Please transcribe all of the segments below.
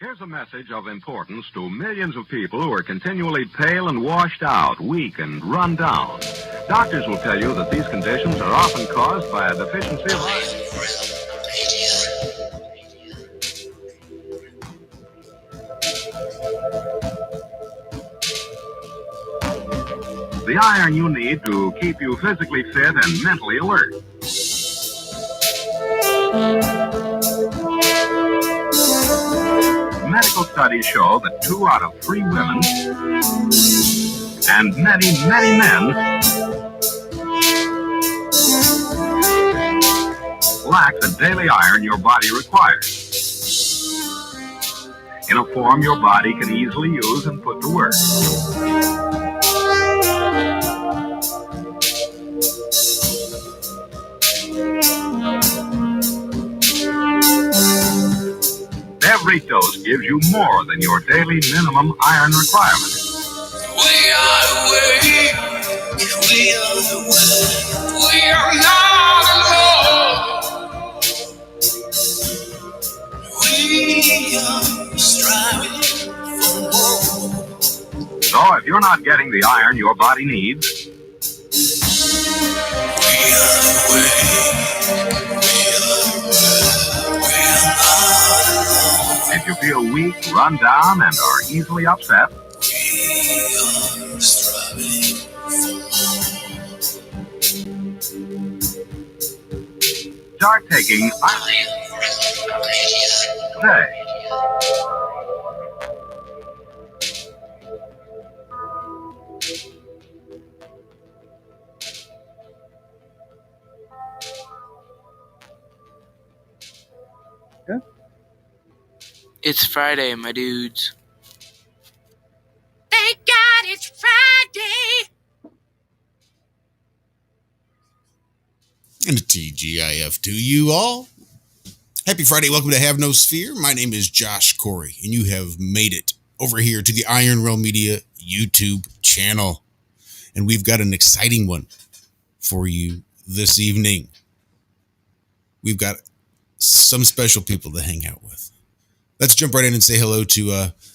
Here's a message of importance to millions of people who are continually pale and washed out, weak and run down. Doctors will tell you that these conditions are often caused by a deficiency of iron. The iron you need to keep you physically fit and mentally alert. Medical studies show that 2 out of 3 women and many, many men lack the daily iron your body requires in a form your body can easily use and put to work. Every dose gives you more than your daily minimum iron requirement. We are weak, we are weak, we are not alone. We are striving for more. So if you're not getting the iron your body needs, we are weak, we are not alone. if you feel weak, run down, and are easily upset, we are striving for more. start taking iron today. It's Friday, my dudes. Thank God it's Friday. And a TGIF to you all. Happy Friday. Welcome to Have No Sphere. My name is Josh Corey, and you have made it over here to the Iron Realm Media YouTube channel. And we've got an exciting one for you this evening. We've got some special people to hang out with. Let's jump right in and say hello to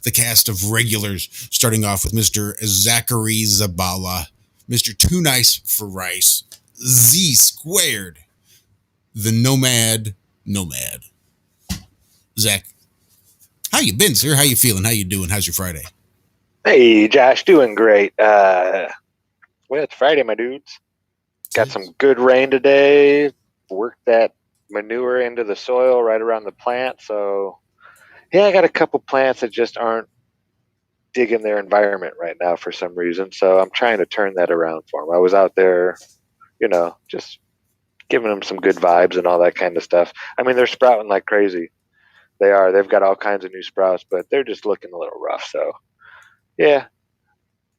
the cast of regulars, starting off with Mr. Zachary Zabala, Mr. Too Nice for Rice, Z Squared, the Nomad. Zach, how you been, sir? How you feeling? How you doing? How's your Friday? Hey, Josh, doing great. Well, it's Friday, my dudes. Got some good rain today. Worked that manure into the soil right around the plant. So, yeah, I got a couple plants that just aren't digging their environment right now for some reason. So I'm trying to turn that around for them. I was out there, just giving them some good vibes and all that kind of stuff. I mean, they're sprouting like crazy. They are. They've got all kinds of new sprouts, but they're just looking a little rough. So, yeah,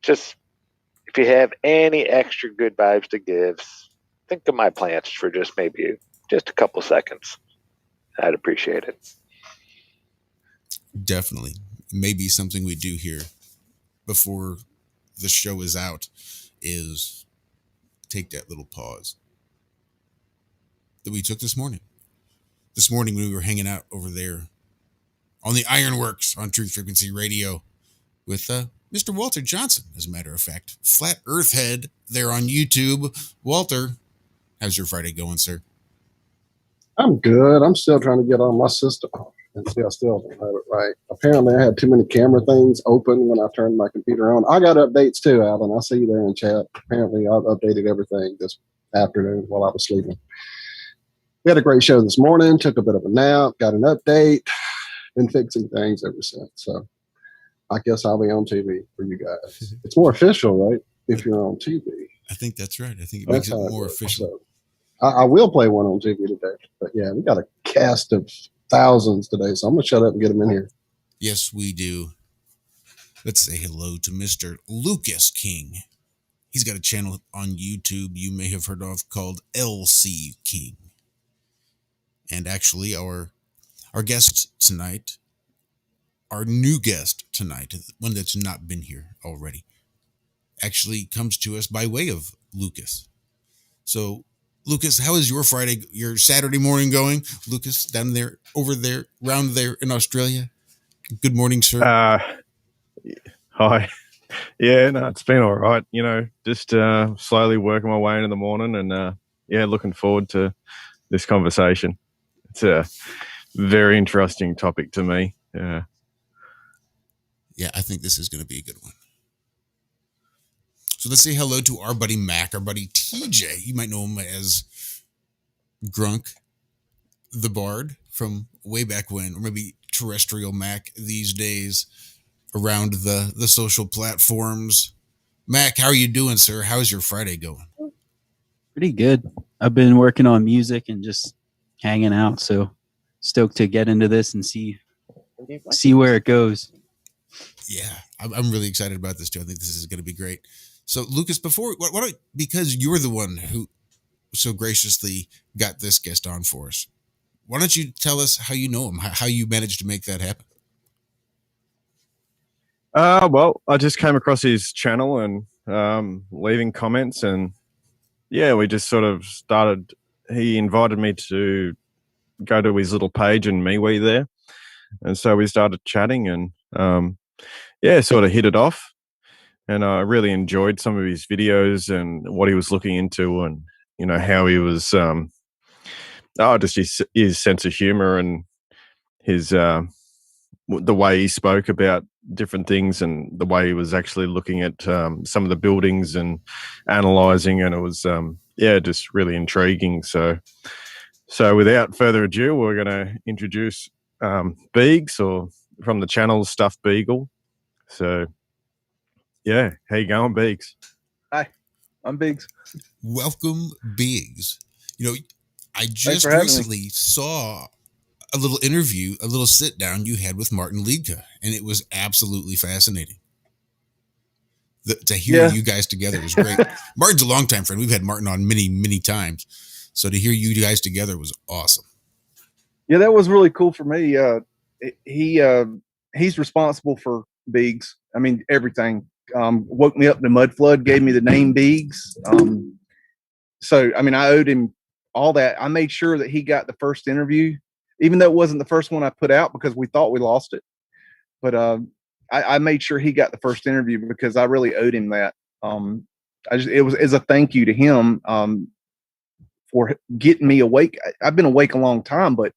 just if you have any extra good vibes to give, think of my plants for just maybe just a couple seconds. I'd appreciate it. Definitely. Maybe something we do here before the show is out is take that little pause that we took this morning. This morning when we were hanging out over there on the Ironworks on True Frequency Radio with Mr. Walter Johnson, as a matter of fact. Flat Earth Head there on YouTube. Walter, how's your Friday going, sir? I'm good. I'm still trying to get on my system. And see, I still don't have it right. Apparently, I had too many camera things open when I turned my computer on. I got updates too, Alan. I see you there in chat. Apparently, I've updated everything this afternoon while I was sleeping. We had a great show this morning. Took a bit of a nap. Got an update. Been fixing things ever since. So I guess I'll be on TV for you guys. It's more official, right? If you're on TV. I think that's right. I think it makes it more official. So, I will play one on TV today. But yeah, we got a cast of thousands today, so I'm going to shut up and get them in here. Yes, we do. Let's say hello to Mr. Lucas King. He's got a channel on YouTube you may have heard of called LC King. And actually, our guest tonight, our new guest tonight, one that's not been here already, actually comes to us by way of Lucas. So, Lucas, how is your Friday, your Saturday morning going? Lucas, down there, over there, round there in Australia? Good morning, sir. Hi. Yeah, no, it's been all right. Just slowly working my way into the morning, and looking forward to this conversation. It's a very interesting topic to me. Yeah, I think this is going to be a good one. So let's say hello to our buddy Mac, our buddy TJ. You might know him as Grunk, the Bard from way back when, or maybe Terrestrial Mac these days around the social platforms. Mac, how are you doing, sir? How's your Friday going? Pretty good. I've been working on music and just hanging out, so stoked to get into this and see where it goes. Yeah, I'm really excited about this too. I think this is going to be great. So, Lucas, because you're the one who so graciously got this guest on for us, why don't you tell us how you know him, how you managed to make that happen? Well, I just came across his channel and leaving comments, and we just sort of started. He invited me to go to his little page and MeWe there, and so we started chatting, and sort of hit it off. And I really enjoyed some of his videos and what he was looking into, and how he was just his sense of humor and his the way he spoke about different things and the way he was actually looking at some of the buildings and analyzing, and it was just really intriguing. So without further ado, we're going to introduce Beags, or from the channel Stuff Beagle. So how you going, Beags? Hi, I'm Biggs. Welcome, Biggs. I just recently saw a little interview, a little sit down you had with Martin Liedke, and it was absolutely fascinating. To hear you guys together was great. Martin's a longtime friend. We've had Martin on many, many times. So to hear you guys together was awesome. Yeah, that was really cool for me. He's responsible for Biggs. I mean, everything. Woke me up to MUDFLOOD, gave me the name Biggs. So, I mean, I owed him all that. I made sure that he got the first interview, even though it wasn't the first one I put out because we thought we lost it. But I made sure he got the first interview because I really owed him that. It was as a thank you to him for getting me awake. I've been awake a long time, but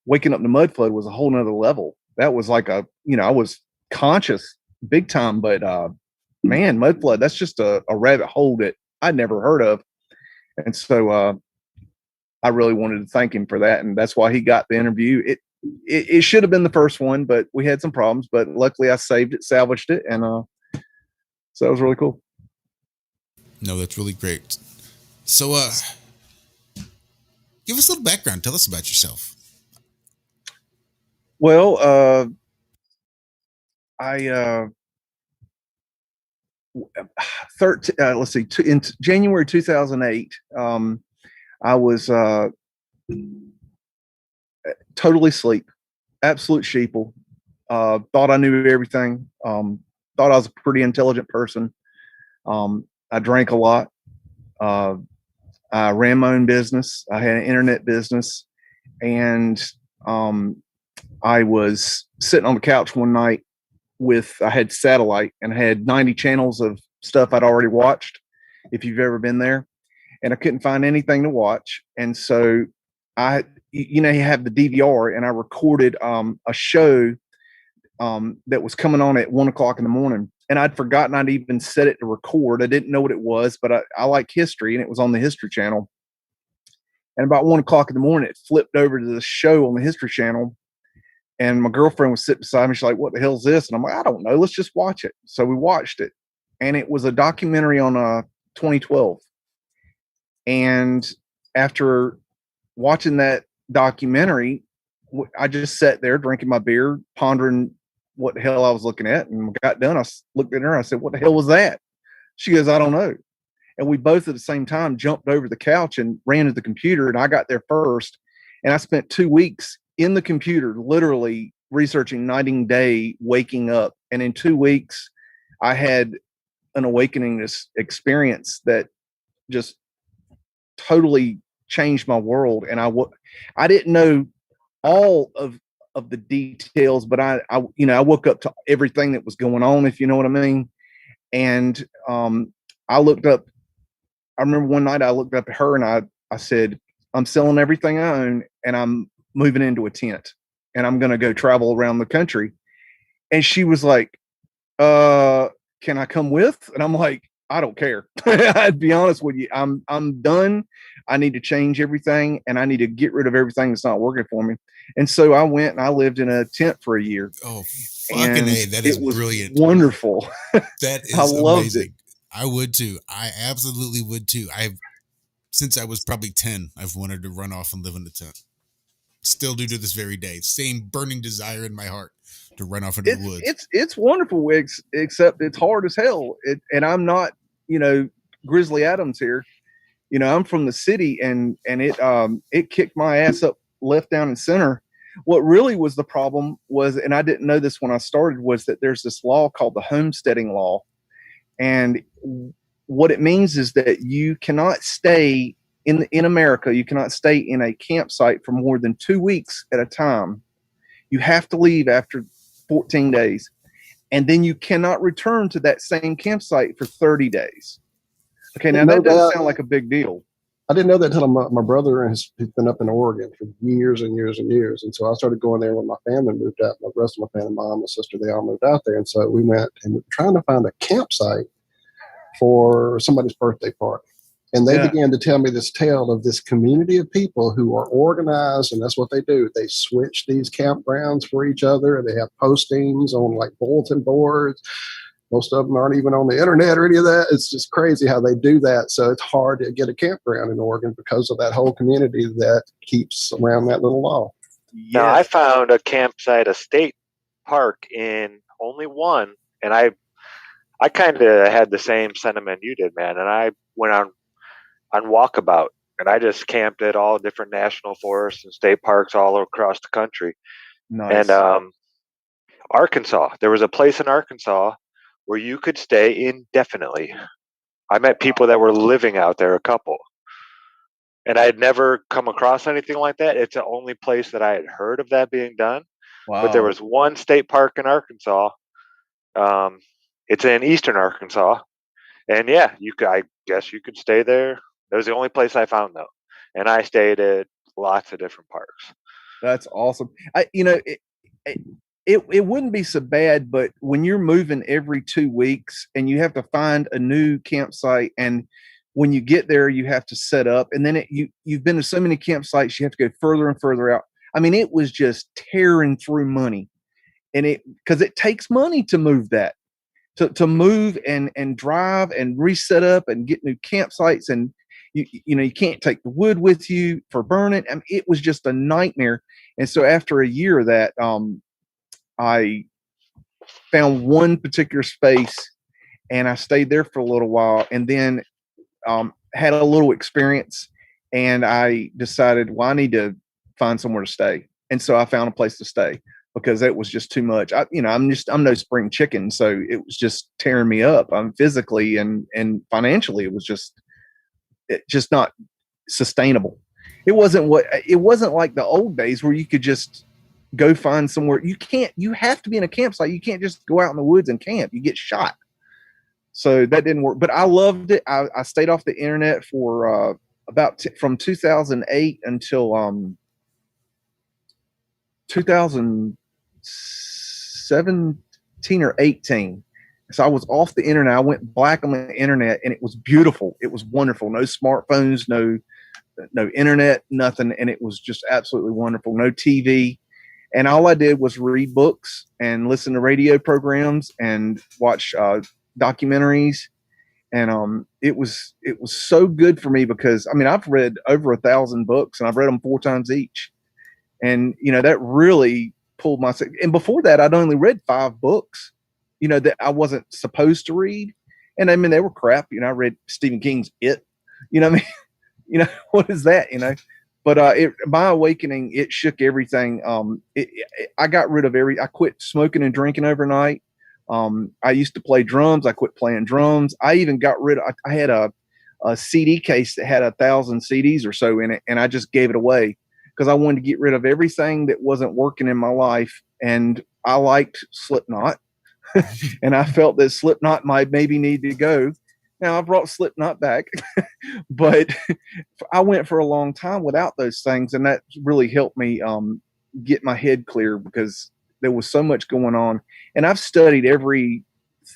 waking up to MUDFLOOD was a whole nother level. That was like I was conscious big time, but man, MUDFLOOD, that's just a rabbit hole that I'd never heard of. And so I really wanted to thank him for that. And that's why he got the interview. It should have been the first one, but we had some problems, but luckily I salvaged it. And so it was really cool. No, that's really great. So give us a little background. Tell us about yourself. Well, in January 2008, I was totally asleep, absolute sheeple. Thought I knew everything. Thought I was a pretty intelligent person. I drank a lot. I ran my own business. I had an internet business, and I was sitting on the couch one night I had satellite and I had 90 channels of stuff I'd already watched, if you've ever been there, and I couldn't find anything to watch. And so you have the DVR, and I recorded a show that was coming on at 1:00 in the morning, and I'd forgotten I'd even set it to record. I didn't know what it was, but I like history, and it was on the History Channel. And about 1:00 in the morning, it flipped over to the show on the History Channel. And my girlfriend was sitting beside me. She's like, "What the hell is this?" And I'm like, "I don't know. Let's just watch it." So we watched it. And it was a documentary on 2012. And after watching that documentary, I just sat there drinking my beer, pondering what the hell I was looking at. And when I got done, I looked at her and I said, "What the hell was that?" She goes, "I don't know." And we both at the same time jumped over the couch and ran to the computer. And I got there first. And I spent 2 weeks in the computer, literally researching night and day, waking up. And in 2 weeks, I had an awakening experience that just totally changed my world. And I didn't know all of of the details, but I woke up to everything that was going on, if you know what I mean. And I looked up. I remember one night I looked up at her and I said, I'm selling everything I own and I'm moving into a tent and I'm going to go travel around the country. And she was like, can I come with? And I'm like, I don't care. I'd be honest with you. I'm done. I need to change everything and I need to get rid of everything that's not working for me. And so I went and I lived in a tent for a year. Oh, fucking A. That is brilliant. Wonderful. That is I loved amazing. it. I would too. I absolutely would too. Since I was probably 10, I've wanted to run off and live in a tent. Still do to this very day. Same burning desire in my heart to run off into the woods. It's wonderful, except it's hard as hell. And I'm not, Grizzly Adams here. I'm from the city, and it kicked my ass up left, down, and center. What really was the problem was, and I didn't know this when I started, was that there's this law called the homesteading law. And what it means is that you cannot stay in America, you cannot stay in a campsite for more than 2 weeks at a time. You have to leave after 14 days. And then you cannot return to that same campsite for 30 days. Okay, now that doesn't sound like a big deal. I didn't know that until my brother has been up in Oregon for years and years and years. And so I started going there when my family moved out. The rest of my family, mom, my sister, they all moved out there. And so we went and we were trying to find a campsite for somebody's birthday party. And they began to tell me this tale of this community of people who are organized, and that's what they do. They switch these campgrounds for each other, and they have postings on like bulletin boards. Most of them aren't even on the internet or any of that. It's just crazy how they do that. So it's hard to get a campground in Oregon because of that whole community that keeps around that little law. Yeah. Now, I found a campsite, a state park in only one, and I kind of had the same sentiment you did, man. And I went on walkabout, and I just camped at all different national forests and state parks all across the country. Nice. And Arkansas, there was a place in Arkansas where you could stay indefinitely. I met people that were living out there, a couple. And I had never come across anything like that. It's the only place that I had heard of that being done. Wow. But there was one state park in Arkansas. It's in eastern Arkansas. And yeah, I guess you could stay there. That was the only place I found, though. And I stayed at lots of different parks. That's awesome. It wouldn't be so bad, but when you're moving every 2 weeks and you have to find a new campsite, and when you get there, you have to set up, and then you've been to so many campsites, you have to go further and further out. I mean, it was just tearing through money, and because it takes money to move that, to move and drive and reset up and get new campsites, and you can't take the wood with you for burning. I mean, it was just a nightmare. And so after a year of that, I found one particular space and I stayed there for a little while, and then had a little experience, and I decided, well, I need to find somewhere to stay. And so I found a place to stay because it was just too much. I'm no spring chicken. So it was just tearing me up. Physically and financially, it was just not sustainable. It wasn't like the old days where you could just go find somewhere. You have to be in a campsite. You can't just go out in the woods and camp. You get shot. So that didn't work, but I loved it. I stayed off the internet for from 2008 until 2017 or 18. So I was off the internet. I went black on the internet, and it was beautiful. It was wonderful. No smartphones, no internet, nothing. And it was just absolutely wonderful. No TV. And all I did was read books and listen to radio programs and watch documentaries. And it was so good for me because, I mean, I've read over 1,000 books, and I've read them 4 times each. And, that really pulled my, and before that, I'd only read 5 books, that I wasn't supposed to read. And I mean, they were crap. I read Stephen King's It, what is that, But my awakening, it shook everything. I got rid of I quit smoking and drinking overnight. I used to play drums. I quit playing drums. I even got rid of, I had a CD case that had 1,000 CDs or so in it, and I just gave it away because I wanted to get rid of everything that wasn't working in my life. And I liked Slipknot. And I felt that Slipknot might maybe need to go. Now I brought Slipknot back, but I went for a long time without those things. And that really helped me get my head clear, because there was so much going on. And I've studied every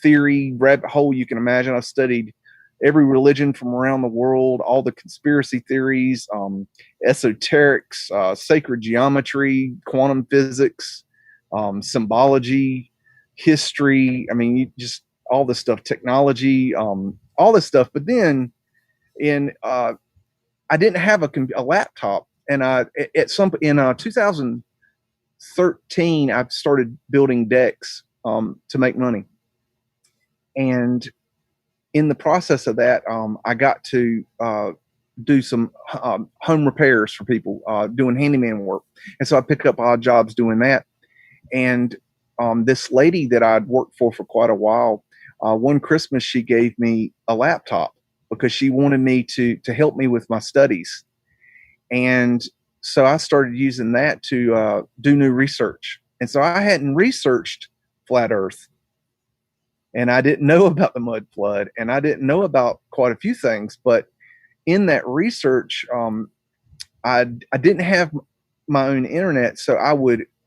theory, rabbit hole you can imagine. I've studied every religion from around the world, all the conspiracy theories, esoterics, sacred geometry, quantum physics, symbology, history. I mean, just all this stuff, technology, all this stuff. But then I didn't have a laptop. And in 2013, I started building decks to make money. And in the process of that, I got to do some home repairs for people, doing handyman work. And so I picked up odd jobs doing that. And this lady that I'd worked for quite a while, one Christmas, she gave me a laptop because she wanted me to help me with my studies. And so I started using that to do new research. And so I hadn't researched flat Earth. And I didn't know about the mud flood, and I didn't know about quite a few things. But in that research, I didn't have my own internet. So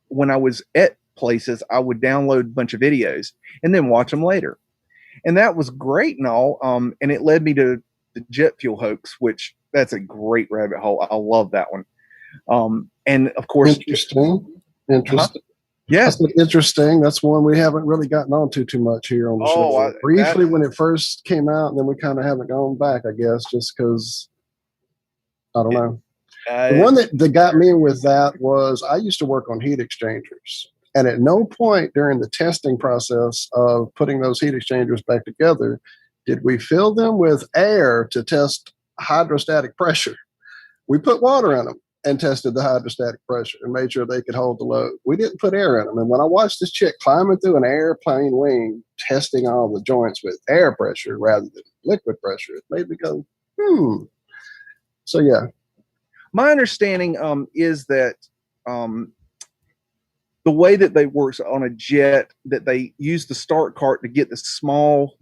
when I was at places, I would download a bunch of videos and then watch them later. And that was great and all. And it led me to the jet fuel hoax, which that's a great rabbit hole. I love that one. And of course, interesting. Yeah, that's interesting. That's one we haven't really gotten onto too much here on the show. Briefly when it first came out, and then we kind of haven't gone back, I guess, just because I don't know. The one that got me with that was I used to work on heat exchangers, and at no point during the testing process of putting those heat exchangers back together did we fill them with air to test hydrostatic pressure. We put water in them and tested the hydrostatic pressure and made sure they could hold the load. We didn't put air in them. And when I watched this chick climbing through an airplane wing, testing all the joints with air pressure rather than liquid pressure, it made me go, So, yeah. My understanding is that the way that they work on a jet, that they use the start cart to get the small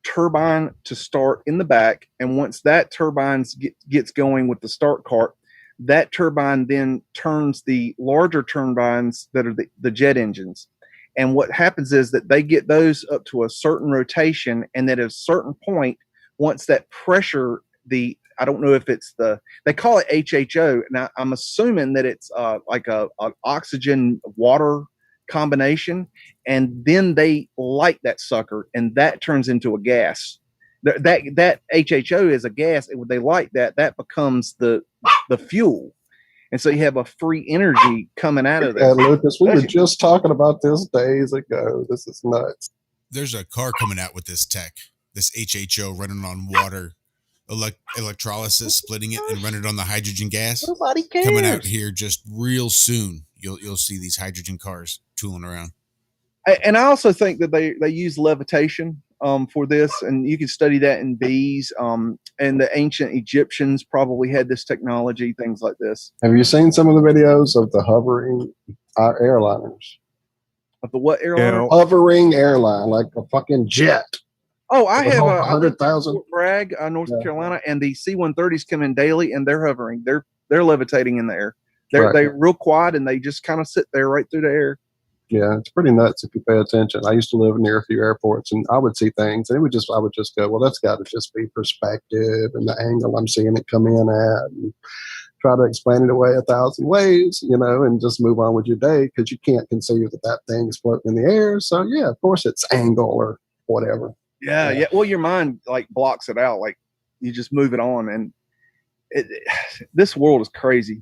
turbine to start in the back, and once that turbine gets going with the start cart, that turbine then turns the larger turbines that are the jet engines. And what happens is that they get those up to a certain rotation, and at a certain point, once that pressure, I don't know if it's they call it HHO. Now I'm assuming that it's like an oxygen water combination, and then they light that sucker, and that turns into a gas. That HHO is a gas, and when they light that becomes the fuel, and so you have a free energy coming out of that. Lucas, we were just talking about this days ago. This is nuts. There's a car coming out with this tech, this HHO running on water, electrolysis, splitting it and running it on the hydrogen gas. Nobody cares. Coming out here just real soon. You'll see these hydrogen cars tooling around. And I also think that they use levitation for this, and you can study that in bees. And the ancient Egyptians probably had this technology, things like this. Have you seen some of the videos of the hovering airliners? Of the what airliner? Hovering airline, like a fucking jet. Oh, I have 100,000. Bragg, North Carolina, and the C-130s come in daily, and they're hovering. They're levitating in the air. They're real quiet, and they just kind of sit there right through the air. Yeah, it's pretty nuts if you pay attention. I used to live near a few airports, and I would see things, and I would just go, well, that's got to just be perspective and the angle I'm seeing it come in at, and try to explain it away 1,000 ways, and just move on with your day, because you can't conceive that thing is floating in the air. So yeah, of course it's angle or whatever. Yeah. Well, your mind blocks it out. Like you just move it on, and this world is crazy.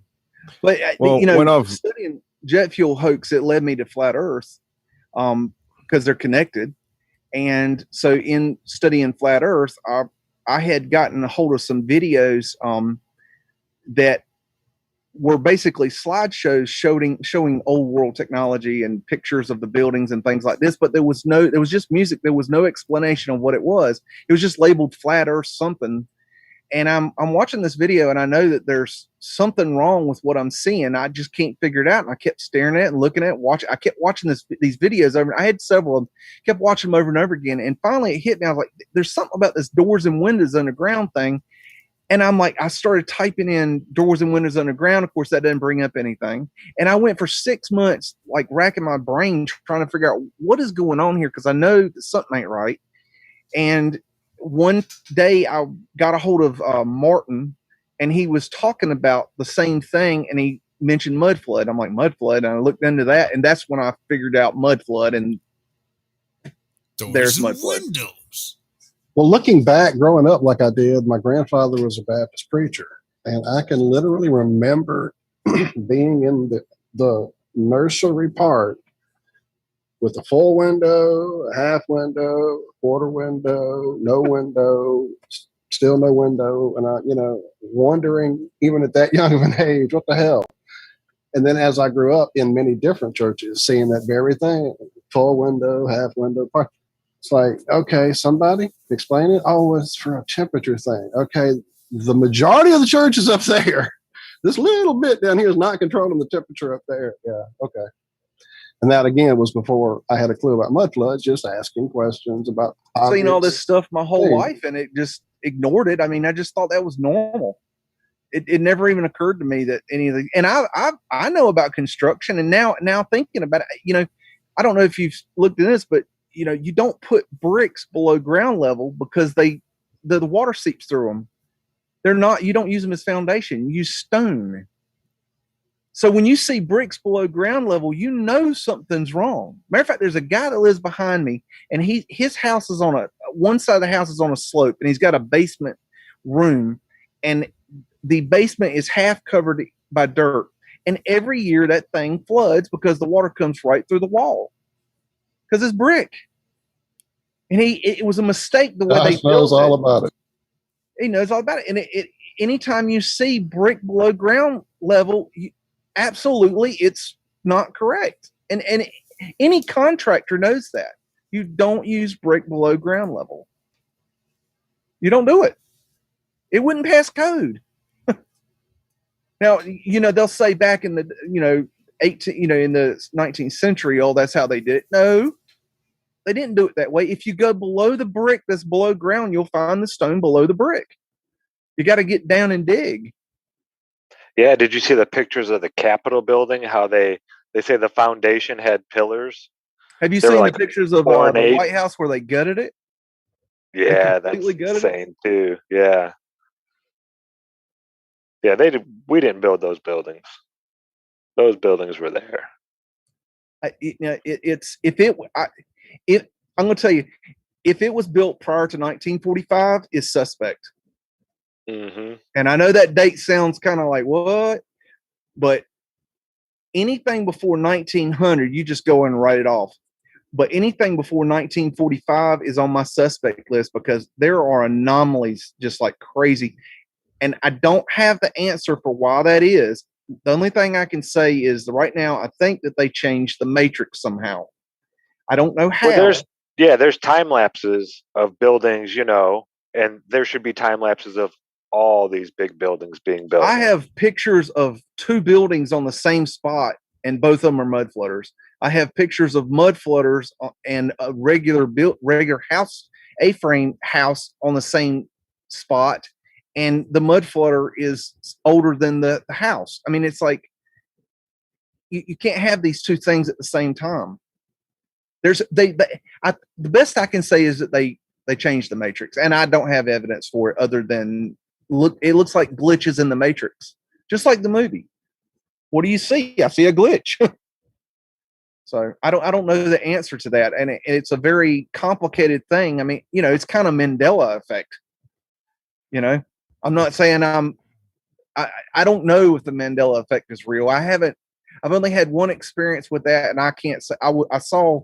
But when I've studying jet fuel hoax, it led me to flat Earth, because they're connected. And so in studying flat Earth, I had gotten a hold of some videos that were basically slideshows showing old world technology and pictures of the buildings and things like this. But there was just music. There was no explanation of what it was. It was just labeled flat Earth something. And I'm watching this video, and I know that there's something wrong with what I'm seeing. I just can't figure it out. And I kept staring at it and looking at it. I kept watching these videos over. I had several of them. Kept watching them over and over again. And finally, it hit me. I was like, "There's something about this doors and windows underground thing." And I'm like, I started typing in doors and windows underground. Of course, that doesn't bring up anything. And I went for 6 months, like racking my brain, trying to figure out what is going on here, because I know that something ain't right. And one day I got a hold of Martin, and he was talking about the same thing, and he mentioned mud flood. I'm like, mud flood? And I looked into that, and that's when I figured out mud flood, and there's mud flood. Windows. Well, looking back, growing up like I did, my grandfather was a Baptist preacher, and I can literally remember being in the nursery part with a full window, a half window, quarter window, no window, still no window. And I, wondering, even at that young of an age, what the hell? And then as I grew up in many different churches, seeing that very thing, full window, half window, part. It's like, okay, somebody explain it. Oh, it's for a temperature thing. Okay, the majority of the church is up there. This little bit down here is not controlling the temperature up there. Yeah, okay. And that, again, was before I had a clue about mud floods, just asking questions about seen all this stuff my whole life, and it just ignored it. I mean, I just thought that was normal. It never even occurred to me that any of the, and I know about construction, and now thinking about it, I don't know if you've looked at this, but you don't put bricks below ground level because the water seeps through them. You don't use them as foundation. You use stone. So when you see bricks below ground level, something's wrong. Matter of fact, there's a guy that lives behind me, and his house is on one side of the house is on a slope, and he's got a basement room, and the basement is half covered by dirt. And every year that thing floods because the water comes right through the wall because it's brick. And it was a mistake the way they built it. He knows all about it. He knows all about it. And anytime you see brick below ground level, absolutely, it's not correct. And any contractor knows that. You don't use brick below ground level. You don't do it. It wouldn't pass code. Now, they'll say back in the, in the 19th century, oh, that's how they did it. No, they didn't do it that way. If you go below the brick that's below ground, you'll find the stone below the brick. You got to get down and dig. Yeah, did you see the pictures of the Capitol building? How they say the foundation had pillars? Have you seen the pictures of the White House where they gutted it? Yeah, that's insane too. Yeah. Yeah, we didn't build those buildings. Those buildings were there. I'm going to tell you, if it was built prior to 1945, it's suspect. Mm-hmm. And I know that date sounds kind of like what, but anything before 1900, you just go and write it off. But anything before 1945 is on my suspect list because there are anomalies just like crazy. And I don't have the answer for why that is. The only thing I can say is that right now, I think that they changed the matrix somehow. I don't know how. Well, there's time lapses of buildings, and there should be time lapses of all these big buildings being built. I have pictures of 2 buildings on the same spot, and both of them are mud flooders. I have pictures of mud flooders and a regular house, A-frame house on the same spot. And the mud floater is older than the house. I mean, it's like you can't have these two things at the same time. The best I can say is that they changed the matrix, and I don't have evidence for it other than it looks like glitches in the matrix, just like the movie. What do you see? I see a glitch. So I don't know the answer to that, and it's a very complicated thing. I mean, it's kind of Mandela effect. I'm not saying I don't know if the Mandela effect is real. I've only had one experience with that, and I can't say. I saw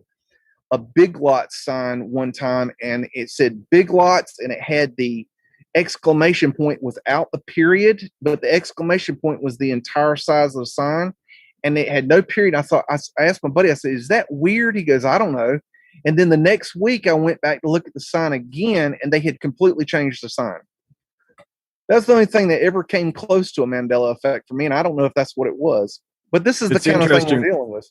a Big Lots sign one time, and it said Big Lots, and it had the exclamation point without the period, but the exclamation point was the entire size of the sign, and it had no period. I asked my buddy, I said, "Is that weird?" He goes, "I don't know." And then the next week, I went back to look at the sign again, and they had completely changed the sign. That's the only thing that ever came close to a Mandela effect for me, and I don't know if that's what it was. But this is the It's kind of thing interesting. we're dealing with.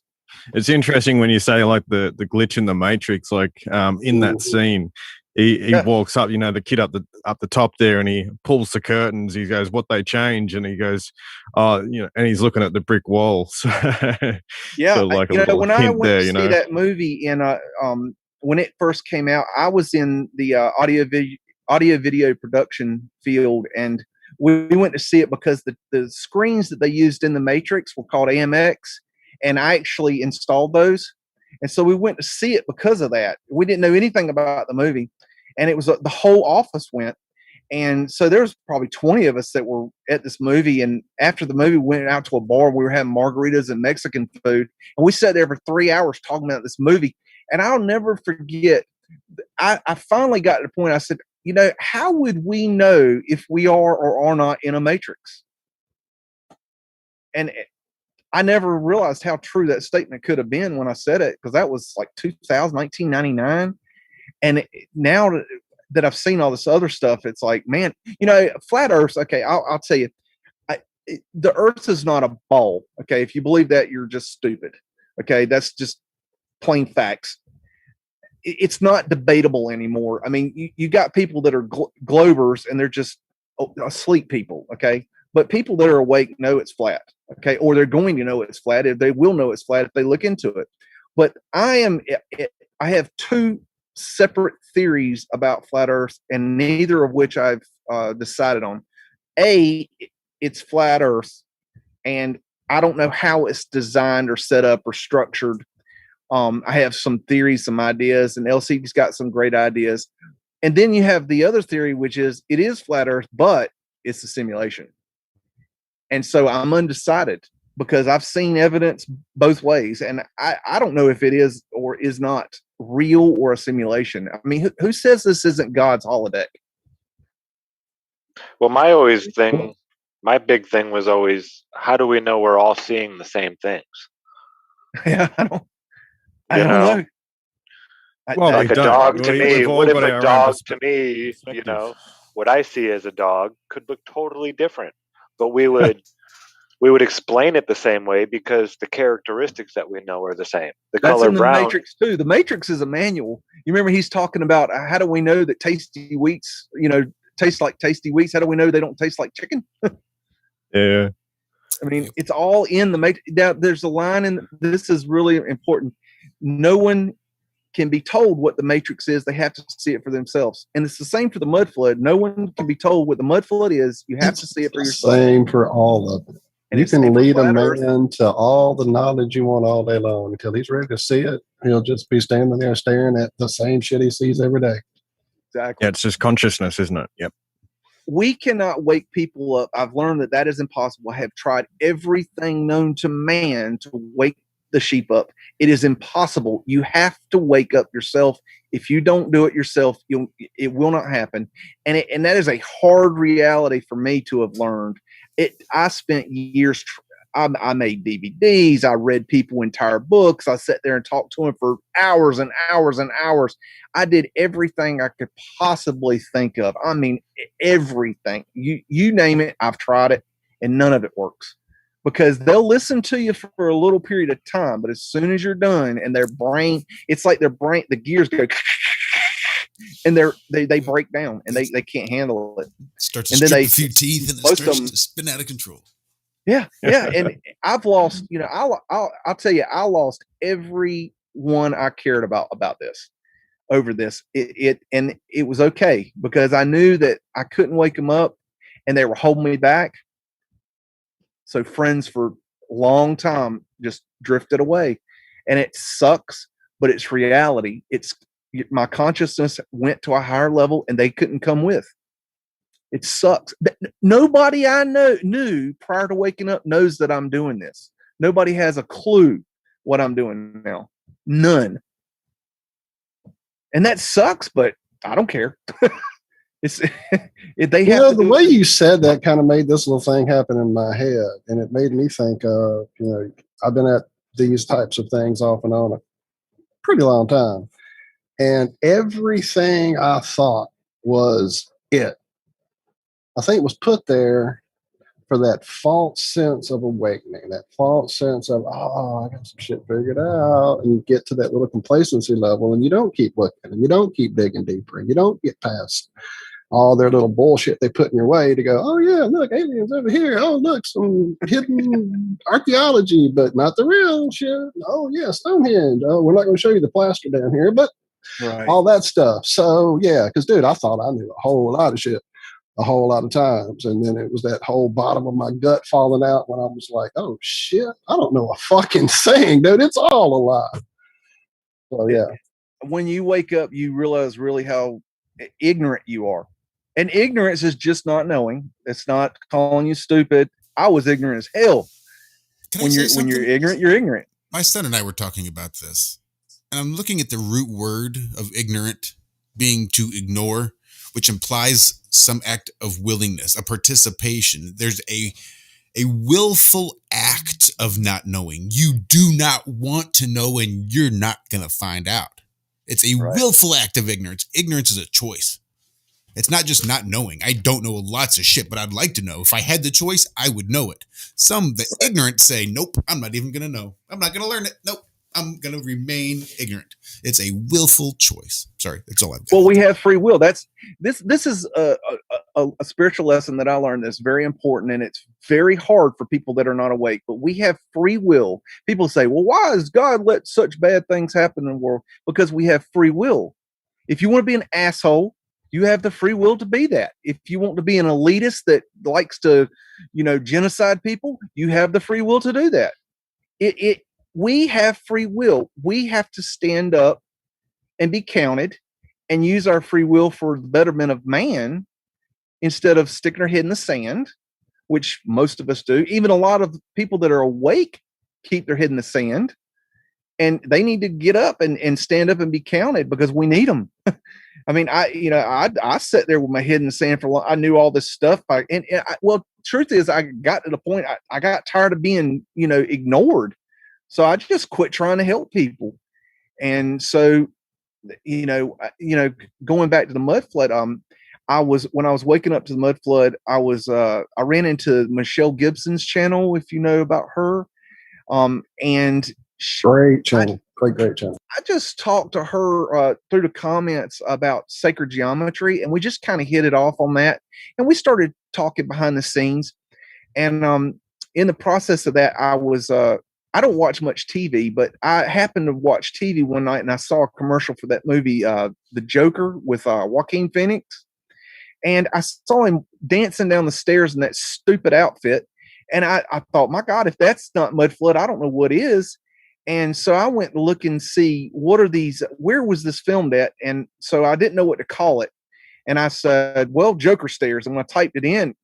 It's interesting when you say like the glitch in the Matrix, like in that scene, he walks up, the kid up the top there, and he pulls the curtains. He goes, "What they change?" And he goes, "Oh, and he's looking at the brick wall." So, Yeah, so like a little when I hint went there, to see that movie in when it first came out, I was in the audio video production field, and we went to see it because the screens that they used in the Matrix were called AMX, and I actually installed those, and so we went to see it because of that. We didn't know anything about the movie, and it was the whole office went. And so there's probably 20 of us that were at this movie. And after the movie, we went out to a bar. We were having margaritas and Mexican food. And we sat there for 3 hours talking about this movie. And I'll never forget, I finally got to the point, I said, how would we know if we are or are not in a matrix? And I never realized how true that statement could have been when I said it, because that was like 1999. And now that I've seen all this other stuff, it's like, man, flat Earth. Okay, I'll tell you, the Earth is not a ball. Okay, if you believe that, you're just stupid. Okay, that's just plain facts. It's not debatable anymore. I mean, you got people that are globers, and they're just asleep people. Okay, but people that are awake know it's flat. Okay, or they're going to know it's flat. They will know it's flat if they look into it. But I have two separate theories about flat Earth, and neither of which I've decided on. It's flat Earth, and I don't know how it's designed or set up or structured. I have some theories, some ideas, and LC's got some great ideas. And then you have the other theory, which is it is flat Earth, but it's a simulation. And so I'm undecided because I've seen evidence both ways, and I don't know if it is or is not real or a simulation. I mean, who says this isn't God's holodeck? Well, my big thing was always, how do we know we're all seeing the same things? Yeah, I don't know. Well, like a dog to me, what if a dog to me, what I see as a dog could look totally different, but we would explain it the same way because the characteristics that we know are the same. That's color in the brown. Matrix too. The Matrix is a manual. You remember he's talking about how do we know that tasty wheats, taste like tasty wheats? How do we know they don't taste like chicken? Yeah. I mean, it's all in the Matrix. Now, there's a line, and this is really important. No one can be told what the Matrix is. They have to see it for themselves. And it's the same for the mud flood. No one can be told what the mud flood is. You have to see it for yourself. Same for all of it. And you can lead a man to all the knowledge you want all day long. Until he's ready to see it, he'll just be standing there staring at the same shit he sees every day. Exactly. Yeah, it's just consciousness, isn't it? Yep. We cannot wake people up. I've learned that is impossible. I have tried everything known to man to wake the sheep up. It is impossible. You have to wake up yourself. If you don't do it yourself, it will not happen. And that is a hard reality for me to have learned. I spent years. I made DVDs. I read people entire books. I sat there and talked to them for hours and hours and hours. I did everything I could possibly think of. I mean, everything. You name it, I've tried it, and none of it works. Because they'll listen to you for a little period of time, but as soon as you're done, and their brain, it's like the gears go, and they break down, and they can't handle it. Start to strip a few teeth, and it starts to spin out of control. Yeah, and I've lost. I'll tell you, I lost everyone I cared about this over this. And it was okay because I knew that I couldn't wake them up, and they were holding me back. So friends for a long time just drifted away, and it sucks, but it's reality. It's my consciousness went to a higher level, and they couldn't come with. It sucks. Nobody I knew prior to waking up knows that I'm doing this. Nobody has a clue what I'm doing now. None. And that sucks, but I don't care. The way you said that kind of made this little thing happen in my head, and it made me think of, I've been at these types of things off and on a pretty long time, and everything I thought was it I think was put there for that false sense of awakening, that false sense of, oh, I got some shit figured out, and you get to that little complacency level, and you don't keep looking, and you don't keep digging deeper, and you don't get past all their little bullshit they put in your way to go, oh yeah, look, aliens over here. Oh, look, some hidden archaeology, but not the real shit. Oh yeah, Stonehenge. Oh, we're not going to show you the plaster down here, but all that stuff. So yeah, because dude, I thought I knew a whole lot of shit a whole lot of times. And then it was that whole bottom of my gut falling out when I was like, oh shit, I don't know a fucking thing, dude. It's all a lie. So yeah. When you wake up, you realize really how ignorant you are. And ignorance is just not knowing. It's not calling you stupid. I was ignorant as hell. When you're ignorant, you're ignorant. My son and I were talking about this, and I'm looking at the root word of ignorant being to ignore, which implies some act of willingness, a participation. There's a willful act of not knowing. You do not want to know, and you're not going to find out. It's a willful act of ignorance. Ignorance is a choice. It's not just not knowing. I don't know lots of shit, but I'd like to know. If I had the choice, I would know it. Some the ignorant say, nope, I'm not even going to know. I'm not going to learn it. Nope. I'm going to remain ignorant. It's a willful choice. Sorry, that's all I've got. Well, we have free will. This is a spiritual lesson that I learned that's very important, and it's very hard for people that are not awake. But we have free will. People say, well, why does God let such bad things happen in the world? Because we have free will. If you want to be an asshole, you have the free will to be that. If you want to be an elitist that likes to, genocide people, you have the free will to do that. We have free will. We have to stand up and be counted and use our free will for the betterment of man instead of sticking our head in the sand, which most of us do. Even a lot of people that are awake keep their head in the sand, and they need to get up and stand up and be counted because we need them. I mean, I sat there with my head in the sand for long. I knew all this stuff. Truth is, I got to the point I got tired of being, ignored. So I just quit trying to help people. And so, going back to the mud flood, when I was waking up to the mud flood, I ran into Michelle Gibson's channel, if you know about her. And great channel. Great channel. I just talked to her through the comments about sacred geometry, and we just kind of hit it off on that. And we started talking behind the scenes. And in the process of that, I don't watch much TV, but I happened to watch TV one night, and I saw a commercial for that movie, The Joker, with Joaquin Phoenix. And I saw him dancing down the stairs in that stupid outfit. And I thought, my God, if that's not mud flood, I don't know what is. And so I went to look and see where was this filmed at? And so I didn't know what to call it. And I said, well, Joker stairs. And when I typed it in,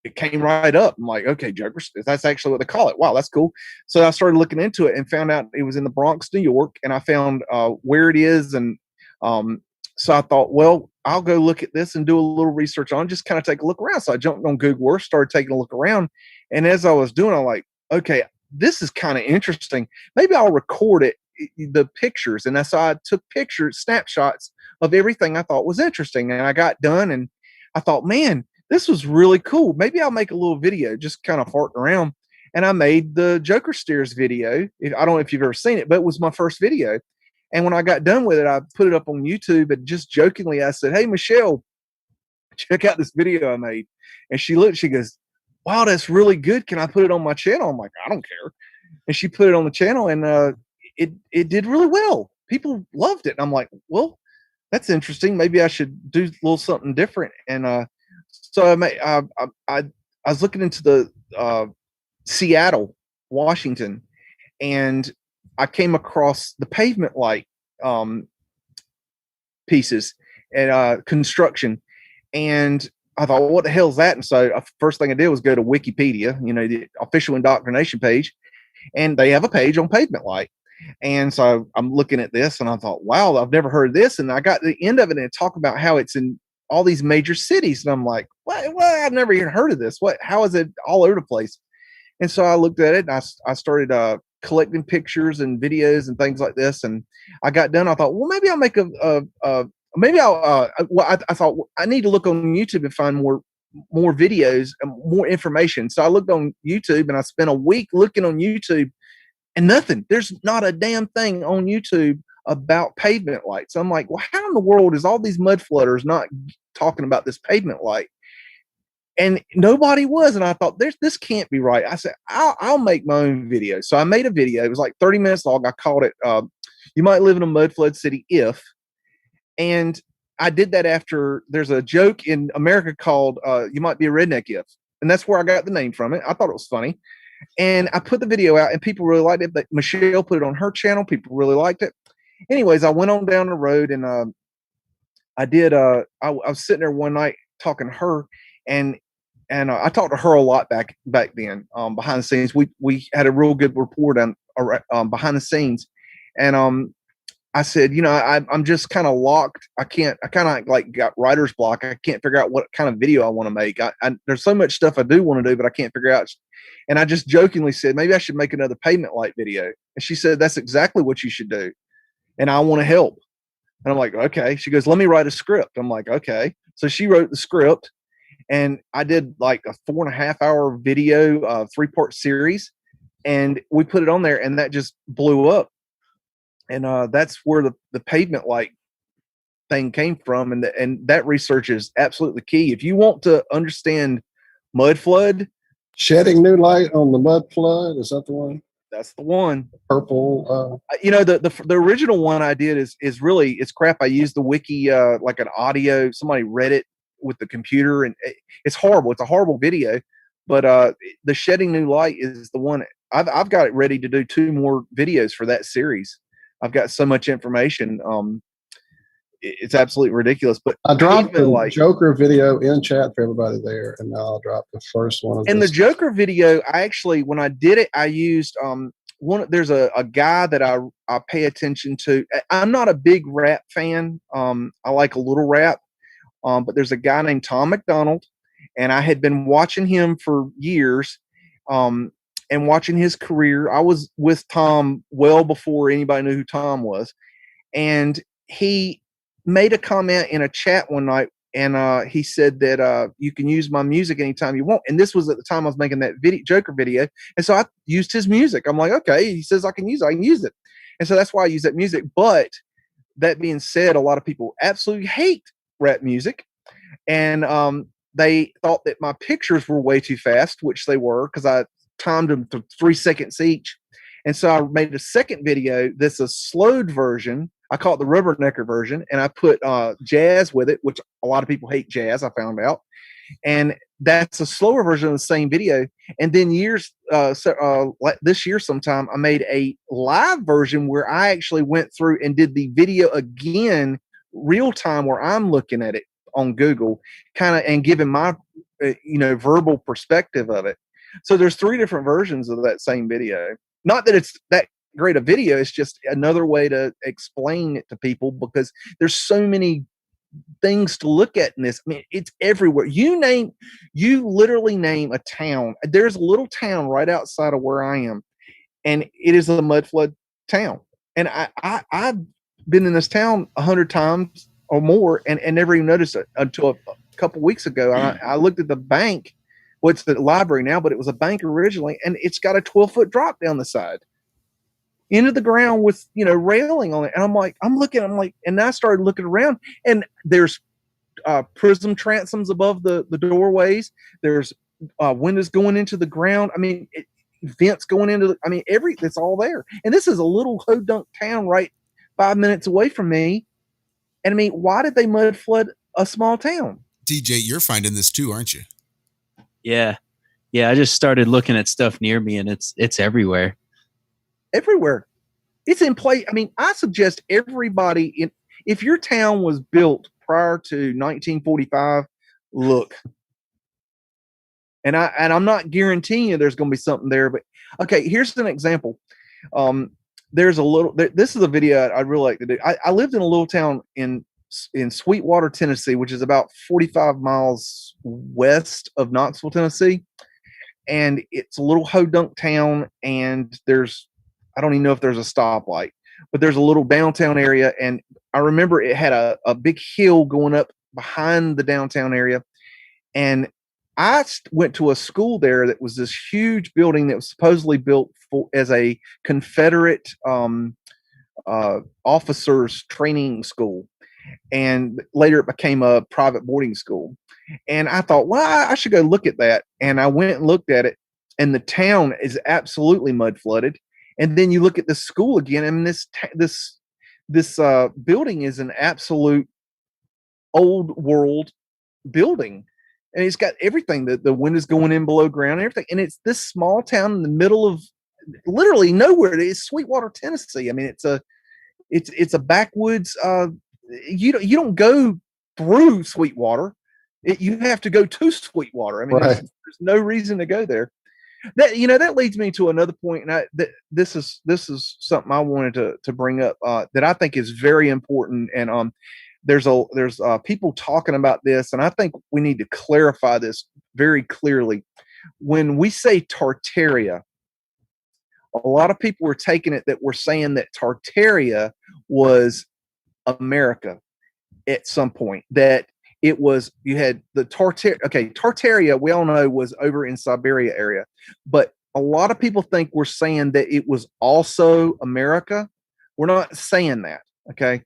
it came right up. I'm like, okay, Joker stairs. That's actually what they call it. Wow, that's cool. So I started looking into it and found out it was in the Bronx, New York. And I found where it is. And so I thought, well, I'll go look at this and do a little research on it, just kind of take a look around. So I jumped on Google Earth, started taking a look around. And as I was doing, I'm like, okay, this is kind of interesting. Maybe I'll record it, the pictures. And so I took snapshots of everything I thought was interesting. And I got done and I thought, man, this was really cool. Maybe I'll make a little video, just kind of farting around. And I made the Joker Stairs video. I don't know if you've ever seen it, but it was my first video. And when I got done with it, I put it up on YouTube, and just jokingly, I said, hey, Michelle, check out this video I made. And she looked, she goes, wow, that's really good. Can I put it on my channel? I'm like, I don't care. And she put it on the channel, and it did really well. People loved it. And I'm like, well, that's interesting. Maybe I should do a little something different. And so I was looking into the Seattle, Washington, and I came across the Pavement light pieces and construction. And I thought, well, what the hell is that? And so first thing I did was go to Wikipedia, the official indoctrination page, and they have a page on Pavement light. And so I'm looking at this and I thought, wow, I've never heard of this. And I got to the end of it and it talked about how it's in all these major cities. And I'm like, well, I've never even heard of this. How is it all over the place? And so I looked at it and I started collecting pictures and videos and things like this. And I got done. I thought, well, maybe I'll make I thought I need to look on YouTube and find more videos and more information. So I looked on YouTube and I spent a week looking on YouTube and nothing. There's not a damn thing on YouTube about pavement lights. So I'm like, well, how in the world is all these mud flooders not talking about this pavement light? And nobody was. And I thought, this can't be right. I said, I'll make my own video. So I made a video. It was like 30 minutes long. I called it, You Might Live in a Mud Flood City If. And I did that after there's a joke in America called You Might Be a Redneck If. And that's where I got the name from it. I thought it was funny. And I put the video out and people really liked it. But Michelle put it on her channel. People really liked it. Anyways, I went on down the road and I was sitting there one night talking to her and I talked to her a lot back then behind the scenes. We had a real good rapport behind the scenes. And I said, I'm just kind of locked. I kind of like got writer's block. I can't figure out what kind of video I want to make. There's so much stuff I do want to do, but I can't figure out. And I just jokingly said, maybe I should make another pavement light video. And she said, that's exactly what you should do. And I want to help. And I'm like, okay. She goes, let me write a script. I'm like, okay. So she wrote the script and I did like a 4.5 hour video, 3-part series. And we put it on there and that just blew up. And that's where the pavement light thing came from. And that research is absolutely key. If you want to understand mud flood. Shedding New Light on the Mud Flood. Is that the one? That's the one. Purple. The original one I did is really, it's crap. I used the wiki, like an audio, somebody read it with the computer and it's horrible. It's a horrible video, but the Shedding New Light is the one. I've got it ready to do 2 more videos for that series. I've got so much information. It's absolutely ridiculous. But I dropped the Joker video in chat for everybody there, and now I'll drop the first one. And the Joker video, I actually, when I did it, I used there's a guy that I pay attention to. I'm not a big rap fan. I like a little rap, but there's a guy named Tom McDonald, and I had been watching him for years. And watching his career. I was with Tom well before anybody knew who Tom was. And he made a comment in a chat one night and he said that you can use my music anytime you want. And this was at the time I was making that Joker video. And so I used his music. I'm like, okay, he says I can use it. And so that's why I use that music. But that being said, a lot of people absolutely hate rap music. And they thought that my pictures were way too fast, which they were because I timed them to 3 seconds each. And so I made a second video that's a slowed version. I call it the rubbernecker version. And I put jazz with it, which a lot of people hate jazz, I found out. And that's a slower version of the same video. And then like this year sometime, I made a live version where I actually went through and did the video again, real time, where I'm looking at it on Google, kind of, and giving my, verbal perspective of it. So there's 3 different versions of that same video. Not that it's that great a video. It's just another way to explain it to people because there's so many things to look at in this. I mean, it's everywhere. You literally name a town. There's a little town right outside of where I am, and it is a mud flood town. And I've been in this town 100 times or more and never even noticed it until a couple weeks ago. I looked at the bank. Well, it's the library now, but it was a bank originally, and it's got a 12-foot drop down the side into the ground with, railing on it. And I'm looking, and I started looking around, and there's prism transoms above the doorways. There's windows going into the ground. I mean, vents going into it's all there. And this is a little hodunk town right 5 minutes away from me. And I mean, why did they mud flood a small town? TJ, you're finding this too, aren't you? Yeah. I just started looking at stuff near me, and it's everywhere. Everywhere. It's in place. I mean, I suggest everybody, if your town was built prior to 1945, look. And I'm not guaranteeing you there's going to be something there, but okay, here's an example. This is a video I really like to do. I lived in a little town in Sweetwater, Tennessee, which is about 45 miles west of Knoxville, Tennessee. And it's a little hodunk town, and I don't even know if there's a stoplight, but there's a little downtown area. And I remember it had a big hill going up behind the downtown area. And went to a school there that was this huge building that was supposedly built as a Confederate officers training school. And later it became a private boarding school. And I thought, well, I should go look at that. And I went and looked at it, and the town is absolutely mud flooded. And then you look at the school again, and this building is an absolute old world building. And it's got everything, the wind is going in below ground and everything. And it's this small town in the middle of literally nowhere. It's Sweetwater, Tennessee. I mean, it's a backwoods. You don't go through Sweetwater. You have to go to Sweetwater. I mean, Right. there's no reason to go there. That leads me to another point. And this is something I wanted to bring up that I think is very important. And there's people talking about this, and I think we need to clarify this very clearly. When we say Tartaria, a lot of people were taking it that we're saying that Tartaria was America at some point, that it was, you had the Tartaria, we all know, was over in Siberia area, but a lot of people think we're saying that it was also America. We're not saying that. Okay.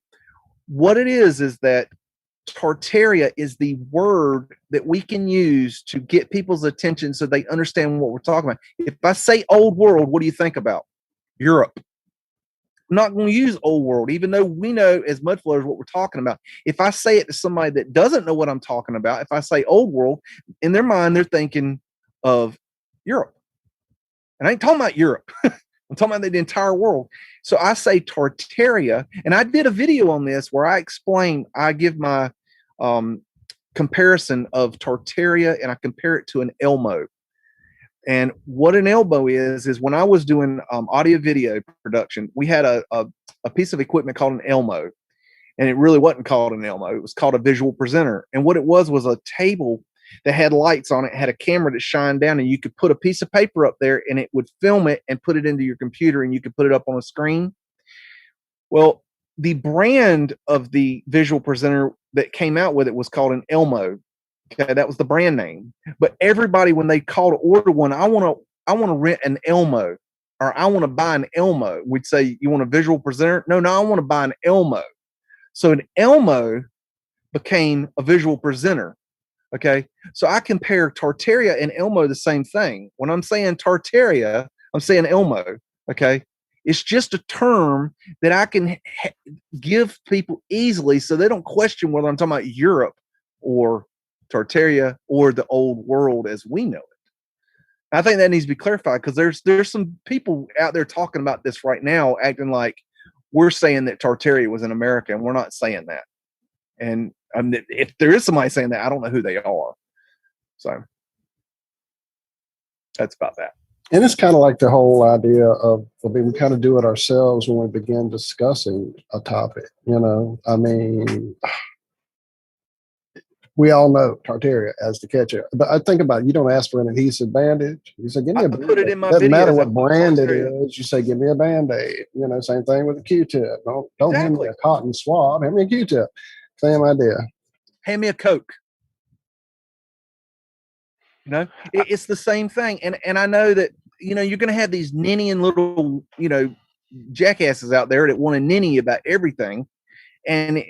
What it is that Tartaria is the word that we can use to get people's attention so they understand what we're talking about. If I say old world, what do you think about? Europe. I'm not going to use old world, even though we know as mudflowers what we're talking about. If I say it to somebody that doesn't know what I'm talking about, if I say old world, in their mind, they're thinking of Europe. And I ain't talking about Europe. I'm talking about the entire world. So I say Tartaria, and I did a video on this where I give my comparison of Tartaria, and I compare it to an Elmo. And what an elbow is when I was doing audio video production, we had a piece of equipment called an Elmo, and it really wasn't called an Elmo. It was called a visual presenter. And what it was a table that had lights on it, had a camera that shined down, and you could put a piece of paper up there and it would film it and put it into your computer, and you could put it up on a screen. Well, the brand of the visual presenter that came out with it was called an Elmo. Okay, that was the brand name. But everybody, when they call to order one, I want to rent an Elmo, or I want to buy an Elmo. We'd say, you want a visual presenter? No, I want to buy an Elmo. So an Elmo became a visual presenter. Okay, so I compare Tartaria and Elmo the same thing. When I'm saying Tartaria, I'm saying Elmo. Okay, it's just a term that I can give people easily so they don't question whether I'm talking about Europe or Tartaria or the old world as we know it. I think that needs to be clarified, because there's some people out there talking about this right now, acting like we're saying that Tartaria was in America, and we're not saying that. And if there is somebody saying that, I don't know who they are. So that's about that. And it's kind of like the whole idea of, we kind of do it ourselves when we begin discussing a topic. I mean, we all know Tartaria as the ketchup, but I think about it, you don't ask for an adhesive bandage. You say, give me a Band-Aid. Put it in my Doesn't matter videos. what brand it is. You say, give me a Band-Aid. Same thing with a Q-tip. Don't hand me a cotton swab. Hand me a Q-tip. Same idea. Hand me a Coke. It's the same thing. And I know that, you're going to have these ninny little, jackasses out there that want to ninny about everything. And,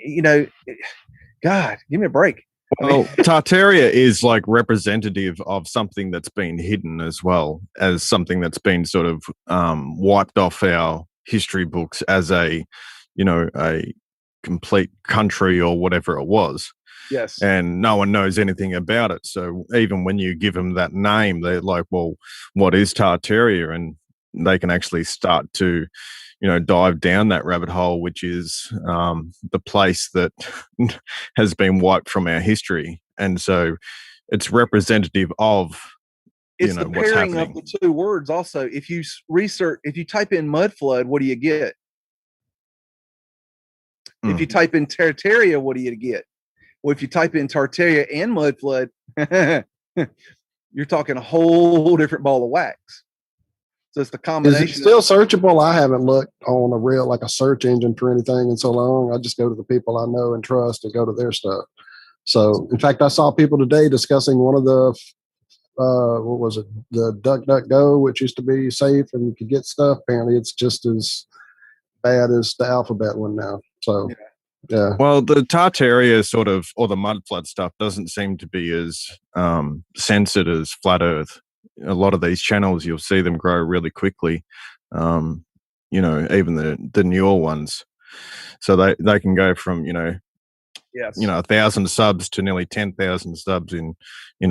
God, give me a break. Well, Tartaria is like representative of something that's been hidden, as well as something that's been sort of wiped off our history books as a complete country or whatever it was. Yes. And no one knows anything about it. So even when you give them that name, they're like, well, what is Tartaria? And they can actually start to, dive down that rabbit hole, which is the place that has been wiped from our history. And so it's representative of, it's the what's pairing happening. of the two words. Also, if you type in mud flood, what do you get? If you type in Tartaria, what do you get? Well, if you type in Tartaria and mud flood, you're talking a whole different ball of wax. So it's the combination. Is it still searchable? I haven't looked on a search engine for anything in so long. I just go to the people I know and trust and go to their stuff. So, in fact, I saw people today discussing one of the what was it? The DuckDuckGo, which used to be safe and you could get stuff. Apparently, it's just as bad as the alphabet one now. So, yeah. Well, the Tartaria sort of, or the mud flood stuff doesn't seem to be as censored as flat Earth. A lot of these channels, you'll see them grow really quickly. Even the newer ones. So they can go from, Yes. 1,000 subs to nearly 10,000 subs in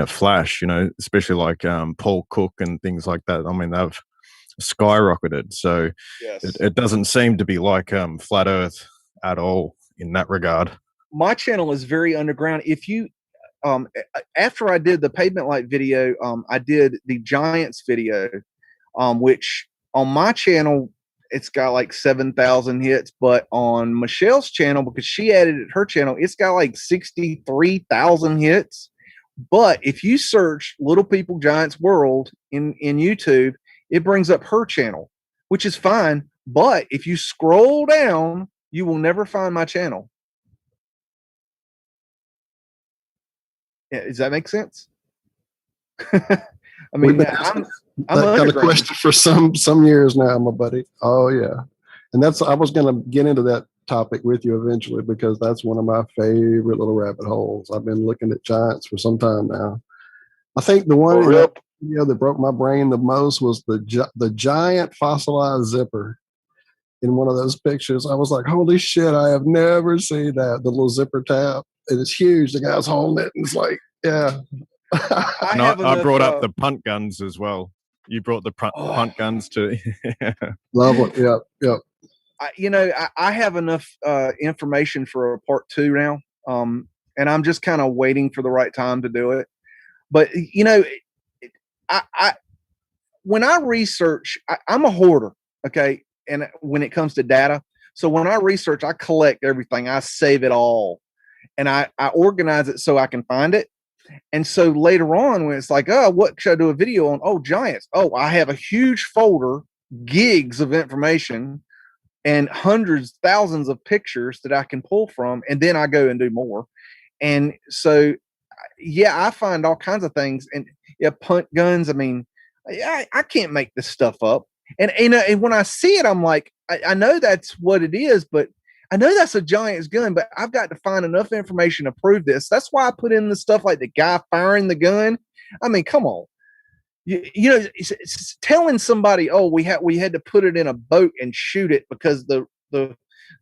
a flash, especially like Paul Cook and things like that. I mean, they've skyrocketed. So Yes. it doesn't seem to be like flat Earth at all in that regard. My channel is very underground. If you after I did the Pavement Light video, I did the Giants video, which on my channel it's got like 7,000 hits, but on Michelle's channel, because she added it to her channel, it's got like 63,000 hits. But if you search Little People Giants World in YouTube, it brings up her channel, which is fine. But if you scroll down, you will never find my channel. Yeah, does that make sense? I mean, I'm that kind of question for some years now, my buddy. Oh yeah, and I was going to get into that topic with you eventually because that's one of my favorite little rabbit holes. I've been looking at giants for some time now. I think the one video that broke my brain the most was the giant fossilized zipper. In one of those pictures, I was like, "Holy shit! I have never seen that." The little zipper tab, and it's huge. The guy's holding it, and it's like, yeah. I brought up the punt guns as well. You brought the punt guns to. Love it. Yep. I have enough information for a part 2 now, and I'm just kind of waiting for the right time to do it. But when I research, I'm a hoarder, okay. And when it comes to data, so when I research, I collect everything, I save it all, and I organize it so I can find it. And so later on, when it's like, oh, what should I do a video on? Oh, giants. Oh, I have a huge folder, gigs of information, and hundreds, thousands of pictures that I can pull from, and then I go and do more. And so, yeah, I find all kinds of things. And yeah, punt guns. I mean, I can't make this stuff up. And when I see it, I'm like, I know that's what it is, but I know that's a Giant's gun, but I've got to find enough information to prove this. That's why I put in the stuff like the guy firing the gun. I mean, come on. It's telling somebody, oh, we had to put it in a boat and shoot it because the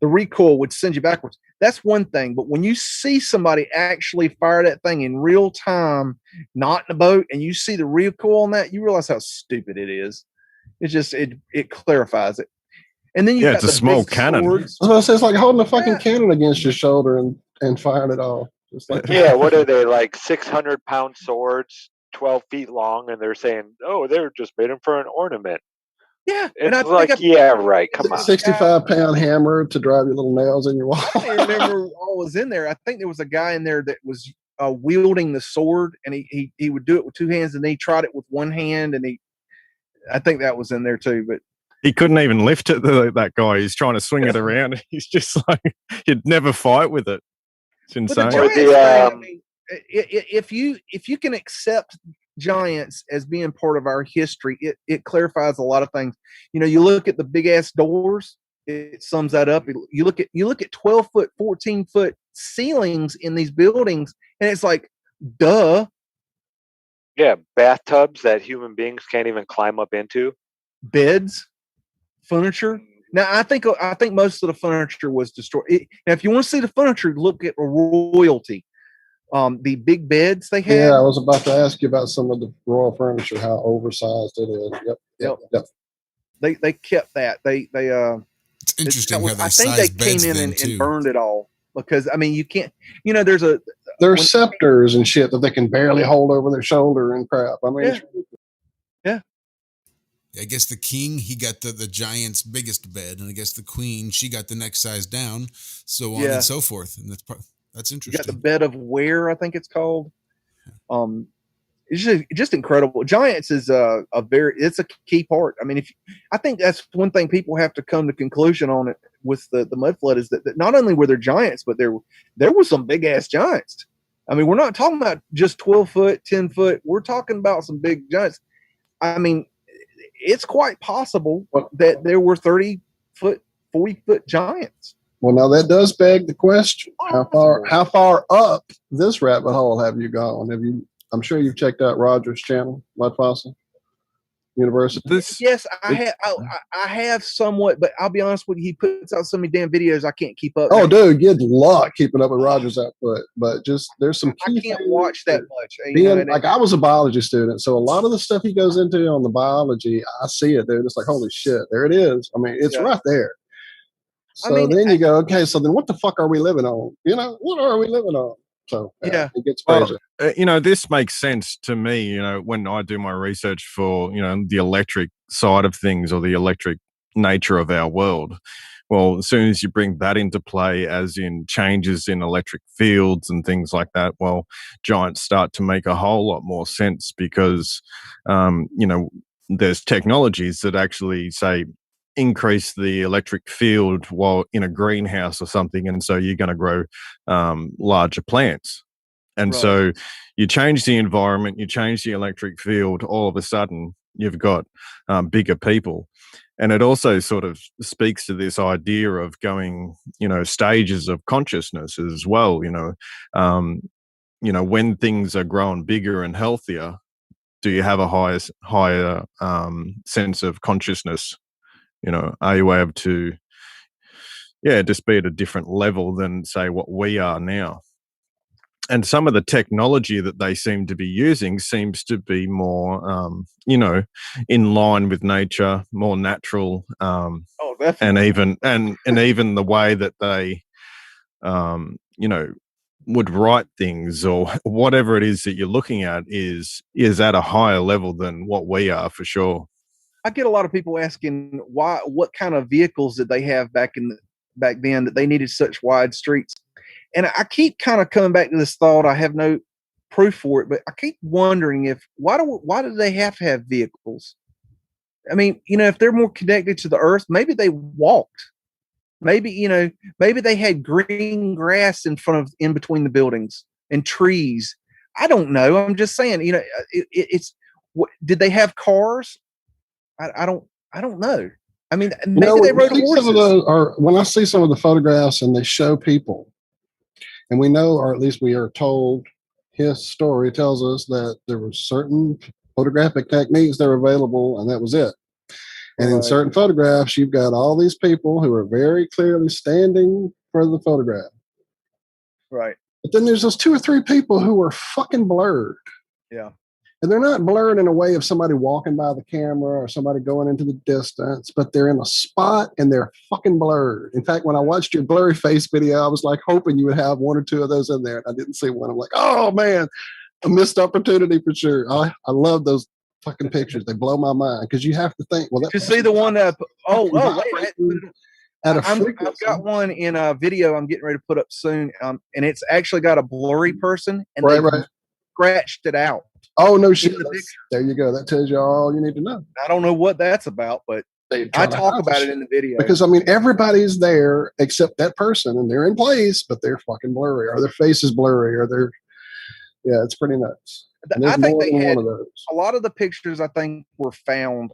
recoil would send you backwards. That's one thing. But when you see somebody actually fire that thing in real time, not in a boat, and you see the recoil on that, you realize how stupid it is. It's just it clarifies it. And then you got it's a small cannon. So it's like holding a fucking cannon against your shoulder and firing it off. Just like what are they, like 600-pound swords, 12 feet long, and they're saying, oh, they're just made them for an ornament. Yeah, it's like, right. Come on, 65-pound hammer to drive your little nails in your wall. I remember all was in there. I think there was a guy in there that was wielding the sword, and he would do it with 2 hands, and he tried it with 1 hand, and I think that was in there too, but. He couldn't even lift it, that guy. He's trying to swing it around. He's just like, he'd never fight with it. It's insane. If you can accept giants as being part of our history, it clarifies a lot of things. You look at the big ass doors, it sums that up. You look at 12-foot, 14-foot ceilings in these buildings, and it's like, duh. Yeah, bathtubs that human beings can't even climb up into. Beds. Furniture. Now, I think most of the furniture was destroyed. Now, if you want to see the furniture, look at royalty. The big beds they had. Yeah, I was about to ask you about some of the royal furniture, how oversized it is. Yep. They kept that. It's interesting how they I think they came in and burned it all because I mean you can't. There's scepters and shit that they can barely hold over their shoulder and crap. I mean, yeah. I guess the king, he got the giant's biggest bed, and I guess the queen, she got the next size down, so on and so forth. And that's interesting. You got the bed of ware, I think it's called. It's just incredible. Giants is it's a key part. I mean, I think that's one thing people have to come to conclusion on it with the mud flood is that not only were there giants, but there were some big ass giants. I mean, we're not talking about just 12 foot, 10 foot. We're talking about some big giants. I mean, it's quite possible that there were 30 foot, 40 foot giants. Well, now that does beg the question: how far up this rabbit hole have you gone? I'm sure you've checked out Roger's channel, Mud Fossil University. Yes, I have somewhat, but I'll be honest with you, he puts out so many damn videos I can't keep up. Oh, dude, good luck keeping up with Roger's output. But just there's some key I can't watch that much. Like I was a biology student, so a lot of the stuff he goes into on the biology, I see it, dude. It's like, holy shit, there it is. I mean, it's right there. So then you go, okay, so then what the fuck are we living on? What are we living on? So it gets crazy. This makes sense to me, when I do my research for, the electric side of things or the electric nature of our world. Well, as soon as you bring that into play, as in changes in electric fields and things like that, well, giants start to make a whole lot more sense because, there's technologies that actually say, increase the electric field while in a greenhouse or something, and so you're going to grow larger plants. And so you change the environment, you change the electric field, all of a sudden you've got bigger people. And it also sort of speaks to this idea of going, stages of consciousness as well. When things are growing bigger and healthier, do you have a higher sense of consciousness? Are you able to, just be at a different level than, say, what we are now? And some of the technology that they seem to be using seems to be more, in line with nature, more natural. Definitely. And even the way that they, would write things or whatever it is that you're looking at is at a higher level than what we are, for sure. I get a lot of people asking what kind of vehicles did they have back then that they needed such wide streets. And I keep kind of coming back to this thought. I have no proof for it, but I keep wondering why do they have to have vehicles? I mean, if they're more connected to the earth, maybe they walked. Maybe, maybe they had green grass in between the buildings and trees. I don't know. I'm just saying, did they have cars? I don't know. I mean, maybe they rode horses. When I see some of the photographs and they show people, and we know, or at least we are told, his story tells us that there were certain photographic techniques that were available, and that was it. And in certain photographs, you've got all these people who are very clearly standing for the photograph. Right. But then there's those 2 or 3 people who are fucking blurred. Yeah. And they're not blurred in a way of somebody walking by the camera or somebody going into the distance, but they're in a spot and they're fucking blurred. In fact, when I watched your blurry face video, I was like hoping you would have 1 or 2 of those in there. And I didn't see one. I'm like, oh man, a missed opportunity for sure. I love those fucking pictures. They blow my mind because you have to think, well, to see the one that, I've got one in a video I'm getting ready to put up soon. And it's actually got a blurry person and they scratched it out. Oh, no shit. There you go. That tells you all you need to know. I don't know what that's about, but I talk about it in the video. Because, I mean, everybody's there except that person, and they're in place, but they're fucking blurry, or their face is blurry, or it's pretty nuts. I think they had a lot of the pictures, I think, were found.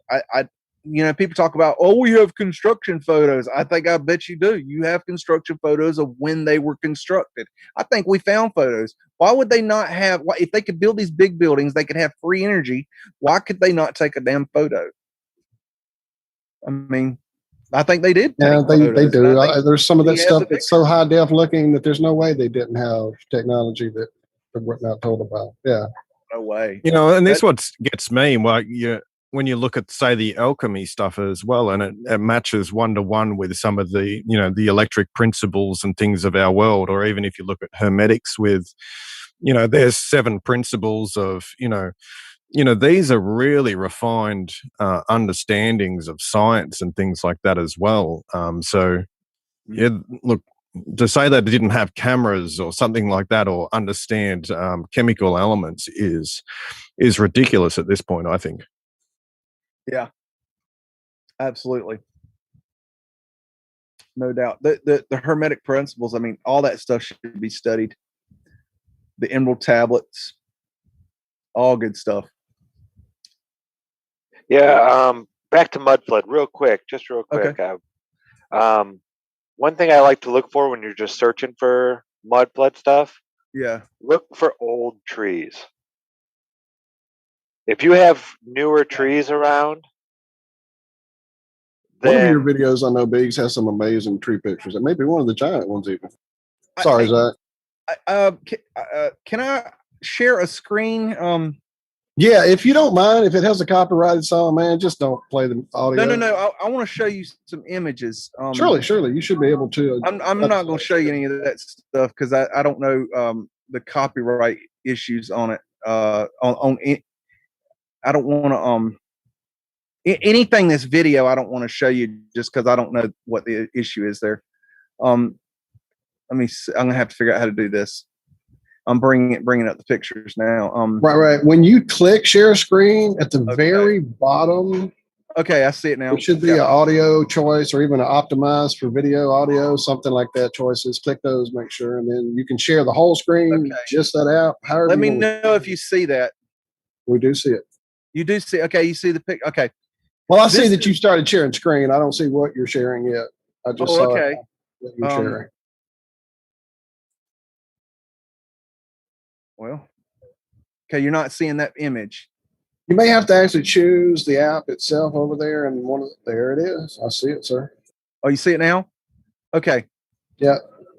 People talk about, we have construction photos. I bet you do. You have construction photos of when they were constructed. I think we found photos. Why would they not have, if they could build these big buildings, they could have free energy. Why could they not take a damn photo? I mean, I think they did. Yeah, they do. There's some of that stuff that's so high def looking that there's no way they didn't have technology that we're not told about. Yeah. No way. And this what gets me. When you look at, say, the alchemy stuff as well, and it matches 1-to-1 with some of the, the electric principles and things of our world, or even if you look at hermetics with, there's 7 principles of, these are really refined understandings of science and things like that as well. Look, to say that they didn't have cameras or something like that or understand chemical elements is ridiculous at this point, I think. Yeah, absolutely. No doubt. The hermetic principles, I mean, all that stuff should be studied. the emerald tablets, all good stuff. Yeah. Back to MUDFLOOD real quick. Okay. One thing I like to look for when you're just searching for MUDFLOOD stuff, Yeah. look for old trees. If you have newer trees around, One of your then videos, I know Biggs has some amazing tree pictures. And maybe one of the giant ones even. Sorry, Zach. Can I share a screen? Yeah, if you don't mind, if it has a copyrighted song, man, just don't play the audio. No. I want to show you some images. Surely, you should be able to. I'm not going to show you any of that stuff because I don't know the copyright issues on it. I don't want to anything this video. I don't want to show you just because I don't know what the issue is there. Let me. I'm gonna have to figure out how to do this. I'm bringing up the pictures now. Right. When you click share screen at the very bottom, okay, I see it now. It should be an audio choice or even an optimized for video, audio, something like that. Choices. Click those, make sure, and then you can share the whole screen. Just that out. However, let me know if you see that. We do see it. You do see. Okay, you see the pic. Okay. Well, I see that you started sharing screen. I don't see what you're sharing yet. I just saw okay. What you're sharing. Well, okay, you're not seeing that image. You may have to actually choose the app itself over there, and there it is. I see it, sir. Oh, you see it now? Okay. Yeah.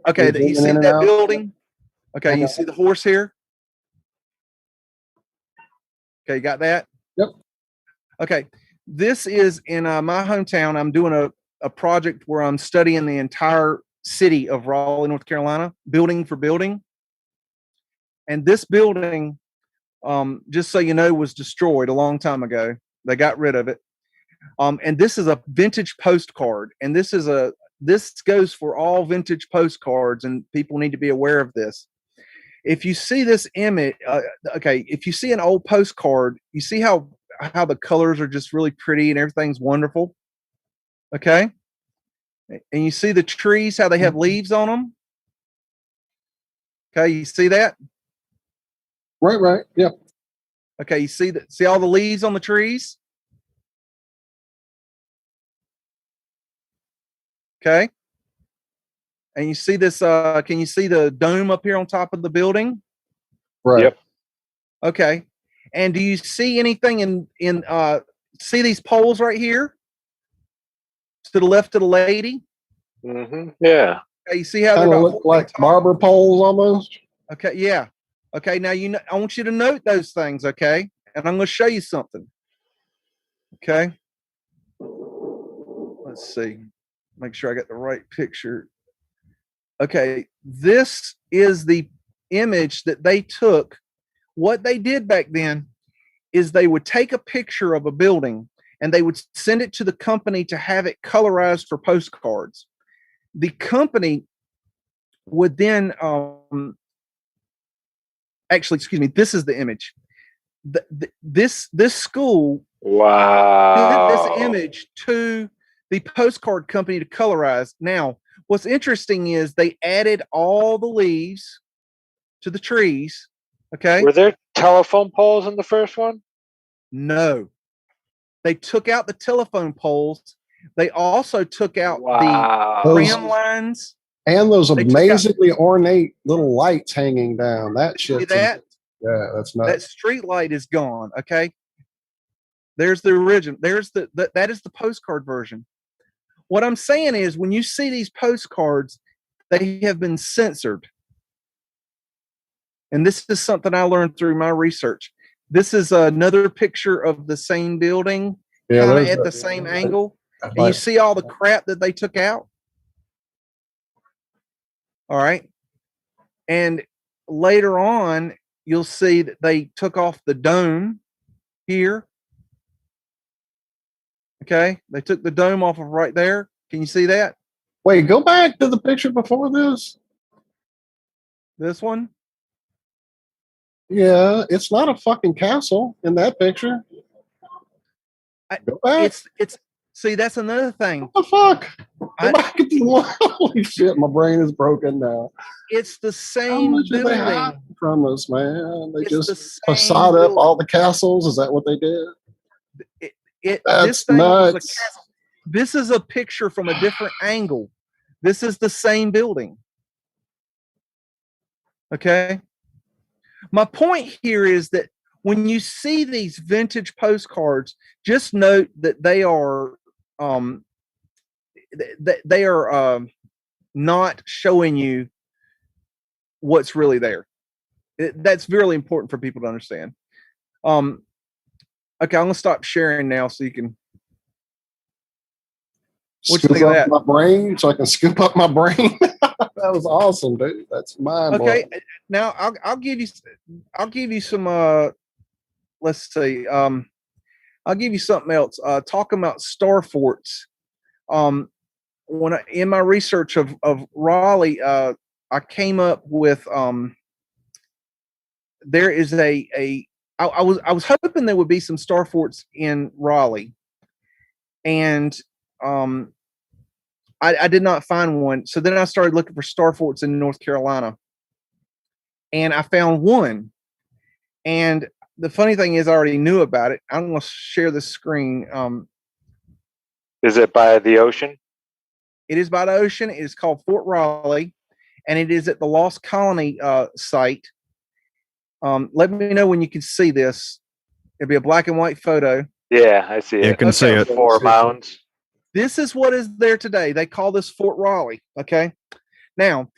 Okay, you see that building? Okay, you see the horse here? Okay, you got that? Yep. Okay, this is in my hometown. I'm doing a project where I'm studying the entire city of Raleigh, North Carolina, building for building. And this building, just so you know, was destroyed a long time ago. They got rid of it. And this is a vintage postcard. And this goes for all vintage postcards, and people need to be aware of this. If you see this image, if you see an old postcard, you see how the colors are just really pretty and everything's wonderful. Okay. And you see the trees, how they have leaves on them. Okay. You see that? Right. Yep. Okay. You see all the leaves on the trees? Okay. And you see this, can you see the dome up here on top of the building? Right. Yep. Okay. And do you see anything see these poles right here? To the left of the lady? Mm-hmm. Yeah. Okay, you see how they look like barber poles almost? Okay, yeah. Okay, now I want you to note those things, okay? And I'm going to show you something. Okay. Let's see. Make sure I got the right picture. Okay, this is the image that they took. What they did back then is they would take a picture of a building and they would send it to the company to have it colorized for postcards. The company would then, this is the image. This school sent this image to the postcard company to colorize. Now, what's interesting is they added all the leaves to the trees. Okay. Were there telephone poles in the first one? No. They took out the telephone poles. They also took out the tram lines. And those amazingly ornate little lights hanging down. That shit. See that? Yeah, that's nuts. That street light is gone. Okay. There's the original. That is the postcard version. What I'm saying is when you see these postcards, they have been censored. And this is something I learned through my research. This is another picture of the same building, kind of at the same angle. And you see all the crap that they took out? All right. And later on, you'll see that they took off the dome here. Okay. They took the dome off of right there. Can you see that? Wait, go back to the picture before this. This one? Yeah, it's not a fucking castle in that picture. Go back. See, that's another thing. What the fuck? Holy shit, my brain is broken now. It's the How same much are they building. hiding from us, man? They It's just the same facade up building. all the castles. Is that what they did? This That's thing was a nuts. castle. This is a picture from a different angle. This is the same building. Okay. My point here is that when you see these vintage postcards, just note that they are not showing you what's really there. That's really important for people to understand. Okay, I'm gonna stop sharing now so you can. What you Scoop think of up that? my brain so I can scoop up my brain. That was awesome, dude. That's mind blowing. Okay, now I'll give you some. Let's see. I'll give you something else. Talking about star forts. In my research of Raleigh, I came up with there is I was hoping there would be some star forts in Raleigh, and I did not find one. So then I started looking for star forts in North Carolina, and I found one. And the funny thing is, I already knew about it. I'm going to share the screen. Is it by the ocean? It is by the ocean. It is called Fort Raleigh, and it is at the Lost Colony site. Let me know when you can see this. It'll be a black and white photo. Yeah, I see it. You can see it. 4 mounds. This is what is there today. They call this Fort Raleigh. Okay. Now,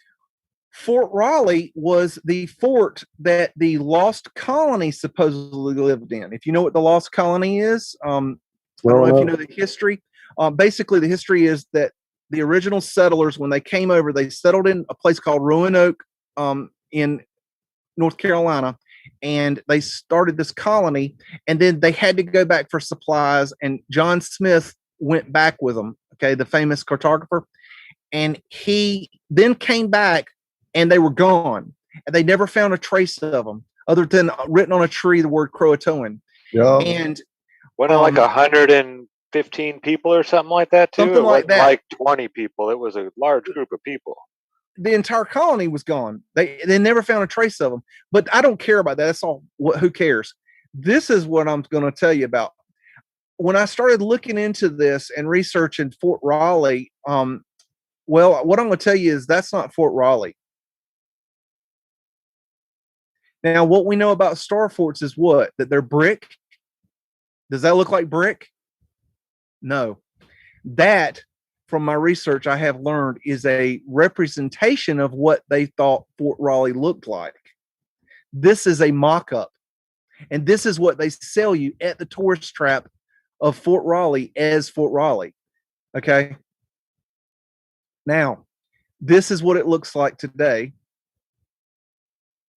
Fort Raleigh was the fort that the Lost Colony supposedly lived in. If you know what the Lost Colony is, I don't know if you know the history. Basically, the history is that the original settlers, when they came over, they settled in a place called Roanoke in North Carolina, and they started this colony, and then they had to go back for supplies, and John Smith went back with them, okay, the famous cartographer, and he then came back, and they were gone, and they never found a trace of them other than written on a tree the word Croatoan. Yeah. And wasn't it like 115 people or something like that too? Something it like wasn't that. Like 20 people. It was a large group of people. The entire colony was gone. They never found a trace of them. But I don't care about that. That's all. Who cares? This is what I'm going to tell you about. When I started looking into this and researching Fort Raleigh, well, what I'm going to tell you is that's not Fort Raleigh. Now, what we know about star forts is what? That they're brick. Does that look like brick? No. That, from my research, I have learned is a representation of what they thought Fort Raleigh looked like. This is a mock-up. And this is what they sell you at the tourist trap of Fort Raleigh as Fort Raleigh. Okay. Now, this is what it looks like today.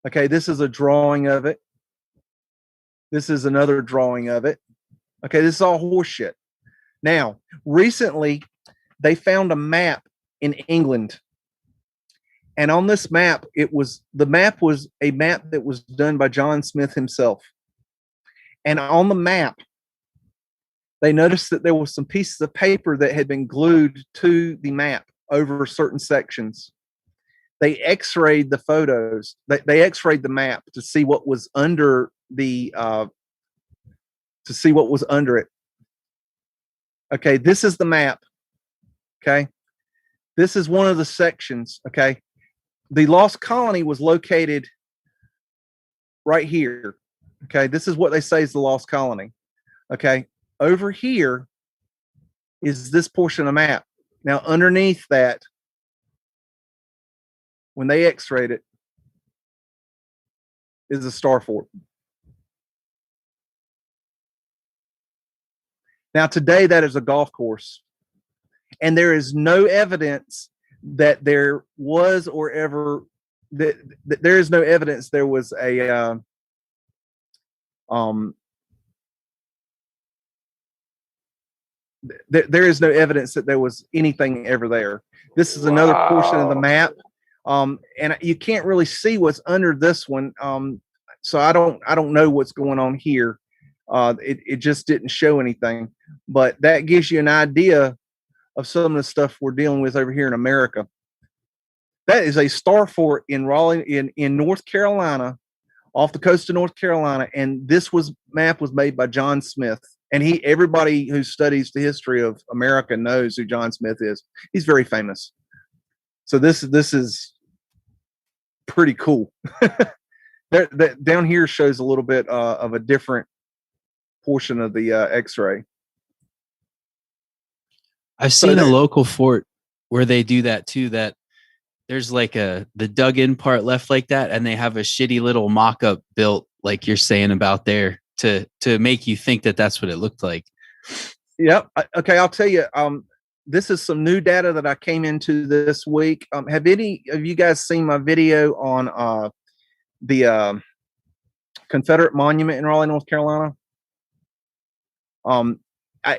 Okay, this is a drawing of it. This is another drawing of it. Okay, this is all horseshit. Now, recently, they found a map in England. And on this map, the map was a map that was done by John Smith himself. And on the map, they noticed that there was some pieces of paper that had been glued to the map over certain sections. They x-rayed the photos. They x-rayed the map to see what was under it. Okay, this is the map. Okay, this is one of the sections. Okay, the Lost Colony was located right here. Okay, this is what they say is the Lost Colony. Okay, over here is this portion of map. Now, underneath that, when they x-rayed it, is a star fort. Now, today, that is a golf course. And there is no evidence that there was or ever, that there is no evidence there was a, there is no evidence that there was anything ever there. This is another portion of the map. And you can't really see what's under this one. So I don't know what's going on here. It just didn't show anything. But that gives you an idea of some of the stuff we're dealing with over here in America. That is a star fort in Raleigh, in North Carolina, off the coast of North Carolina. And this map was made by John Smith. And everybody who studies the history of America knows who John Smith is. He's very famous. So this is pretty cool. That down here shows a little bit of a different portion of the X-ray. I've seen a local fort where they do that too. That there's like the dug in part left like that, and they have a shitty little mock-up built, like you're saying about there, to make you think that that's what it looked like. Yep. Okay, I'll tell you. This is some new data that I came into this week. Have any of you guys seen my video on the Confederate monument in Raleigh, North Carolina?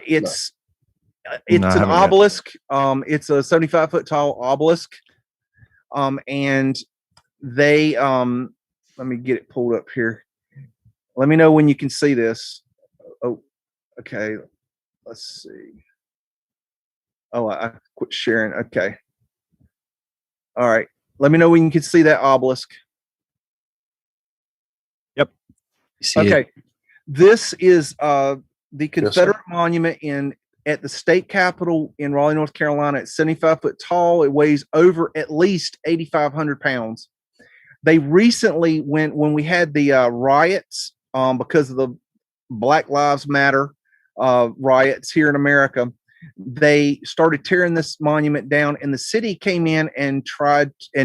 It's an obelisk. It's a 75-foot tall obelisk. And they let me get it pulled up here. Let me know when you can see this. Oh, okay. Let's see. Oh, I quit sharing. Okay. All right. Let me know when you can see that obelisk. Yep. Okay. This is the Confederate monument at the state capitol in Raleigh, North Carolina. It's 75 foot tall. It weighs over at least 8,500 pounds. They recently, when we had the riots because of the Black Lives Matter riots here in America, they started tearing this monument down, and the city came in and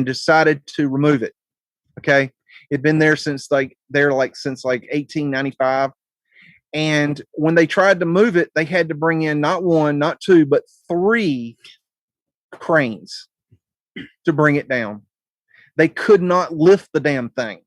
decided to remove it. Okay. It'd been there since like 1895. And when they tried to move it, they had to bring in not one, not two, but 3 cranes to bring it down. They could not lift the damn thing.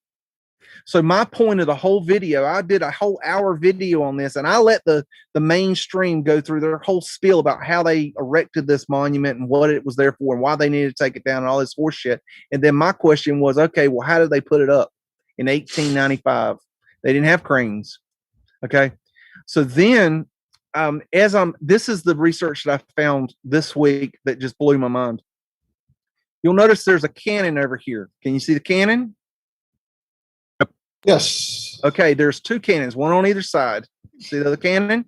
So my point of the whole video, I did a whole hour video on this, and I let the mainstream go through their whole spiel about how they erected this monument and what it was there for and why they needed to take it down and all this horse shit. And then my question was, okay, well, how did they put it up in 1895? They didn't have cranes. Okay. So then, this is the research that I found this week that just blew my mind. You'll notice there's a cannon over here. Can you see the cannon? Yes. Okay, there's 2 cannons, one on either side. See the other cannon?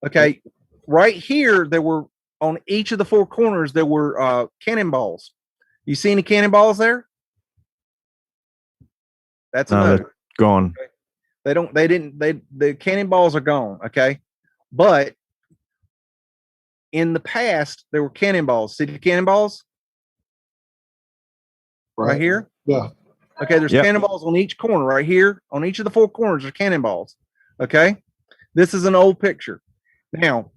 Okay, right here, there were, on each of the 4 corners, there were cannonballs. You see any cannonballs there? That's a no. Gone. Okay. The cannonballs are gone. Okay. But in the past, there were cannonballs. See the cannonballs? Right here? Yeah. Okay, there's cannonballs on each corner right here. On each of the 4 corners are cannonballs. Okay? This is an old picture. Now,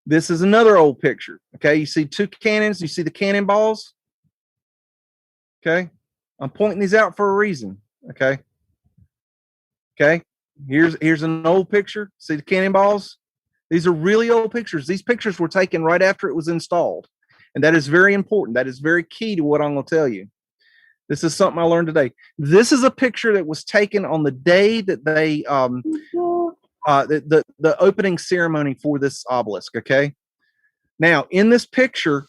this is another old picture. Okay, you see 2 cannons. You see the cannonballs? Okay? I'm pointing these out for a reason. Okay? Okay? Here's an old picture. See the cannonballs? These are really old pictures. These pictures were taken right after it was installed. And that is very important. That is very key to what I'm going to tell you. This is something I learned today. This is a picture that was taken on the day that they the opening ceremony for this obelisk. Okay. Now, in this picture,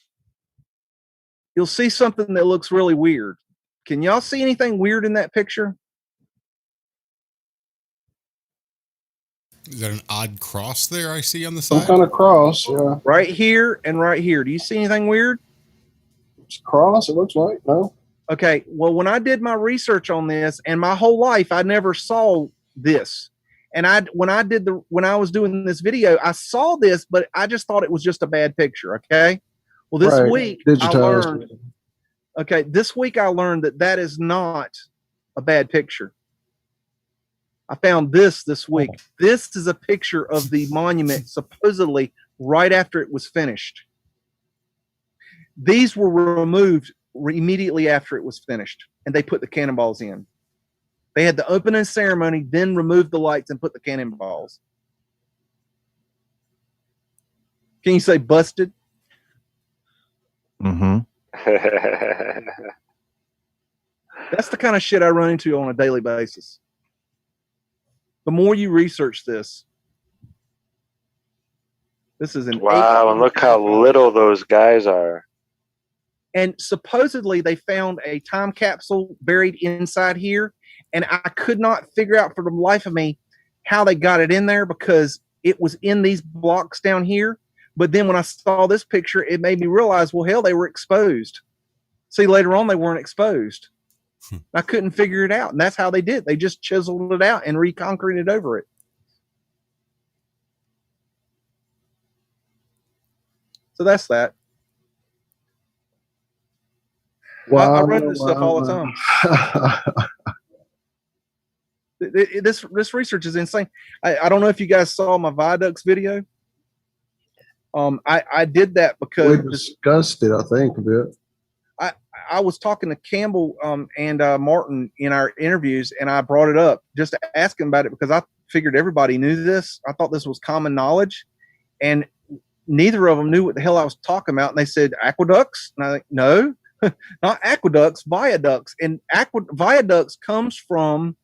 you'll see something that looks really weird. Can y'all see anything weird in that picture? Is that an odd cross there I see on the side? Some kind of cross, yeah. Right here and right here. Do you see anything weird? It's a cross, it looks like. No. Okay. Well, when I did my research on this, and my whole life, I never saw this. And when I was doing this video, I saw this, but I just thought it was just a bad picture. Okay. Well, this week I learned. Okay, this week I learned that is not a bad picture. I found this week. This is a picture of the monument supposedly right after it was finished. These were removed immediately after it was finished, and they put the cannonballs in. They had the opening ceremony, then removed the lights and put the cannonballs. Can you say busted? Mm-hmm. That's the kind of shit I run into on a daily basis. The more you research this is an Wow, and look how little those guys are. And supposedly they found a time capsule buried inside here, and I could not figure out for the life of me how they got it in there, because it was in these blocks down here. But then when I saw this picture, it made me realize, well, hell, they were exposed. See, later on, they weren't exposed. I couldn't figure it out. And that's how they did. They just chiseled it out and reconcreted over it. So that's that. Wow. I run this stuff all the time. This research is insane. I don't know if you guys saw my Viaducts video. I did that because we discussed it, I think, a bit. I was talking to Campbell and Martin in our interviews, and I brought it up just to ask him about it, because I figured everybody knew this. I thought this was common knowledge, and neither of them knew what the hell I was talking about. And they said aqueducts, and I think, no, not aqueducts, viaducts. And viaducts comes from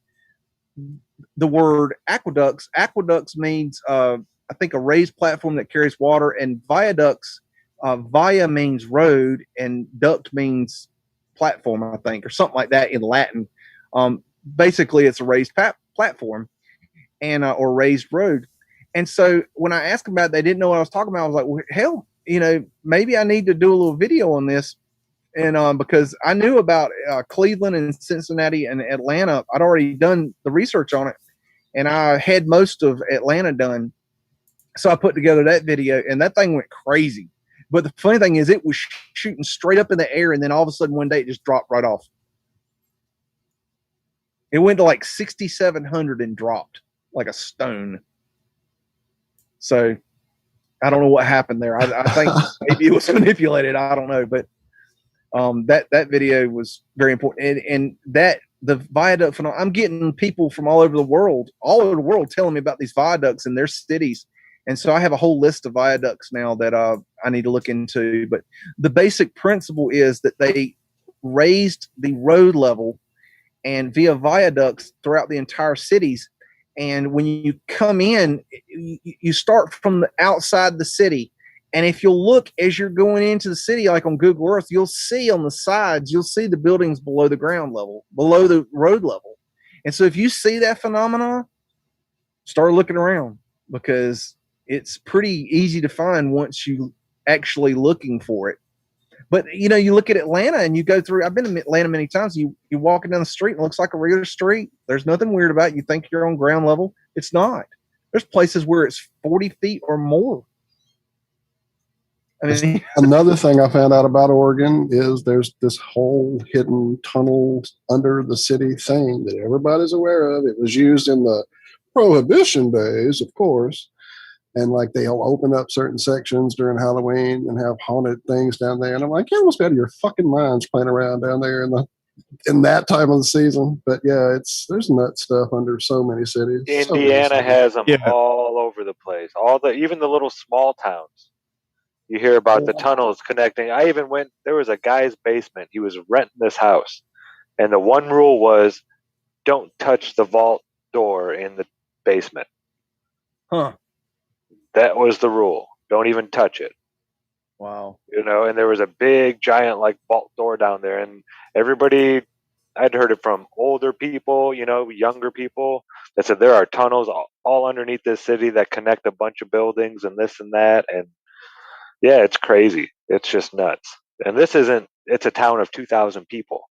the word aqueducts. Aqueducts means I think a raised platform that carries water, and viaducts, via means road, and duct means platform, I think, or something like that in Latin. Basically, it's a raised platform and or raised road. And so when I asked them about it, they didn't know what I was talking about. I was like, well, hell, maybe I need to do a little video on this. And because I knew about Cleveland and Cincinnati and Atlanta, I'd already done the research on it, and I had most of Atlanta done. So I put together that video, and that thing went crazy. But the funny thing is, it was shooting straight up in the air, and then all of a sudden one day it just dropped right off. It went to like 6,700 and dropped like a stone. So I don't know what happened there. I think maybe it was manipulated. I don't know, but that video was very important, and that the viaduct phenomenon. I'm getting people from all over the world telling me about these viaducts in their cities. And so I have a whole list of viaducts now that I need to look into. But the basic principle is that they raised the road level and via viaducts throughout the entire cities. And when you come in, you start from the outside the city. And if you'll look as you're going into the city, like on Google Earth, you'll see on the sides, you'll see the buildings below the ground level, below the road level. And so if you see that phenomenon, start looking around, because it's pretty easy to find once you actually looking for it. But, you look at Atlanta and you go through, I've been in Atlanta many times. You're walking down the street and it looks like a regular street. There's nothing weird about it. You think you're on ground level. It's not. There's places where it's 40 feet or more. I mean, another thing I found out about Oregon is there's this whole hidden tunnel under the city thing that everybody's aware of. It was used in the Prohibition days, of course. And like they'll open up certain sections during Halloween and have haunted things down there. And I'm like, you're almost out of your fucking minds playing around down there in that time of the season. But yeah, there's nut stuff under so many cities. Indiana has them all over the place. Even the little small towns. You hear about the tunnels connecting. I even there was a guy's basement. He was renting this house. And the one rule was, don't touch the vault door in the basement. Huh. That was the rule. Don't even touch it. Wow. And there was a big, giant, like, vault door down there. And everybody, I'd heard it from older people, younger people, that said there are tunnels all underneath this city that connect a bunch of buildings and this and that. And yeah, it's crazy. It's just nuts. And it's a town of 2,000 people.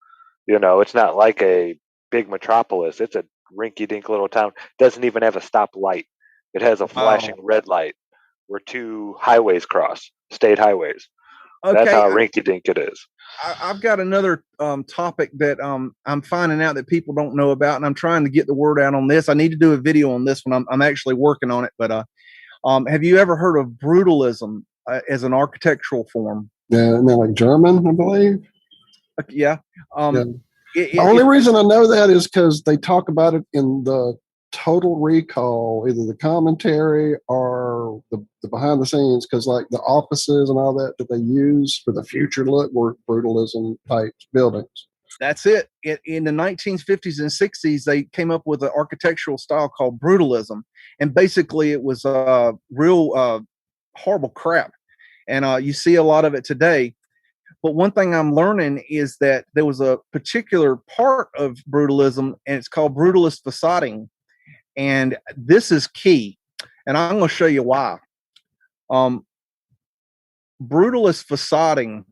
It's not like a big metropolis. It's a rinky-dink little town. Doesn't even have a stoplight. It has a flashing red light where two highways cross, state highways. Okay. That's how rinky-dink it is. I've got another topic that I'm finding out that people don't know about, and I'm trying to get the word out on this. I need to do a video on this one. I'm actually working on it. But have you ever heard of brutalism as an architectural form? Yeah, and they're like German, I believe. Yeah. The only reason I know that is because they talk about it in the Total Recall, either the commentary or the behind the scenes, because like the offices and all that they use for the future look were brutalism type buildings. That's it. In the 1950s and 60s, they came up with an architectural style called Brutalism, and basically it was real horrible crap. And you see a lot of it today. But one thing I'm learning is that there was a particular part of Brutalism, and it's called brutalist facading. And this is key. And I'm going to show you why. Brutalist facading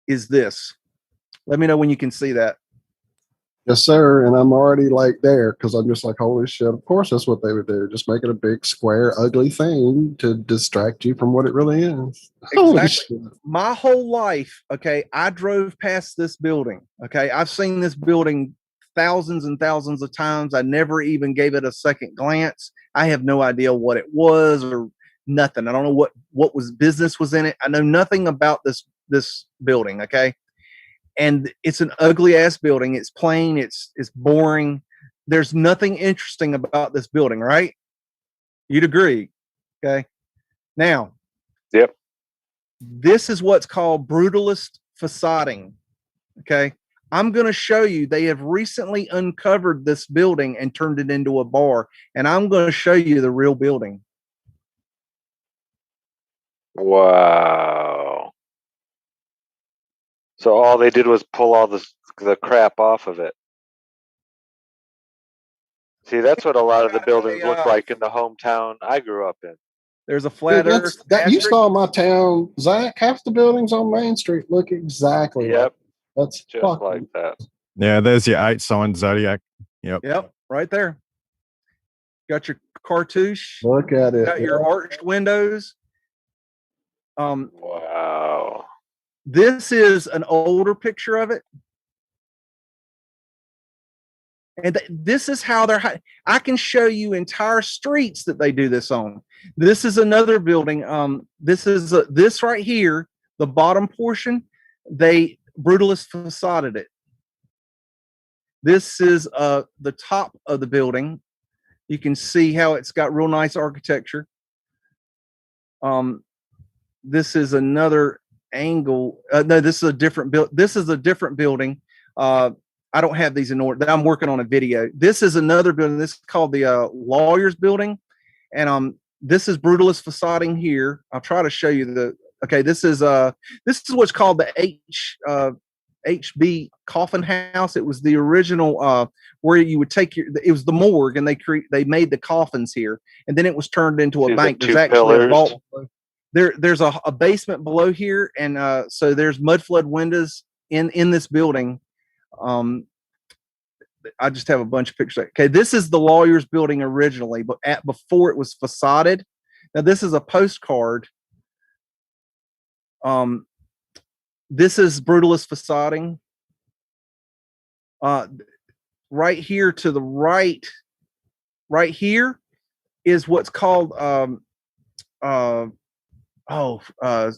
is this. Let me know when you can see that. Yes, sir. And I'm already like there because I'm just like, holy shit. Of course, that's what they would do. Just make it a big, square, ugly thing to distract you from what it really is. Holy Exactly. shit. My whole life, okay, I drove past this building. Okay, I've seen this building thousands and thousands of times. I never even gave it a second glance. I have no idea what it was or nothing. I don't know what business was in it. I know nothing about this building. Okay. And it's an ugly ass building. It's plain. It's boring. There's nothing interesting about this building, right? You'd agree. Okay. Now, Yep. this is what's called brutalist facading. Okay. I'm going to show you. They have recently uncovered this building and turned it into a bar. And I'm going to show you the real building. Wow. So all they did was pull all the crap off of it. See, that's what a lot of the buildings look like in the hometown I grew up in. There's a flat Dude, earth. you saw my town, Zach. Half the buildings on Main Street look exactly Yep. That's Just fucking like that. Yeah, there's your 8 sign zodiac. Yep, right there. Got your cartouche. Look at it. Got your arched windows. Wow. This is an older picture of it. And this is how I can show you entire streets that they do this on. This is another building. This is this right here, the bottom portion, they brutalist facaded it. This is the top of the building. You can see how it's got real nice architecture. This is another angle. No, this is a different build. This is a different building. I don't have these in order. I'm working on a video. This is another building. This is called the Lawyers Building, and this is brutalist facading here. I'll try to show you the. Okay, this is what's called the HB Coffin House. It was the original where you would take it was the morgue, and they made the coffins here, and then it was turned into a bank. There's actually a vault. There's a basement below here, and so there's mud flood windows in this building. I just have a bunch of pictures. Okay, this is the Lawyers Building originally, but before it was facaded. Now this is a postcard. This is brutalist facading. Right here to the right here is what's called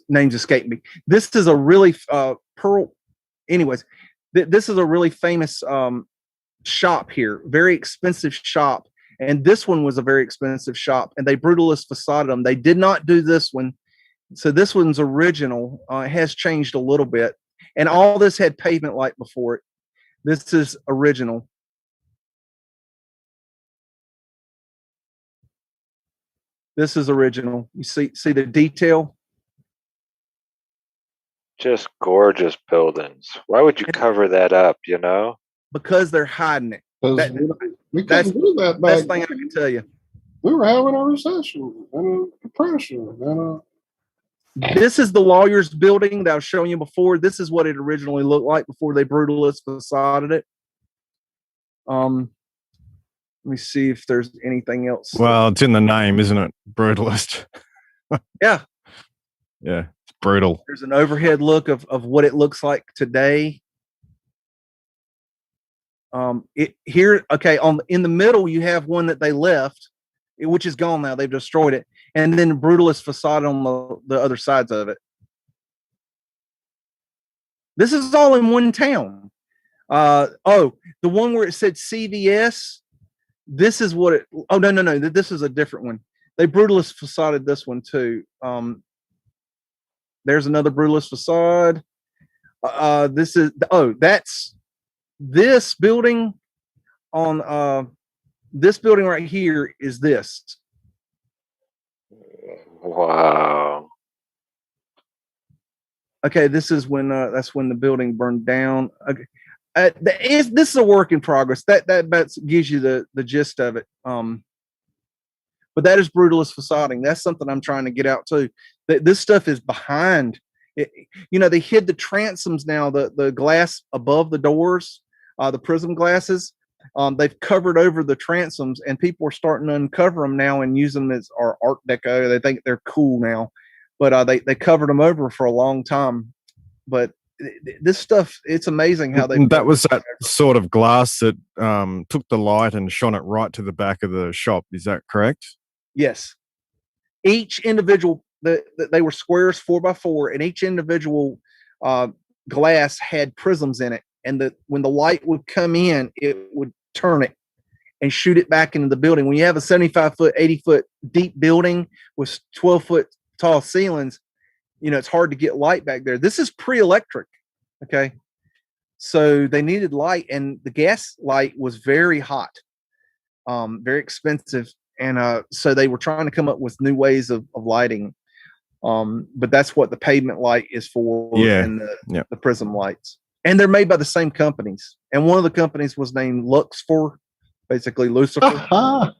names escape me. This is a really this is a really famous shop here, very expensive shop, and this one was a very expensive shop, and they brutalist facaded them. They did not do this one, so this one's original. It has changed a little bit, and all this had pavement light before it. This is original. This is original. You see the detail. Just gorgeous buildings. Why would you cover that up, you know? Because they're hiding it. We couldn't do that back best thing I can tell you. We were having a recession and a depression. This is the Lawyers Building that I was showing you before. This is what it originally looked like before they brutalist facaded it. Let me see if there's anything else. Well, it's in the name, isn't it? Brutalist. Yeah. Yeah, it's brutal. There's an overhead look of what it looks like today. In the middle you have one that they left, which is gone now. They've destroyed it, and then brutalist facade on the other sides of it. This is all in one town. The one where it said CVS. This is what it. Oh no! This is a different one. They brutalist facaded this one too. There's another brutalist facade. That's this building on this building right here is this. Wow. Okay, this is when that's when the building burned down. Okay. This is a work in progress. That gives you the gist of it. But that is brutalist facading. That's something I'm trying to get out too. This stuff is behind. They hid the transoms now. The glass above the doors, the prism glasses. They've covered over the transoms, and people are starting to uncover them now and use them as our Art Deco. They think they're cool now, but they covered them over for a long time. But this stuff, it's amazing how they. That was that sort of glass that took the light and shone it right to the back of the shop. Is that correct? Yes. Each individual, they were squares 4x4, and each individual glass had prisms in it. And when the light would come in, it would turn it and shoot it back into the building. When you have a 75-foot, 80-foot deep building with 12-foot tall ceilings, it's hard to get light back there. This is pre-electric. Okay. So they needed light, and the gas light was very hot, very expensive. And so they were trying to come up with new ways of lighting. But that's what the pavement light is for, and the prism lights. And they're made by the same companies. And one of the companies was named Luxfor, basically Lucifer. Of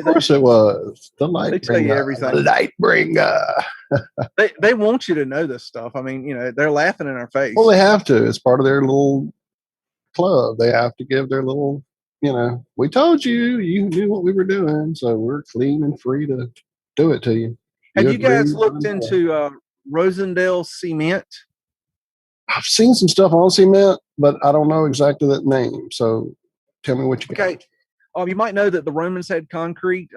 course it was. The light they tell you everything. The light bringer. They want you to know this stuff. I mean, they're laughing in our face. Well, they have to. It's part of their little club. They have to give their little, we told you, you knew what we were doing, so we're clean and free to do it to you. Have you guys looked into Rosendale Cement? I've seen some stuff on cement, but I don't know exactly that name. So tell me what you got. Okay. You might know that the Romans had concrete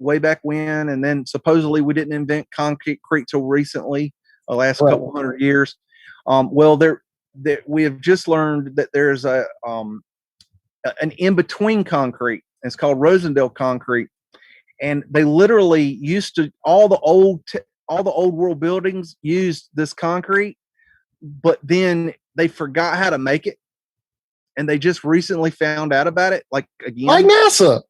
way back when, and then supposedly we didn't invent concrete till recently, the last couple hundred years. Well, we have just learned that there's an in-between concrete. It's called Rosendale concrete, and they literally used to all the old world buildings used this concrete, but then they forgot how to make it, and they just recently found out about it, like NASA.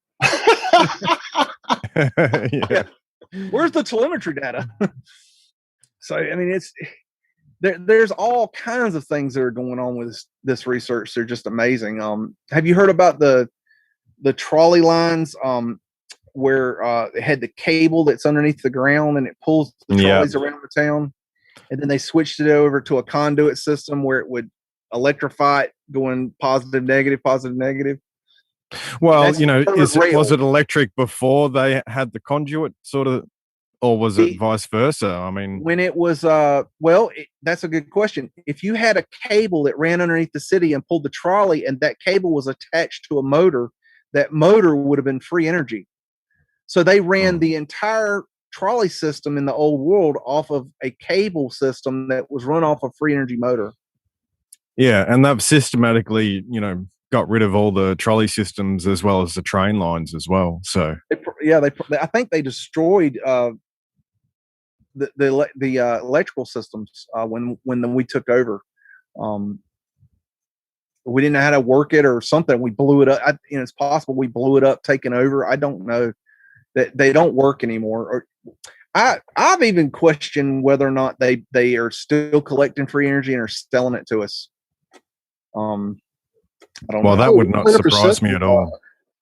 Yeah. Where's the telemetry data? So I mean, there's all kinds of things that are going on with this research. They're just amazing. Have you heard about the trolley lines where it had the cable that's underneath the ground and it pulls the trolleys around the town? And then they switched it over to a conduit system where it would electrify it, going positive, negative, positive, negative. Well, was it electric before they had the conduit sort of, or was it vice versa? I mean, when it was, that's a good question. If you had a cable that ran underneath the city and pulled the trolley, and that cable was attached to a motor, that motor would have been free energy. So they ran the entire trolley system in the old world off of a cable system that was run off a free energy motor. Yeah, and they've systematically, got rid of all the trolley systems as well as the train lines as well. So I think they destroyed the electrical systems when we took over. We didn't know how to work it or something. We blew it up. It's possible we blew it up, taking over. I don't know. That they don't work anymore. Or I've even questioned whether or not they are still collecting free energy and are selling it to us. I don't know. That would not surprise me at all.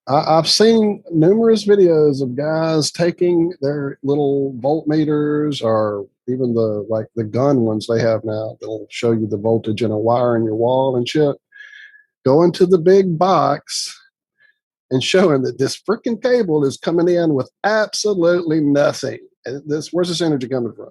I've seen numerous videos of guys taking their little voltmeters, or even the gun ones they have now that'll show you the voltage in a wire in your wall and shit, going to the big box and showing that this freaking cable is coming in with absolutely nothing. And where's this energy coming from?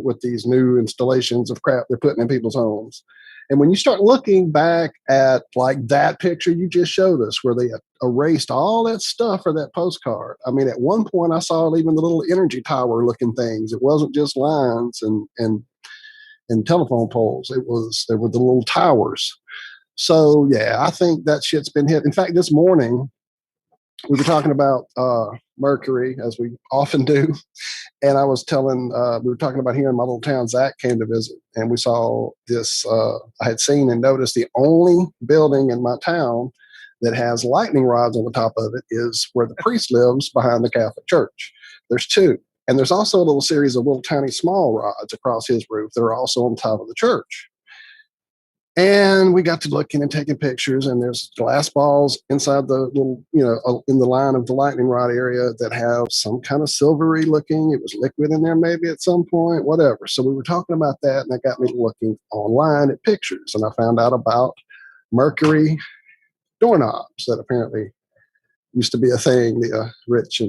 With these new installations of crap they're putting in people's homes. And when you start looking back at like that picture you just showed us, where they erased all that stuff for that postcard. I mean, at one point I saw even the little energy tower looking things. It wasn't just lines and telephone poles. There were the little towers. So yeah, I think that shit's been hit. In fact, this morning we were talking about Mercury, as we often do, And I was telling, we were talking about here in my little town, Zach came to visit, and we saw this. I had seen and noticed the only building in my town that has lightning rods on the top of it is where the priest lives behind the Catholic Church. There's two. And there's also a little series of little tiny small rods across his roof that are also on top of the church. And we got to looking and taking pictures, and there's glass balls inside the little, in the line of the lightning rod area that have some kind of silvery looking. It was liquid in there maybe at some point, whatever. So we were talking about that, and that got me looking online at pictures, and I found out about Mercury doorknobs that apparently used to be a thing the rich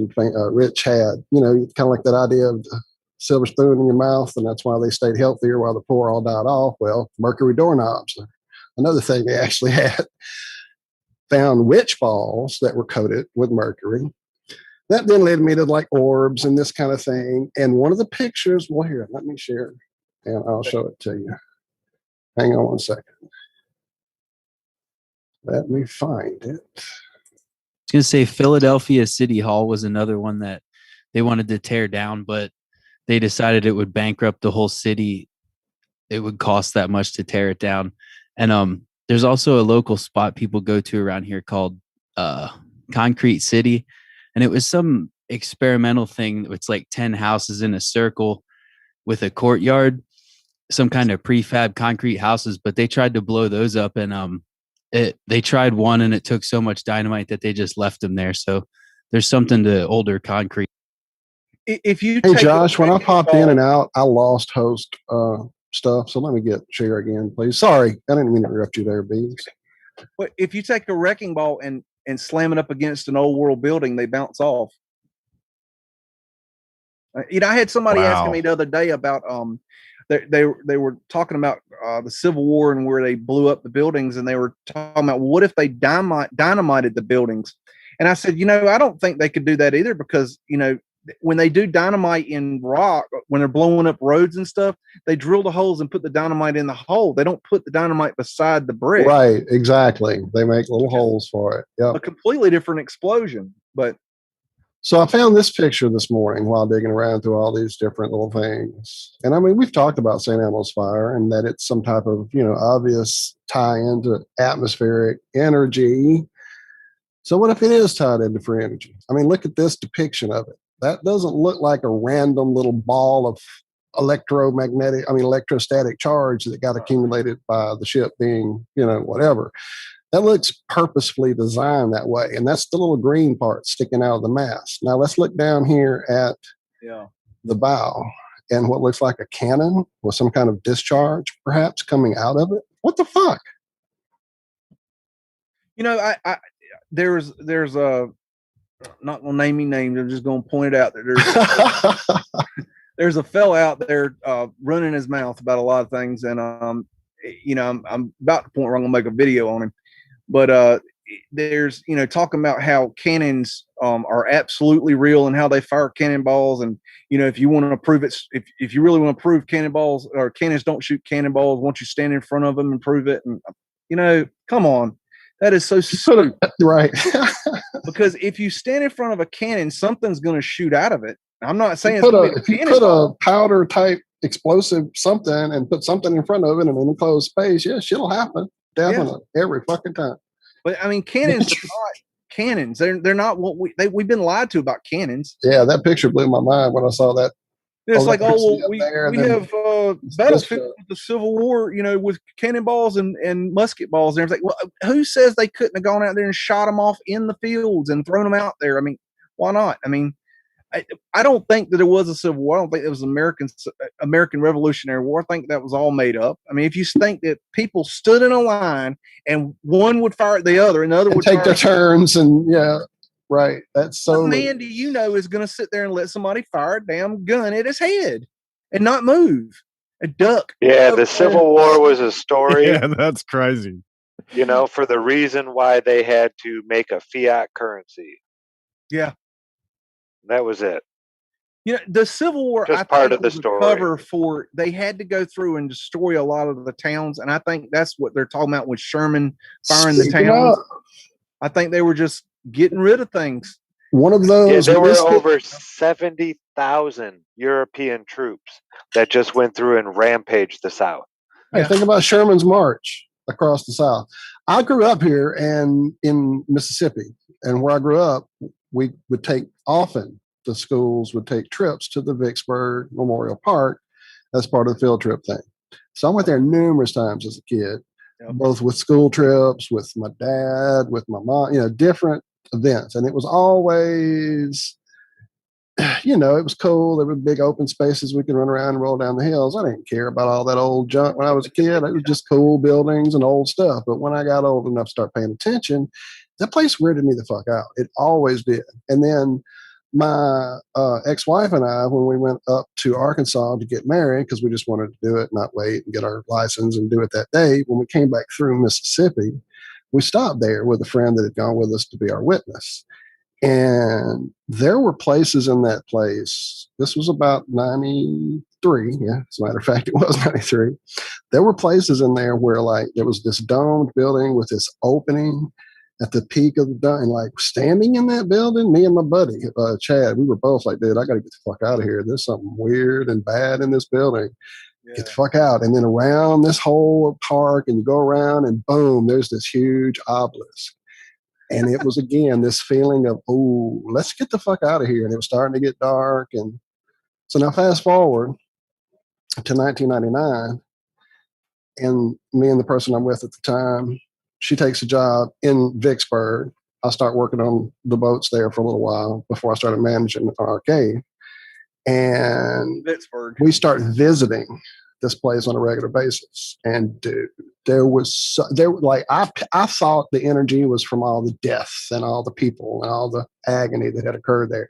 had. Kind of like that idea of the silver spoon in your mouth, and that's why they stayed healthier while the poor all died off. Well, Mercury doorknobs, another thing they actually had. Found witch balls that were coated with mercury. That then led me to like orbs and this kind of thing. And one of the pictures, well, here, let me share, and I'll show it to you. Hang on one second. Let me find it. I was going to say Philadelphia City Hall was another one that they wanted to tear down, but they decided it would bankrupt the whole city. It would cost that much to tear it down. And there's also a local spot people go to around here called Concrete City. And it was some experimental thing. It's like 10 houses in a circle with a courtyard, some kind of prefab concrete houses, but they tried to blow those up. And they tried one, and it took so much dynamite that they just left them there. So there's something to older concrete. If you Hey Josh, when I popped in and out, I lost host stuff. So let me share again, please. Sorry, I didn't mean to interrupt you there, Beans. But if you take a wrecking ball and slam it up against an old world building, they bounce off. I had somebody asking me the other day about they were talking about the Civil War and where they blew up the buildings, and they were talking about what if they dynamited the buildings. And I said, I don't think they could do that either, because when they do dynamite in rock, when they're blowing up roads and stuff, they drill the holes and put the dynamite in the hole. They don't put the dynamite beside the brick. Right, exactly. They make little holes for it. Yeah, a completely different explosion. But so I found this picture this morning while digging around through all these different little things. And I mean, we've talked about St. Elmo's fire and that it's some type of, obvious tie into atmospheric energy. So what if it is tied into free energy? I mean, look at this depiction of it. That doesn't look like a random little ball of electrostatic charge that got accumulated by the ship being, whatever. That looks purposefully designed that way. And that's the little green part sticking out of the mast. Now let's look down here at the bow and what looks like a cannon with some kind of discharge perhaps coming out of it. What the fuck? There's a, not gonna name any names, I'm just gonna point it out that there's a fella out there running his mouth about a lot of things, and I'm about to the point where I'm gonna make a video on him. But there's talking about how cannons are absolutely real and how they fire cannonballs, and if you want to prove it, if you really want to prove cannonballs or cannons don't shoot cannonballs, once you stand in front of them and prove it, and come on. That is so stupid. Right. Because if you stand in front of a cannon, something's going to shoot out of it. I'm not saying if you put a powder type explosive something and put something in front of it in an enclosed space, yeah, shit'll happen. Definitely. Every fucking time. But I mean, cannons are not cannons. They're not what we've been lied to about cannons. Yeah, that picture blew my mind when I saw that. It's like, we have battlefield with the Civil War, with cannonballs and musket balls and everything. Well, who says they couldn't have gone out there and shot them off in the fields and thrown them out there? I mean, why not? I mean, I don't think that there was a Civil War. I don't think it was American Revolutionary War. I think that was all made up. I mean, if you think that people stood in a line and one would fire at the other and the other would take their turns and right. That's so. What man do you know is going to sit there and let somebody fire a damn gun at his head and not move? A duck. Yeah, the Civil War was a story. Yeah, that's crazy. For the reason why they had to make a fiat currency. Yeah. That was it. The Civil War, just part of the story. Cover for they had to go through and destroy a lot of the towns, and I think that's what they're talking about with Sherman firing the towns. I think they were just getting rid of things. One of those. Yeah, there were over 70 100,000 European troops that just went through and rampaged the South. Hey, think about Sherman's march across the South. I grew up here and in Mississippi, and where I grew up, we would the schools would take trips to the Vicksburg Memorial Park as part of the field trip thing. So I went there numerous times as a kid, both with school trips, with my dad, with my mom, different events. And it was always, it was cool. There were big open spaces we could run around and roll down the hills. I didn't care about all that old junk when I was a kid. It was just cool buildings and old stuff. But when I got old enough to start paying attention, that place weirded me the fuck out. It always did. And then my ex-wife and I, when we went up to Arkansas to get married, because we just wanted to do it, not wait and get our license and do it that day, when we came back through Mississippi, we stopped there with a friend that had gone with us to be our witness. And there were places in that place. This was about 93. Yeah, as a matter of fact, it was 93. There were places in there where there was this domed building with this opening at the peak of the dome, and standing in that building, me and my buddy, Chad, we were both like, dude, I got to get the fuck out of here. There's something weird and bad in this building. Yeah. Get the fuck out. And then around this whole park, and you go around and boom, there's this huge obelisk. And it was, again, this feeling of, oh, let's get the fuck out of here. And it was starting to get dark. And so now fast forward to 1999, and me and the person I'm with at the time, she takes a job in Vicksburg. I start working on the boats there for a little while before I started managing an arcade. And Vicksburg, we start visiting this place on a regular basis. And dude, I thought the energy was from all the deaths and all the people and all the agony that had occurred there.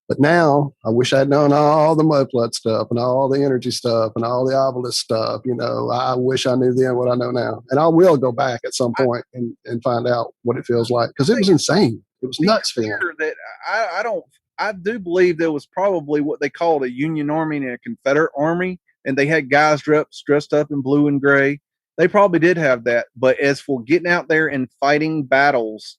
But now I wish I'd known all the MUDFLOOD stuff and all the energy stuff and all the obelisk stuff. I wish I knew then what I know now. And I will go back at some point and find out what it feels like, because it was insane. It was nuts feeling. That I do believe there was probably what they called a Union Army and a Confederate Army, and they had guys dressed up in blue and gray. They probably did have that. But as for getting out there and fighting battles,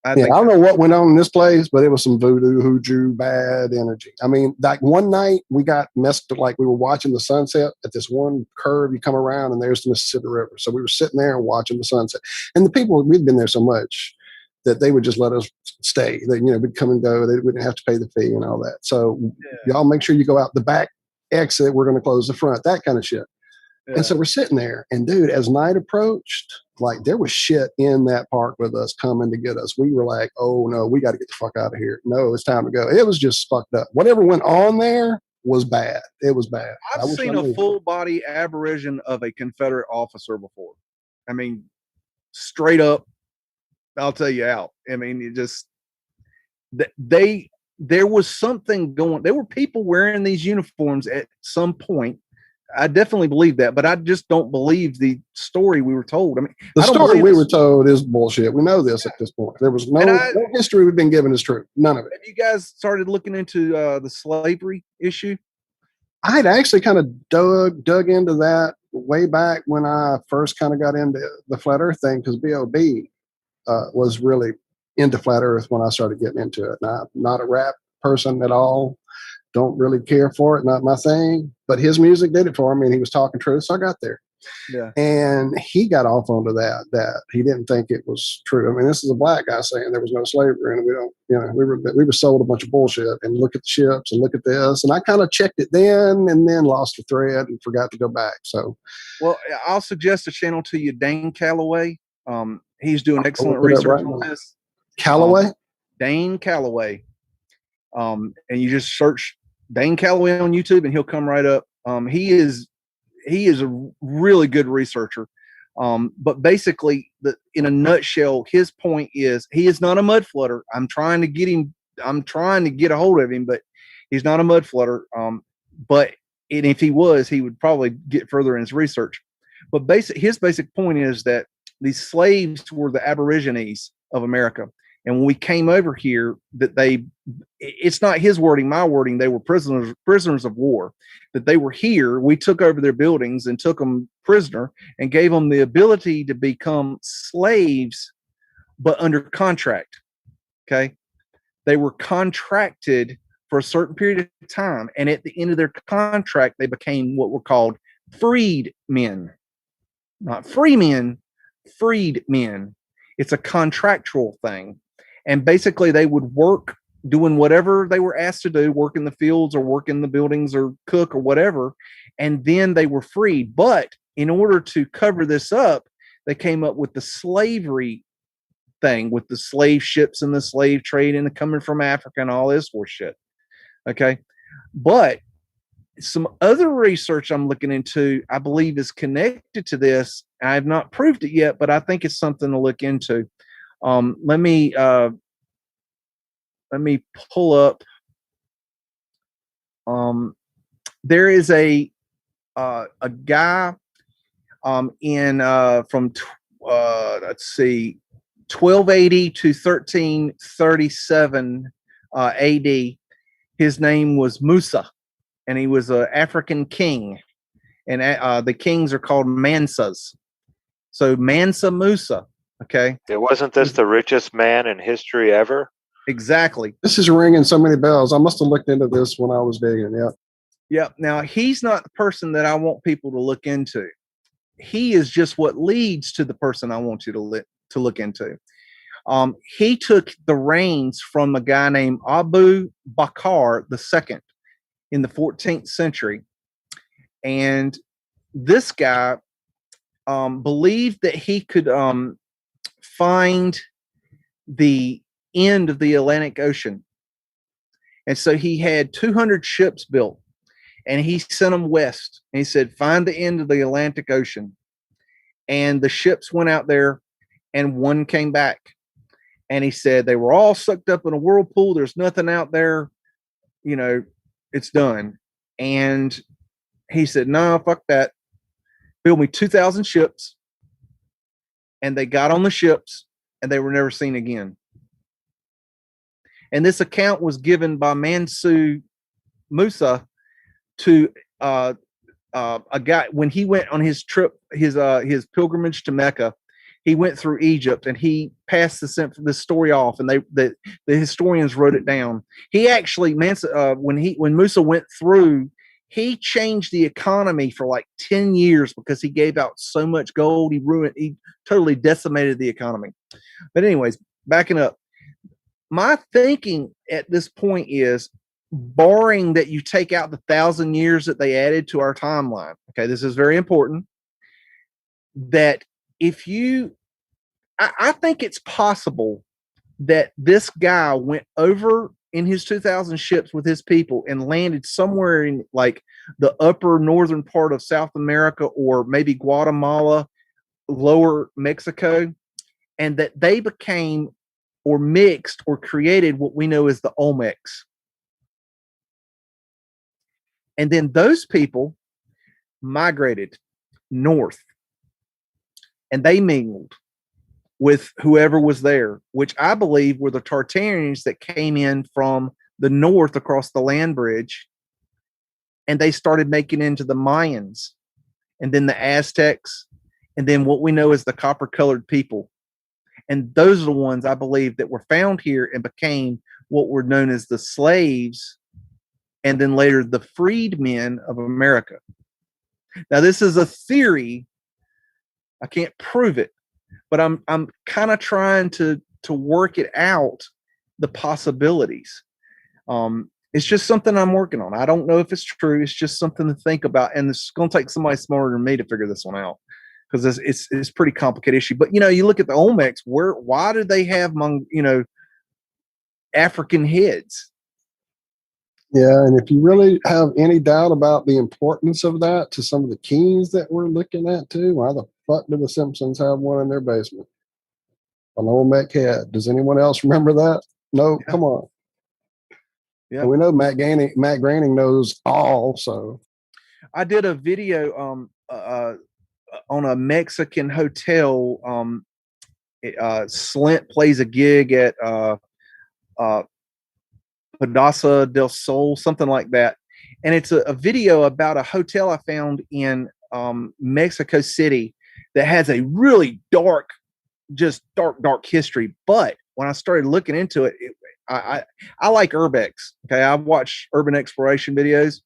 I don't know what went on in this place, but it was some voodoo, hoodoo, bad energy. I mean, one night we got messed, we were watching the sunset at this one curve. You come around and there's the Mississippi River. So we were sitting there and watching the sunset. And the people, we'd been there so much that they would just let us stay. We'd come and go. We didn't have to pay the fee and all that. So y'all make sure you go out the back exit. We're going to close the front, that kind of shit. Yeah. And so we're sitting there, and dude, as night approached, there was shit in that park with us coming to get us. We were like, oh no, we got to get the fuck out of here. No, it's time to go. It was just fucked up. Whatever went on there was bad. It was bad. I've seen a full body apparition of a Confederate officer before. I mean, straight up, I'll tell you out. I mean, it just, there was something going, there were people wearing these uniforms at some point. I definitely believe that, but I just don't believe the story we were told. I mean, the story we were told is bullshit. We know this at this point. There was no history we've been given is true. None of it. Have you guys started looking into the slavery issue? I had actually kind of dug into that way back when I first kind of got into the flat earth thing, because B.O.B. Was really into flat earth when I started getting into it. Not a rap person at all. Don't really care for it. Not my thing. But his music did it for me, and he was talking truth, so I got there. Yeah. And he got off onto that he didn't think it was true. I mean, this is a black guy saying there was no slavery, and we were sold a bunch of bullshit. And look at the ships and look at this. And I kind of checked it then, and then lost the thread and forgot to go back. So, well, I'll suggest a channel to you, Dane Calloway. He's doing excellent research on this. Calloway? Dane Calloway. And you just search Dane Calloway on YouTube and he'll come right up. He is a really good researcher. But basically, in a nutshell, his point is he is not a mudflooder. I'm trying to get a hold of him, but he's not a mudflooder. But if he was, he would probably get further in his research. But his basic point is that these slaves were the Aborigines of America. And when we came over here, it's not his wording, my wording, they were prisoners of war. That they were here, we took over their buildings and took them prisoner and gave them the ability to become slaves, but under contract. Okay. They were contracted for a certain period of time. And at the end of their contract, they became what were called freed men. Not free men, freed men. It's a contractual thing. And basically they would work doing whatever they were asked to do, work in the fields or work in the buildings or cook or whatever. And then they were freed. But in order to cover this up, they came up with the slavery thing with the slave ships and the slave trade and the coming from Africa and all this horse shit. Okay. But some other research I'm looking into, I believe, is connected to this. I have not proved it yet, but I think it's something to look into. Let me pull up. There is a guy in from let's see, 1280 to 1337 AD. His name was Musa, and he was an African king, and the kings are called Mansas. So Mansa Musa. Okay. It wasn't this the richest man in history ever? Exactly. This is ringing so many bells. I must have looked into this when I was digging. Yeah. Yeah. Now, he's not the person that I want people to look into. He is just what leads to the person I want you to look into. He took the reins from a guy named Abu Bakr II in the 14th century. And this guy believed that he could find the end of the Atlantic Ocean. And so he had 200 ships built, and he sent them west. And he said, find the end of the Atlantic Ocean. And the ships went out there, and one came back. And he said, they were all sucked up in a whirlpool. There's nothing out there. You know, it's done. And he said, no, fuck that. Build me 2,000 ships. And they got on the ships, and they were never seen again. And this account was given by Mansa Musa to a guy when he went on his trip, his pilgrimage to Mecca. He went through Egypt, and he passed the story off, and the historians wrote it down. He actually when Musa went through, he changed the economy for like 10 years because he gave out so much gold. He totally decimated the economy. But anyways, backing up, my thinking at this point is, barring that you take out the 1,000 years that they added to our timeline. Okay, this is very important. That if I think it's possible that this guy went over in his 2,000 ships with his people and landed somewhere in like the upper northern part of South America, or maybe Guatemala, lower Mexico, and that they became or mixed or created what we know as the Olmecs. And then those people migrated north, and they mingled with whoever was there, which I believe were the Tartarians that came in from the north across the land bridge, and they started making into the Mayans, and then the Aztecs, and then what we know as the copper-colored people. And those are the ones I believe that were found here and became what were known as the slaves, and then later the freedmen of America. Now, this is a theory. I can't prove it, but I'm kind of trying to work it out, the possibilities. It's just something I'm working on. I don't know if it's true. It's just something to think about, and it's going to take somebody smarter than me to figure this one out, because it's a pretty complicated issue. But you look at the Olmecs. Why did they have African heads? Yeah, and if you really have any doubt about the importance of that to some of the kings that we're looking at too, why the fuck do the Simpsons have one in their basement? An Olmec head. Does anyone else remember that? No, yeah. Come on. Yeah, we know Matt Groening knows all. So, I did a video on a Mexican hotel. Slint plays a gig at Pedazo del Sol, something like that. And it's a video about a hotel I found in Mexico City that has a really dark history. But when I started looking into it, I like urbex. Okay, I watch urban exploration videos,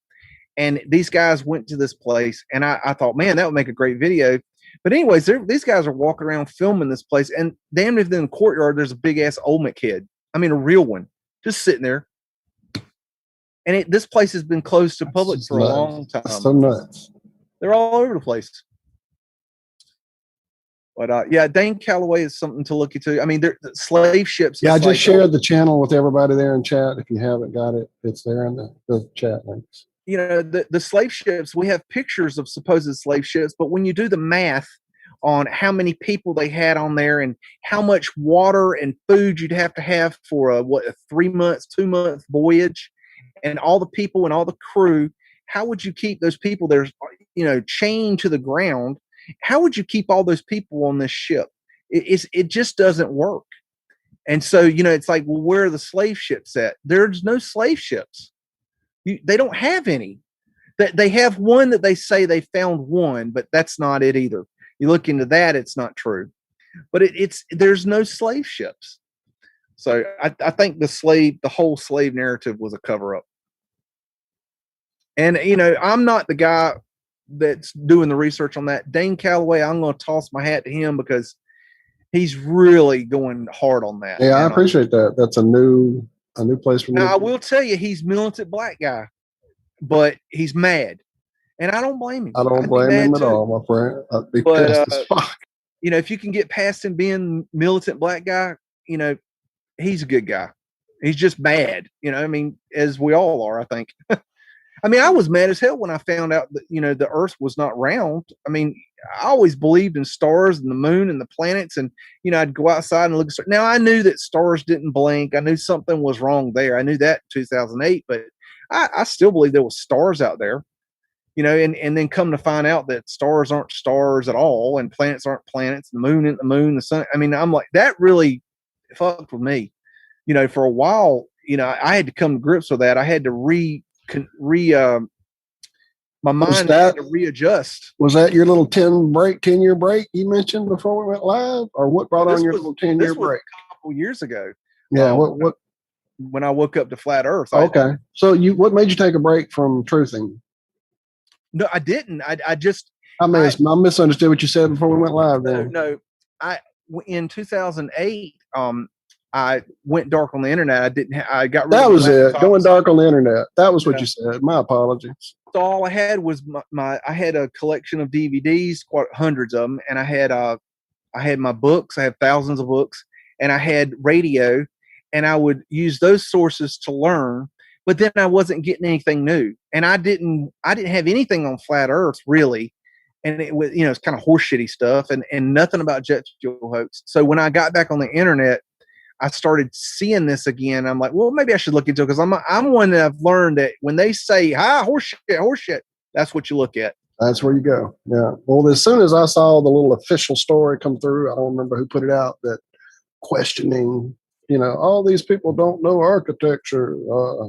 and these guys went to this place, and I thought, man, that would make a great video. But anyways, these guys are walking around filming this place, and damn if in the courtyard there's a big ass Olmec head. I mean, a real one, just sitting there. And this place has been closed to public for a long time. That's so nuts. They're all over the place. But yeah, Dane Calloway is something to look into. I mean, they're slave ships. Yeah, I just shared the channel with everybody there in chat. If you haven't got it, it's there in the chat links. You know, the slave ships, we have pictures of supposed slave ships, but when you do the math on how many people they had on there and how much water and food you'd have to have for a 3 months, 2 month voyage, and all the people and all the crew, how would you keep those people there, you know, chained to the ground? How would you keep all those people on this ship? It just doesn't work. And so, you know, it's like, well, where are the slave ships at? There's no slave ships. They don't have any. They have one that they say they found one, but that's not it either. You look into that, it's not true. But there's no slave ships. So I think the whole slave narrative was a cover up. And, you know, I'm not the guy that's doing the research on that. Dane Calloway, I'm going to toss my hat to him because he's really going hard on that. Yeah, I appreciate that. That's a new place for me. Now, I will tell you, he's militant black guy, but he's mad. And I don't blame him. I don't blame him at all, my friend. I'd be pissed as fuck. You know, if you can get past him being militant black guy, you know, he's a good guy. He's just mad. You know, I mean, as we all are, I think. I mean, I was mad as hell when I found out that, you know, the earth was not round. I mean, I always believed in stars and the moon and the planets. And, you know, I'd go outside and look at stars. Now, I knew that stars didn't blink. I knew something was wrong there. I knew that in 2008, but I still believe there was stars out there, you know, and then come to find out that stars aren't stars at all and planets aren't planets, the moon isn't the moon, the sun. I mean, I'm like, that really fucked with me. You know, for a while, you know, I had to come to grips with that. I had to my mind had to readjust. Was that your little 10-year break you mentioned before we went live, or what brought on your little 10-year break? A couple years ago. Yeah. What? When I woke up to flat Earth. Okay. So what made you take a break from truthing? No, I didn't. I misunderstood what you said before we went live. Then no. In 2008. I went dark on the internet. I got rid that of was it. Going dark on the internet. That was what you said. My apologies. So all I had was I had a collection of DVDs, quite hundreds of them, and I had my books. I have thousands of books, and I had radio, and I would use those sources to learn. But then I wasn't getting anything new, and I didn't have anything on flat Earth really, and it was, you know, it's kind of horseshitty stuff, and nothing about jet fuel hoax. So when I got back on the internet, I started seeing this again. I'm like, well, maybe I should look into it, because I'm one that I've learned that when they say, horseshit, that's what you look at. That's where you go. Yeah. Well, as soon as I saw the little official story come through, I don't remember who put it out, that questioning, you know, all these people don't know architecture.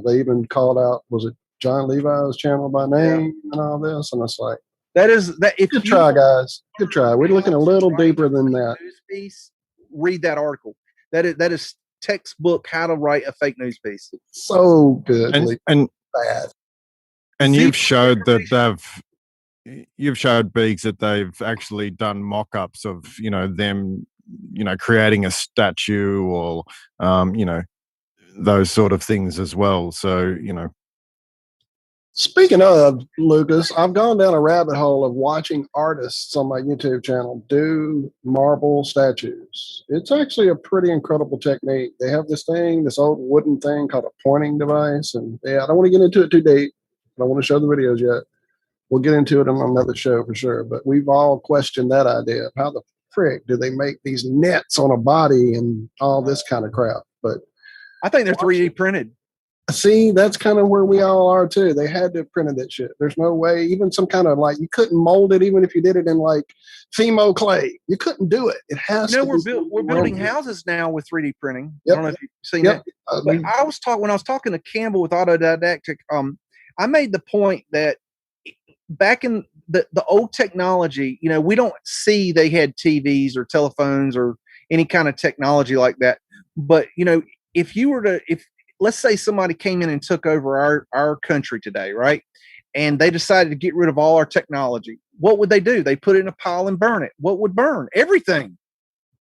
They even called out, was it John Levi's channel by name and all this? And it's like, good try, guys. Good try. We're looking a little deeper than that. News piece, read that article. That is textbook how to write a fake news piece. So good and bad. And you've showed Beags that they've actually done mock-ups of, you know, them, you know, creating a statue or you know, those sort of things as well. So, you know. Speaking of, Lucas, I've gone down a rabbit hole of watching artists on my YouTube channel do marble statues. It's actually a pretty incredible technique. They have this old wooden thing called a pointing device. And yeah, I don't want to get into it too deep. I don't want to show the videos yet. We'll get into it on another show for sure. But we've all questioned that idea of how the frick do they make these nets on a body and all this kind of crap. But I think they're 3D printed. See, that's kind of where we all are too. They had to have printed that shit. There's no way, even some kind of like, you couldn't mold it even if you did it in like Fimo clay. You couldn't do it. It has to be. We're building houses now with 3D printing. Yep. I don't know if you've seen that. But when I was talking to Campbell with Autodidactic, I made the point that back in the old technology, you know, we don't see they had TVs or telephones or any kind of technology like that. But, you know, if you were to, if let's say somebody came in and took over our country today, right? And they decided to get rid of all our technology, what would they do? They put it in a pile and burn it. What would burn? Everything.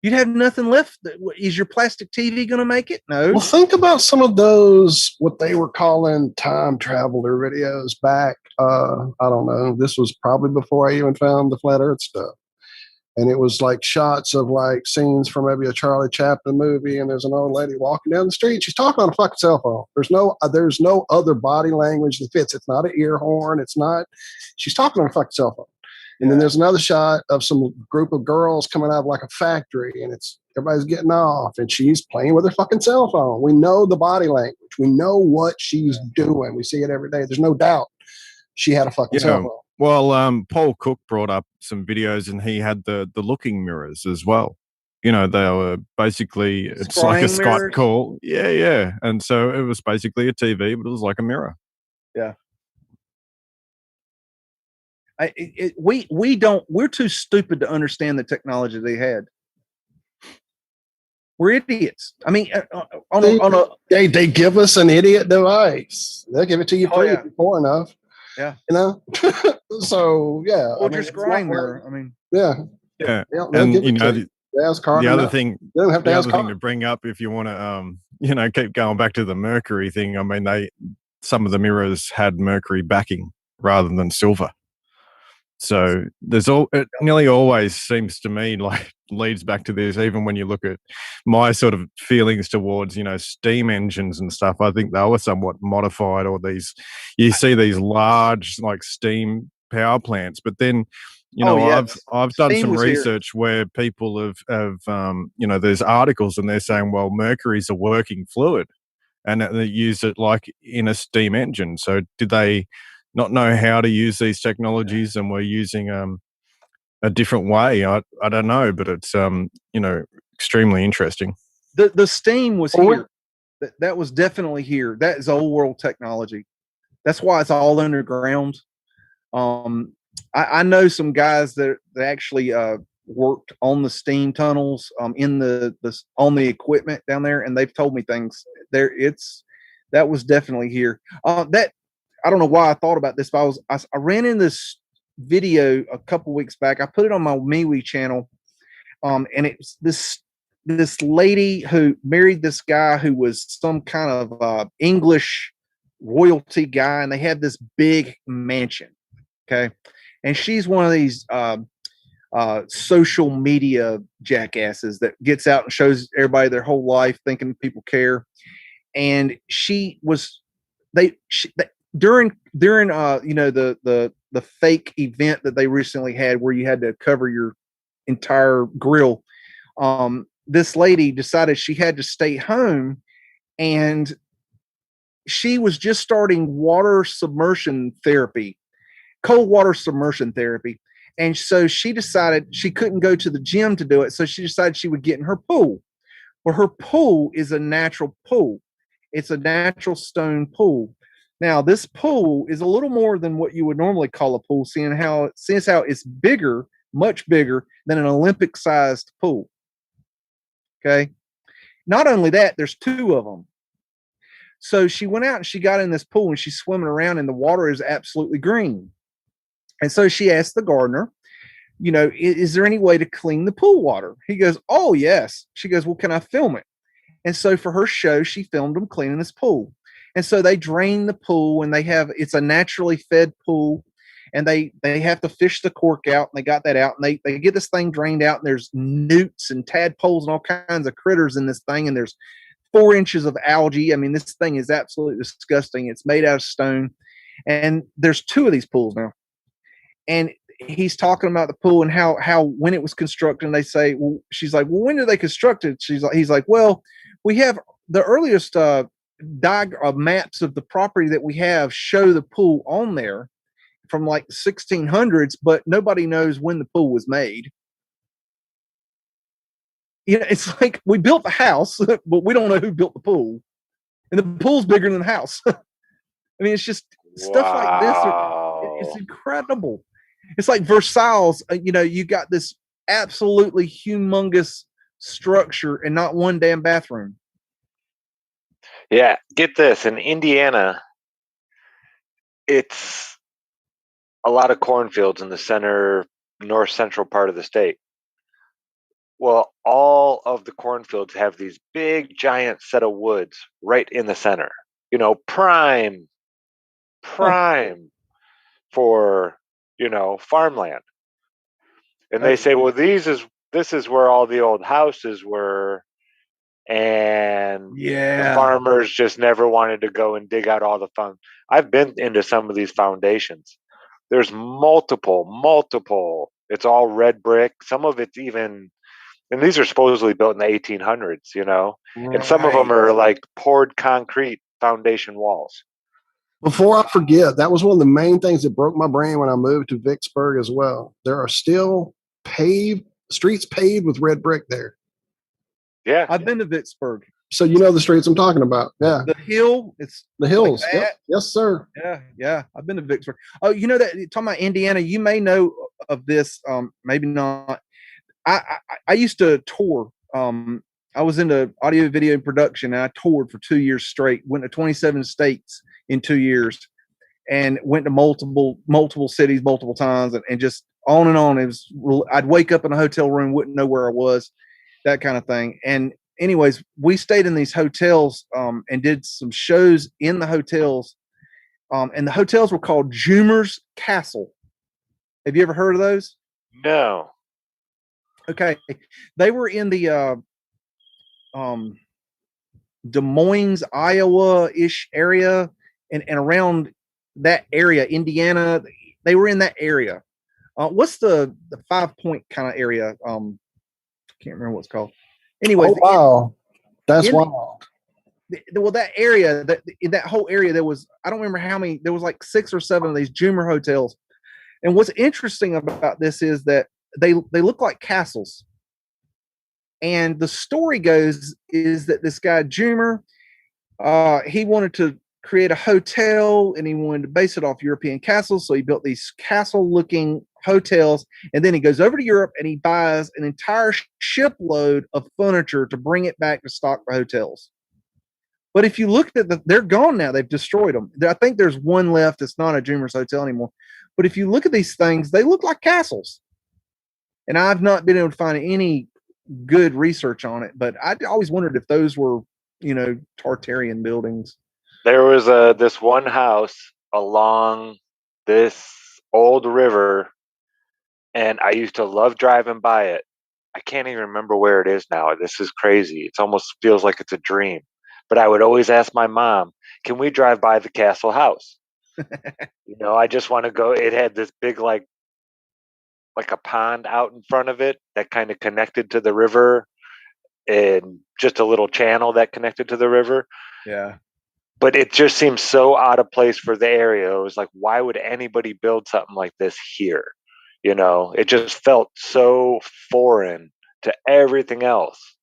You'd have nothing left. Is your plastic TV going to make it? No. Well, think about some of those, what they were calling time traveler videos back. I don't know. This was probably before I even found the flat earth stuff. And it was like shots of like scenes from maybe a Charlie Chaplin movie. And there's an old lady walking down the street. She's talking on a fucking cell phone. There's no other body language that fits. It's not an ear horn. It's not, she's talking on a fucking cell phone. And then there's another shot of some group of girls coming out of like a factory, and it's everybody's getting off, and she's playing with her fucking cell phone. We know the body language. We know what she's doing. We see it every day. There's no doubt she had a fucking cell phone. Well, Paul Cook brought up some videos, and he had the looking mirrors as well. You know, they were basically, it's like a Skype call. Yeah. And so it was basically a TV, but it was like a mirror. Yeah. We're too stupid to understand the technology they had. We're idiots. I mean, they give us an idiot device. They'll give it to you free before enough. Yeah. You know? So, yeah. Or just scrying mirror. I mean, yeah. And, you know, the other thing to bring up, if you want to, keep going back to the Mercury thing, I mean, some of the mirrors had Mercury backing rather than silver. So it nearly always seems to me like leads back to this, even when you look at my sort of feelings towards, steam engines and stuff. I think they were somewhat modified, or you see these large like steam power plants, but then, I've done some research where people have there's articles and they're saying, well, Mercury's a working fluid and they use it like in a steam engine. So did they not know how to use these technologies and we're using a different way? I don't know, but it's extremely interesting. The steam was here. That was definitely here. That is old world technology. That's why it's all underground. I know some guys that actually worked on the steam tunnels in on the equipment down there, and they've told me things there. That was definitely here. I don't know why I thought about this, but I ran in this video a couple weeks back. I put it on my MeWe channel, and it's this lady who married this guy who was some kind of English royalty guy, and they had this big mansion. Okay, and she's one of these social media jackasses that gets out and shows everybody their whole life, thinking people care. And during the fake event that they recently had where you had to cover your entire grill, this lady decided she had to stay home, and she was just starting cold water submersion therapy. And so she decided she couldn't go to the gym to do it, so she decided she would get in her pool. Well, her pool is a natural pool. It's a natural stone pool. Now, this pool is a little more than what you would normally call a pool, seeing how it's bigger, much bigger than an Olympic-sized pool. Okay? Not only that, there's two of them. So she went out and she got in this pool, and she's swimming around, and the water is absolutely green. And so she asked the gardener, is there any way to clean the pool water? He goes, oh, yes. She goes, well, can I film it? And so for her show, she filmed them cleaning this pool. And so they drain the pool, and it's a naturally fed pool, and they have to fish the cork out, and they got that out, and they get this thing drained out, and there's newts and tadpoles and all kinds of critters in this thing, and there's 4 inches of algae. I mean, this thing is absolutely disgusting. It's made out of stone, and there's 2 of these pools now. And he's talking about the pool and how when it was constructed, and they say, well, she's like, well, when did they construct it? He's like, well, we have the earliest maps of the property that we have show the pool on there from like the 1600s, but nobody knows when the pool was made. It's like we built the house, but we don't know who built the pool, and the pool's bigger than the house. I mean, it's just stuff like this. It's incredible. It's like Versailles. You got this absolutely humongous structure and not one damn bathroom. Yeah, get this. In Indiana, it's a lot of cornfields in the center, north central part of the state. Well, all of the cornfields have these big, giant set of woods right in the center. You know, prime for, farmland. And they say, well, this is where all the old houses were, and the farmers just never wanted to go and dig out all the fun. I've been into some of these foundations. There's multiple. It's all red brick. Some of it's even, and these are supposedly built in the 1800s, and some of them are like poured concrete foundation walls. Before I forget, that was one of the main things that broke my brain when I moved to Vicksburg as well. There are still streets paved with red brick there. Yeah. I've been to Vicksburg. So you know the streets I'm talking about. Yeah. The hill, it's the hills. Like yep. Yes, sir. Yeah. I've been to Vicksburg. Oh, you know that talking about Indiana, you may know of this, maybe not. I used to tour. I was into audio, video, and production, and I toured for 2 years straight. Went to 27 states in 2 years, and went to multiple cities multiple times, and just on and on. It was. I'd wake up in a hotel room, wouldn't know where I was, that kind of thing. And anyways, we stayed in these hotels and did some shows in the hotels. And the hotels were called Jumer's Castle. Have you ever heard of those? No. Okay. They were in the Des Moines, Iowa-ish area and around that area, Indiana. They were in that area. What's the 5 Point kind of area? Can't remember what it's called. Anyway, wow, that's wild. Well, that area, in that whole area, there was, I don't remember how many. There was like 6 or 7 of these Jumer hotels. And what's interesting about this is that they look like castles. And the story goes is that this guy Jumer, he wanted to create a hotel, and he wanted to base it off European castles. So he built these castle-looking hotels, and then he goes over to Europe and he buys an entire shipload of furniture to bring it back to stock the hotels. But if you looked at they're gone now. They've destroyed them. I think there's one left. It's not a Jumer's hotel anymore. But if you look at these things, they look like castles. And I've not been able to find any good research on it, but I always wondered if those were, Tartarian buildings. There was this one house along this old river, and I used to love driving by it. I can't even remember where it is now. This is crazy. It almost feels like it's a dream. But I would always ask my mom, can we drive by the castle house? I just want to go. It had this big, like a pond out in front of it that kind of connected to the river, and just a little channel that connected to the river. Yeah. But it just seems so out of place for the area. It was like, why would anybody build something like this here? It just felt so foreign to everything else.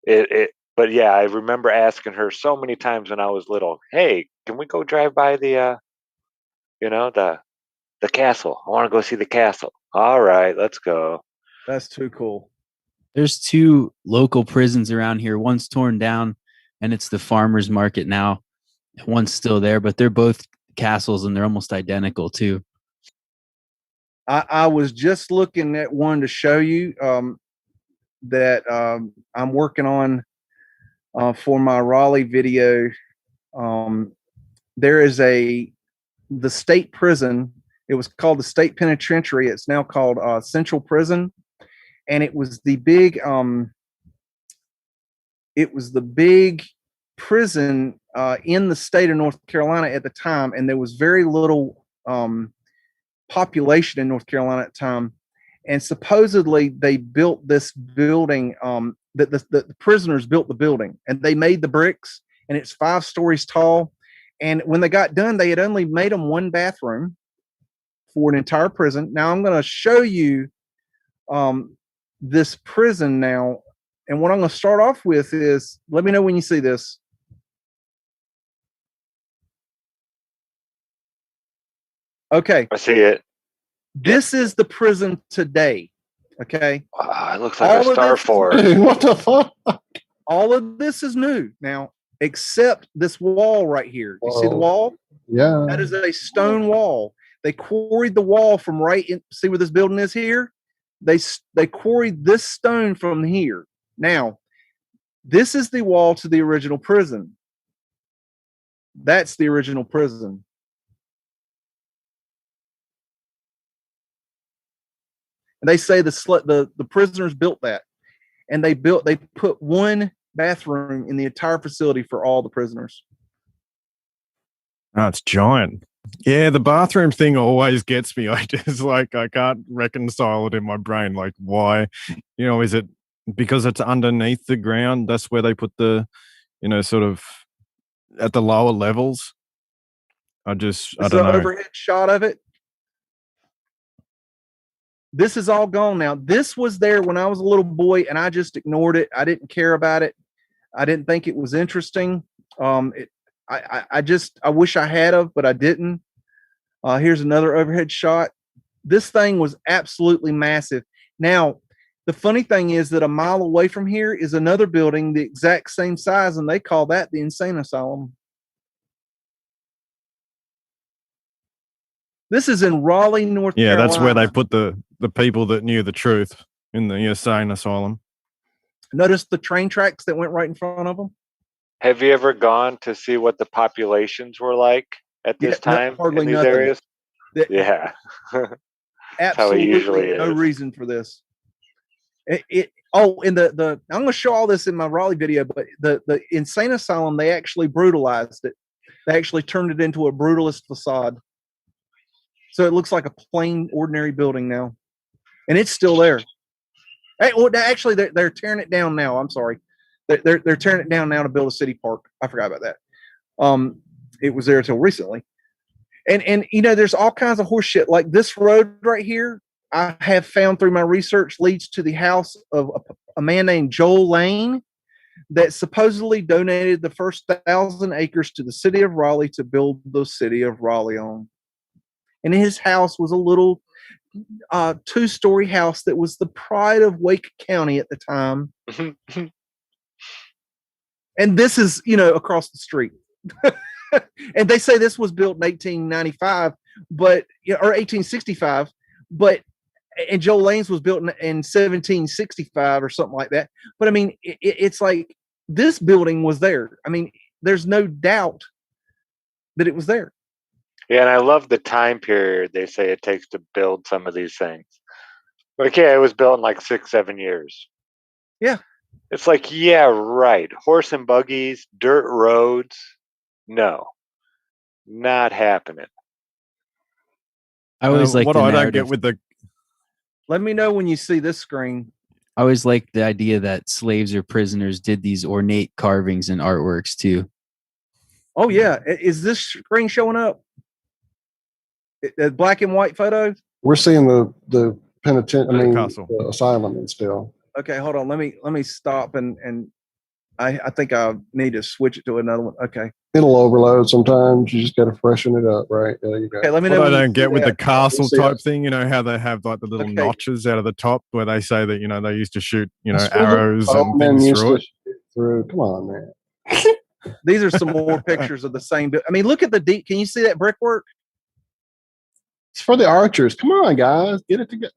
But yeah, I remember asking her so many times when I was little, hey, can we go drive by the castle? I want to go see the castle. All right, let's go. That's too cool. There's 2 local prisons around here. One's torn down, and it's the farmers market now. One's still there, but they're both castles, and they're almost identical too. I was just looking at one to show you that I'm working on for my Raleigh video. There is the state prison. It was called the State Penitentiary. It's now called Central Prison. And it was the big prison in the state of North Carolina at the time, and there was very little population in North Carolina at the time. And supposedly they built this building, that the prisoners built the building, and they made the bricks, and it's 5 stories tall. And when they got done, they had only made them 1 bathroom for an entire prison. Now I'm going to show you this prison now. And what I'm going to start off with is, let me know when you see this. Okay. I see it. This is the prison today. Okay. It looks like a star fort. What the fuck? All of this is new. Now, except this wall right here. You see the wall? Yeah. That is a stone wall. They quarried the wall from right in. See where this building is here? They quarried this stone from here. Now, this is the wall to the original prison. That's the original prison. And they say the prisoners built that, and they put one bathroom in the entire facility for all the prisoners. Oh, it's giant. Yeah, the bathroom thing always gets me. I just I can't reconcile it in my brain. Like, why? Is it because it's underneath the ground? That's where they put the, sort of at the lower levels. I don't know. Overhead shot of it. This is all gone now. This was there when I was a little boy, and I just ignored it. I didn't care about it. I didn't think it was interesting. I wish I had of, but I didn't. Here's another overhead shot. This thing was absolutely massive. Now, the funny thing is that a mile away from here is another building the exact same size, and they call that the insane asylum. This is in Raleigh, North Carolina. Yeah, that's where they put the people that knew the truth in the insane asylum. Notice the train tracks that went right in front of them? Have you ever gone to see what the populations were like at this time hardly in these nothing. areas? Yeah. Absolutely no reason for this. I'm going to show all this in my Raleigh video, but the insane asylum, they actually brutalized it. They actually turned it into a brutalist facade. So it looks like a plain, ordinary building now. And it's still there. Hey, well, actually, they're tearing it down now. I'm sorry. They're tearing it down now to build a city park. I forgot about that. It was there until recently. And there's all kinds of horse shit. Like this road right here, I have found through my research leads to the house of a man named Joel Lane that supposedly donated the first 1,000 acres to the city of Raleigh to build the city of Raleigh on. And his house was a little 2-story house that was the pride of Wake County at the time. And this is, across the street. And they say this was built in 1895, or 1865, and Joel Lane's was built in 1765 or something like that. But I mean, it's like this building was there. I mean, there's no doubt that it was there. Yeah, and I love the time period they say it takes to build some of these things. Like, yeah, it was built in like 6-7 years. Yeah. It's like, yeah, right. Horse and buggies, dirt roads. No, not happening. I always like what the I don't narrative. get with the. Let me know when you see this screen. I always like the idea that slaves or prisoners did these ornate carvings and artworks too. Oh yeah, is this screen showing up? The black and white photos. We're seeing the castle. the asylum and still. Okay, hold on. Let me stop and I think I need to switch it to another one. Okay. It'll overload sometimes. You just got to freshen it up, right? There you go. Okay, let me know. What I don't get with the castle We'll type thing, how they have like the little notches out of the top where they say that, they used to shoot, That's arrows and things through it. Come on, man. These are some more pictures of the same. I mean, look at the deep. Can you see that brickwork? It's for the archers. Come on, guys, get it together.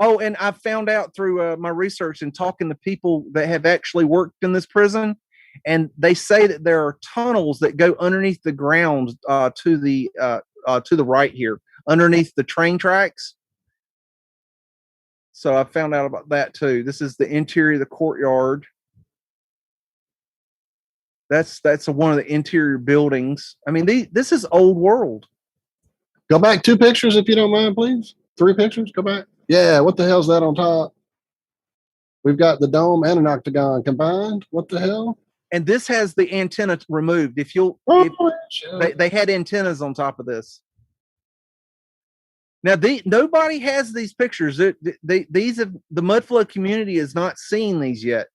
Oh, and I found out through my research and talking to people that have actually worked in this prison, and they say that there are tunnels that go underneath the ground to the right here, underneath the train tracks. So I found out about that too. This is the interior of the courtyard. That's one of the interior buildings. I mean, this is old world. Go back 2 pictures if you don't mind, please. 3 pictures. Go back. Yeah, what the hell's that on top? We've got the dome and an octagon combined. What the hell? And this has the antenna removed. They had antennas on top of this. Now, nobody has these pictures. The MUDFLOOD community has not seen these yet.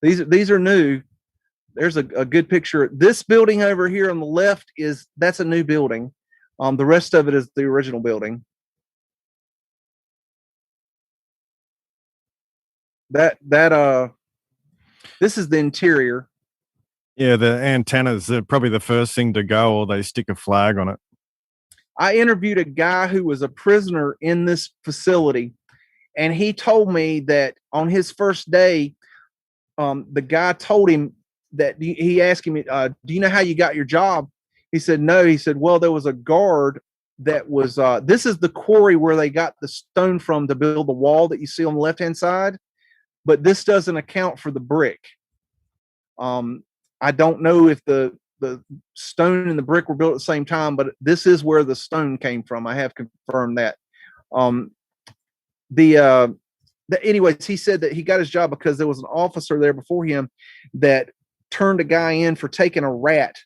These are new. There's a good picture. This building over here on the left that's a new building. The rest of it is the original building. This is the interior. Yeah, the antennas are probably the first thing to go, or they stick a flag on it. I interviewed a guy who was a prisoner in this facility, and he told me that on his first day, the guy told him that he asked him, do you know how you got your job? He said, no. He said, well, there was a guard that was, this is the quarry where they got the stone from to build the wall that you see on the left-hand side, but this doesn't account for the brick. I don't know if the stone and the brick were built at the same time, but this is where the stone came from. I have confirmed that. Anyways, he said that he got his job because there was an officer there before him that turned a guy in for taking a rat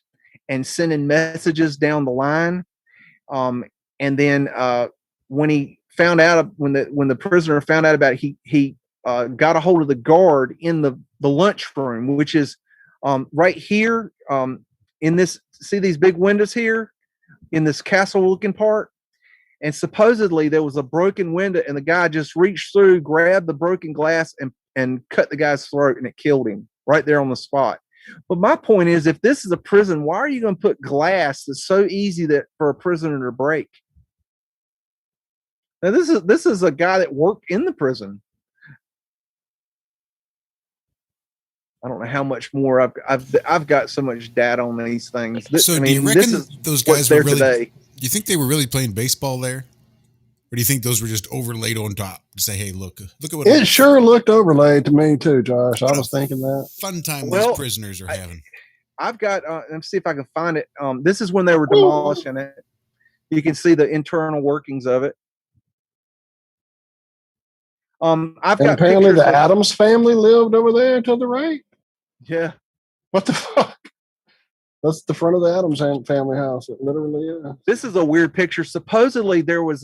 and sending messages down the line. And then when he found out, when the prisoner found out about it, he got a hold of the guard in the lunchroom, which is right here in this. See these big windows here in this castle-looking part. And supposedly there was a broken window, and the guy just reached through, grabbed the broken glass, and cut the guy's throat, and it killed him right there on the spot. But my point is, if this is a prison, why are you going to put glass that's so easy that for a prisoner to break? Now this is a guy that worked in the prison. I don't know how much more I've got so much data on these things. So do you reckon those guys were really? Today. Do you think they were really playing baseball there, or do you think those were just overlaid on top to say, "Hey, look at what it sure looked overlaid to me too, Josh"? I was thinking that fun time these prisoners are having. I've got. Let me see if I can find it. This is when they were demolishing it. You can see the internal workings of it. I've got apparently the Adams family lived over there to the right. Yeah. What the fuck? That's the front of the Adams family house. It literally is. This is a weird picture. Supposedly there was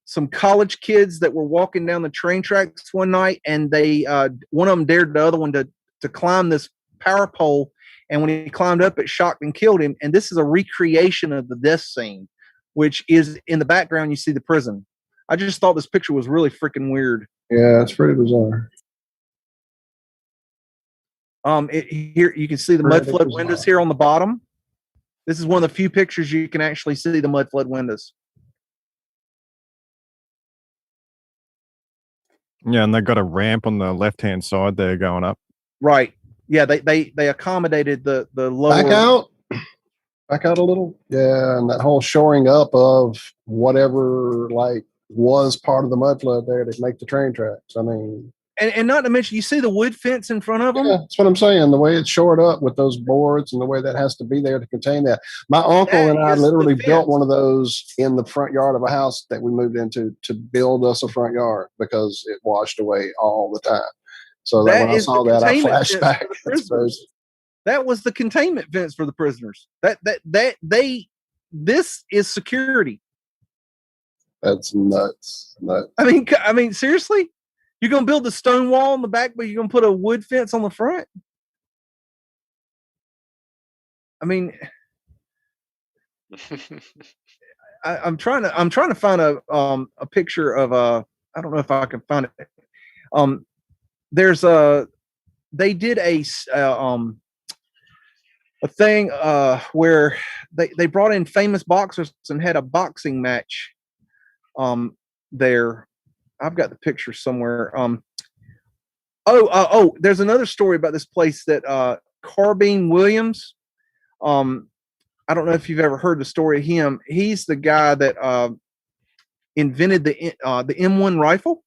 some college kids that were walking down the train tracks one night, and they one of them dared the other one to climb this power pole, and when he climbed up, it shocked and killed him. And this is a recreation of the death scene, which is in the background. You see the prison. I just thought this picture was really freaking weird. Yeah, it's pretty bizarre. Here you can see the mud flood windows here on the bottom. This is one of the few pictures you can actually see the mud flood windows. Yeah, and they've got a ramp on the left-hand side there going up. Right. Yeah, they accommodated the lower. Back out a little. Yeah, and that whole shoring up of whatever was part of the mud flood there to make the train tracks. I mean. And not to mention, you see the wood fence in front of them? Yeah, that's what I'm saying. The way it's shored up with those boards and the way that has to be there to contain that. My uncle and I literally built one of those in the front yard of a house that we moved into to build us a front yard because it washed away all the time. So that when I saw that, I flashed back. That was the containment fence for the prisoners. This is security. That's nuts. I mean, seriously? You're going to build the stone wall in the back, but you're going to put a wood fence on the front? I mean, I'm trying to find a picture of I don't know if I can find it. They did a thing where they brought in famous boxers and had a boxing match there. I've got the picture somewhere. There's another story about this place that Carbine Williams. I don't know if you've ever heard the story of him. He's the guy that invented the M1 rifle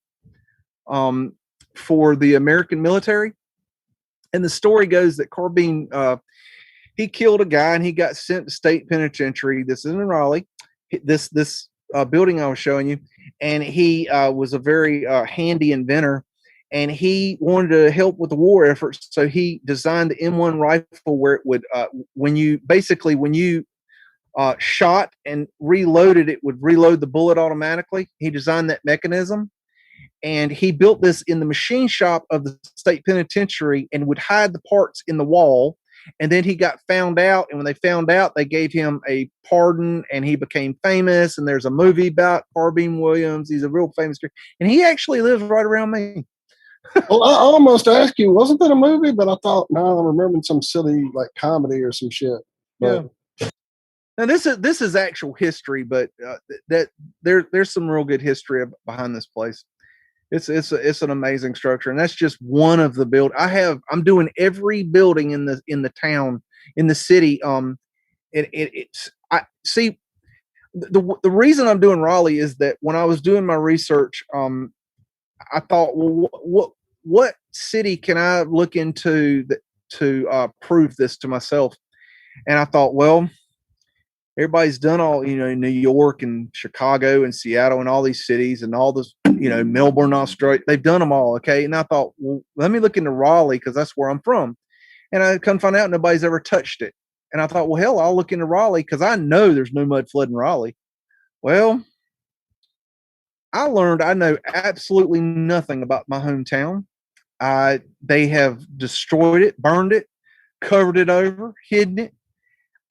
for the American military. And the story goes that Carbine he killed a guy and he got sent to state penitentiary. This is in Raleigh. This building I was showing you. And he was a very handy inventor, and he wanted to help with the war efforts. So he designed the M1 rifle where it would, when you shot and reloaded, it would reload the bullet automatically. He designed that mechanism, and he built this in the machine shop of the state penitentiary and would hide the parts in the wall. And then he got found out, and when they found out, they gave him a pardon, and he became famous. And there's a movie about Carbine Williams. He's a real famous guy, and he actually lives right around me. Well, I almost asked you, wasn't that a movie? But I thought, no, I'm remembering some silly like comedy or some shit. But Now this is actual history, but that there's some real good history behind this place. It's an amazing structure, and that's just one of the build. I'm doing every building in the town, in the city. I see. The reason I'm doing Raleigh is that when I was doing my research, I thought, well, what city can I look into to prove this to myself? And I thought, well, everybody's done all, New York and Chicago and Seattle and all these cities and all this, Melbourne, Australia, they've done them all. Okay. And I thought, well, let me look into Raleigh because that's where I'm from. And I come find out nobody's ever touched it. And I thought, well, hell, I'll look into Raleigh because I know there's no mud flood in Raleigh. Well, I learned I know absolutely nothing about my hometown. They have destroyed it, burned it, covered it over, hidden it.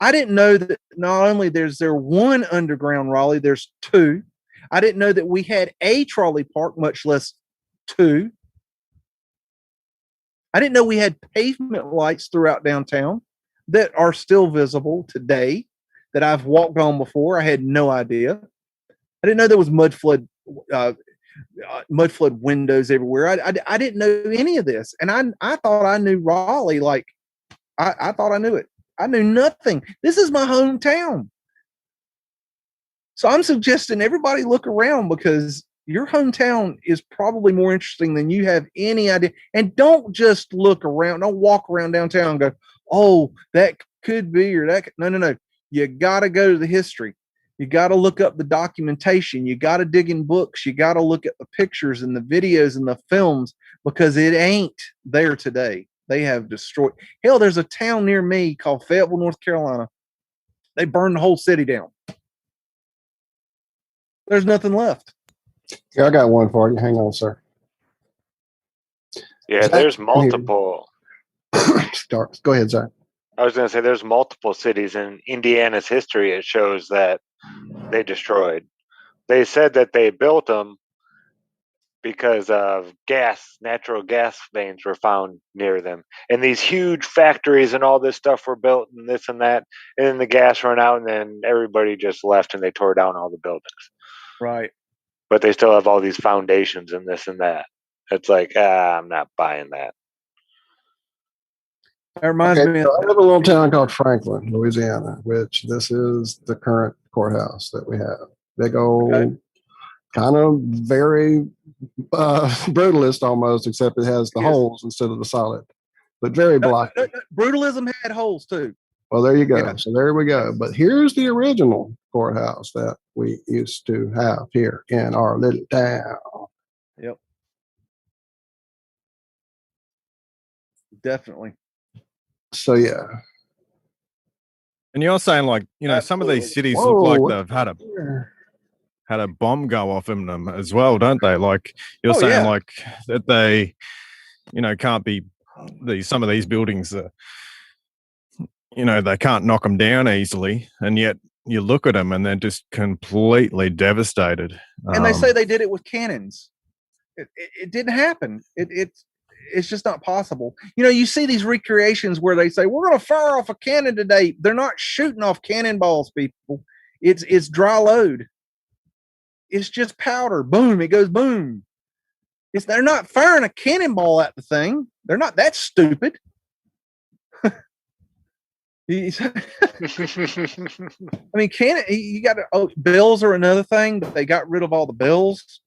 I didn't know that not only there's one underground Raleigh, there's two. I didn't know that we had a trolley park, much less two. I didn't know we had pavement lights throughout downtown that are still visible today that I've walked on before. I had no idea. I didn't know there was mud flood windows everywhere. I didn't know any of this. And I thought I knew Raleigh. Like I thought I knew it. I knew nothing. This is my hometown. So I'm suggesting everybody look around because your hometown is probably more interesting than you have any idea. And don't just look around. Don't walk around downtown and go, oh, that could be, or that. No. You got to go to the history. You got to look up the documentation. You got to dig in books. You got to look at the pictures and the videos and the films because it ain't there today. They have destroyed. Hell, there's a town near me called Fayetteville, North Carolina. They burned the whole city down. There's nothing left. Yeah, I got one for you. Hang on, sir. Yeah, there's multiple. Go ahead, Zach. I was going to say there's multiple cities in Indiana's history. It shows that they destroyed. They said that they built them because of natural gas veins were found near them. And these huge factories and all this stuff were built and this and that. And then the gas ran out and then everybody just left and they tore down all the buildings. Right. But they still have all these foundations and this and that. It's like, I'm not buying that. That reminds me. So I live in a little town called Franklin, Louisiana, which this is the current courthouse that we have. Big old, kind of very brutalist almost, except it has the holes instead of the solid, but very blocky. Brutalism had holes too. Well, there you go. Yeah. So there we go. But here's the original courthouse that we used to have here in our little town. Yep. Definitely. So yeah. And you're saying like, some of these cities look like they've had a bomb go off in them as well, don't they? Like you're saying like that they, can't be some of these buildings that, they can't knock them down easily. And yet you look at them and they're just completely devastated. And they say they did it with cannons. It didn't happen. It's just not possible. You see these recreations where they say, we're going to fire off a cannon today. They're not shooting off cannonballs, people. It's dry load. It's just powder. Boom. It goes boom. They're not firing a cannonball at the thing. They're not that stupid. I mean, you got bills are another thing. They got rid of all the bills.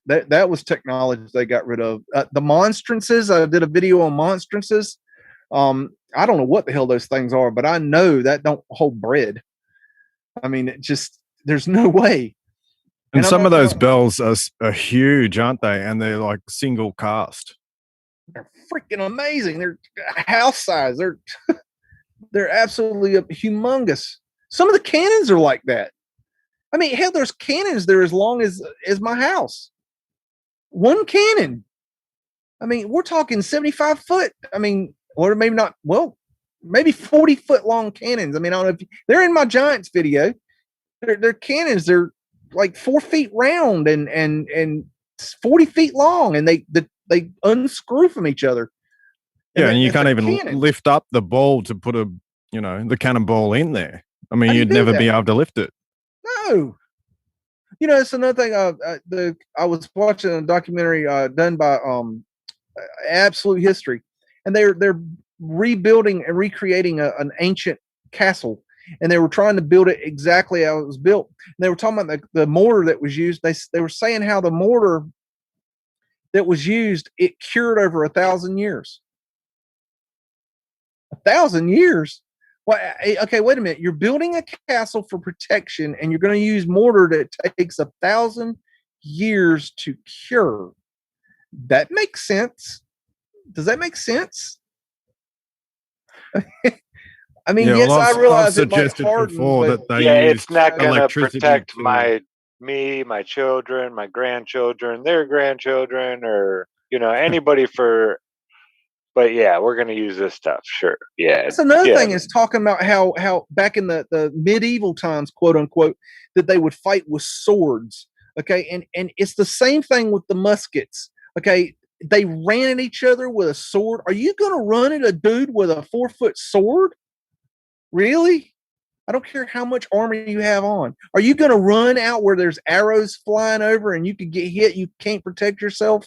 That was technology they got rid of. The monstrances, I did a video on monstrances. I don't know what the hell those things are, but I know that don't hold bread. I mean, there's no way. And some of those bells are huge, aren't they? And they're like single cast. They're freaking amazing. They're house size. They're absolutely humongous. Some of the cannons are like that. I mean, hell, there's cannons there as long as my house. One cannon. I mean, we're talking 75 foot. I mean, or maybe not. Well, maybe 40-foot long cannons. I mean, I don't know if they're in my Giants video. They're cannons. They're like 4 feet round and 40 feet long. And the they unscrew from each other. Yeah, and you it's can't a even cannon. lift up the ball to put the cannonball in there. I mean, How do you you'd do never that? be able to lift it. No. It's another thing. I was watching a documentary done by Absolute History, and they're rebuilding and recreating an ancient castle, and they were trying to build it exactly how it was built. And they were talking about the mortar that was used. They were saying how the mortar that was used, it cured over 1,000 years. 1,000 years. Well, okay, wait a minute. You're building a castle for protection, and you're going to use mortar that takes 1,000 years to cure. That makes sense. Does that make sense? I mean, Yeah, yes, well, I realize I've it might suggested harden, before but that they Yeah, used it's not going to electricity protect to- me, my children, my grandchildren, their grandchildren, or anybody for. But yeah, we're going to use this stuff. Sure. Yeah. that's another yeah. thing is talking about how back in the medieval times, quote unquote, that they would fight with swords. Okay, and it's the same thing with the muskets. Okay, they ran at each other with a sword. Are you going to run at a dude with a 4-foot sword? Really? I don't care how much armor you have on. Are you going to run out where there's arrows flying over and you could get hit? You can't protect yourself.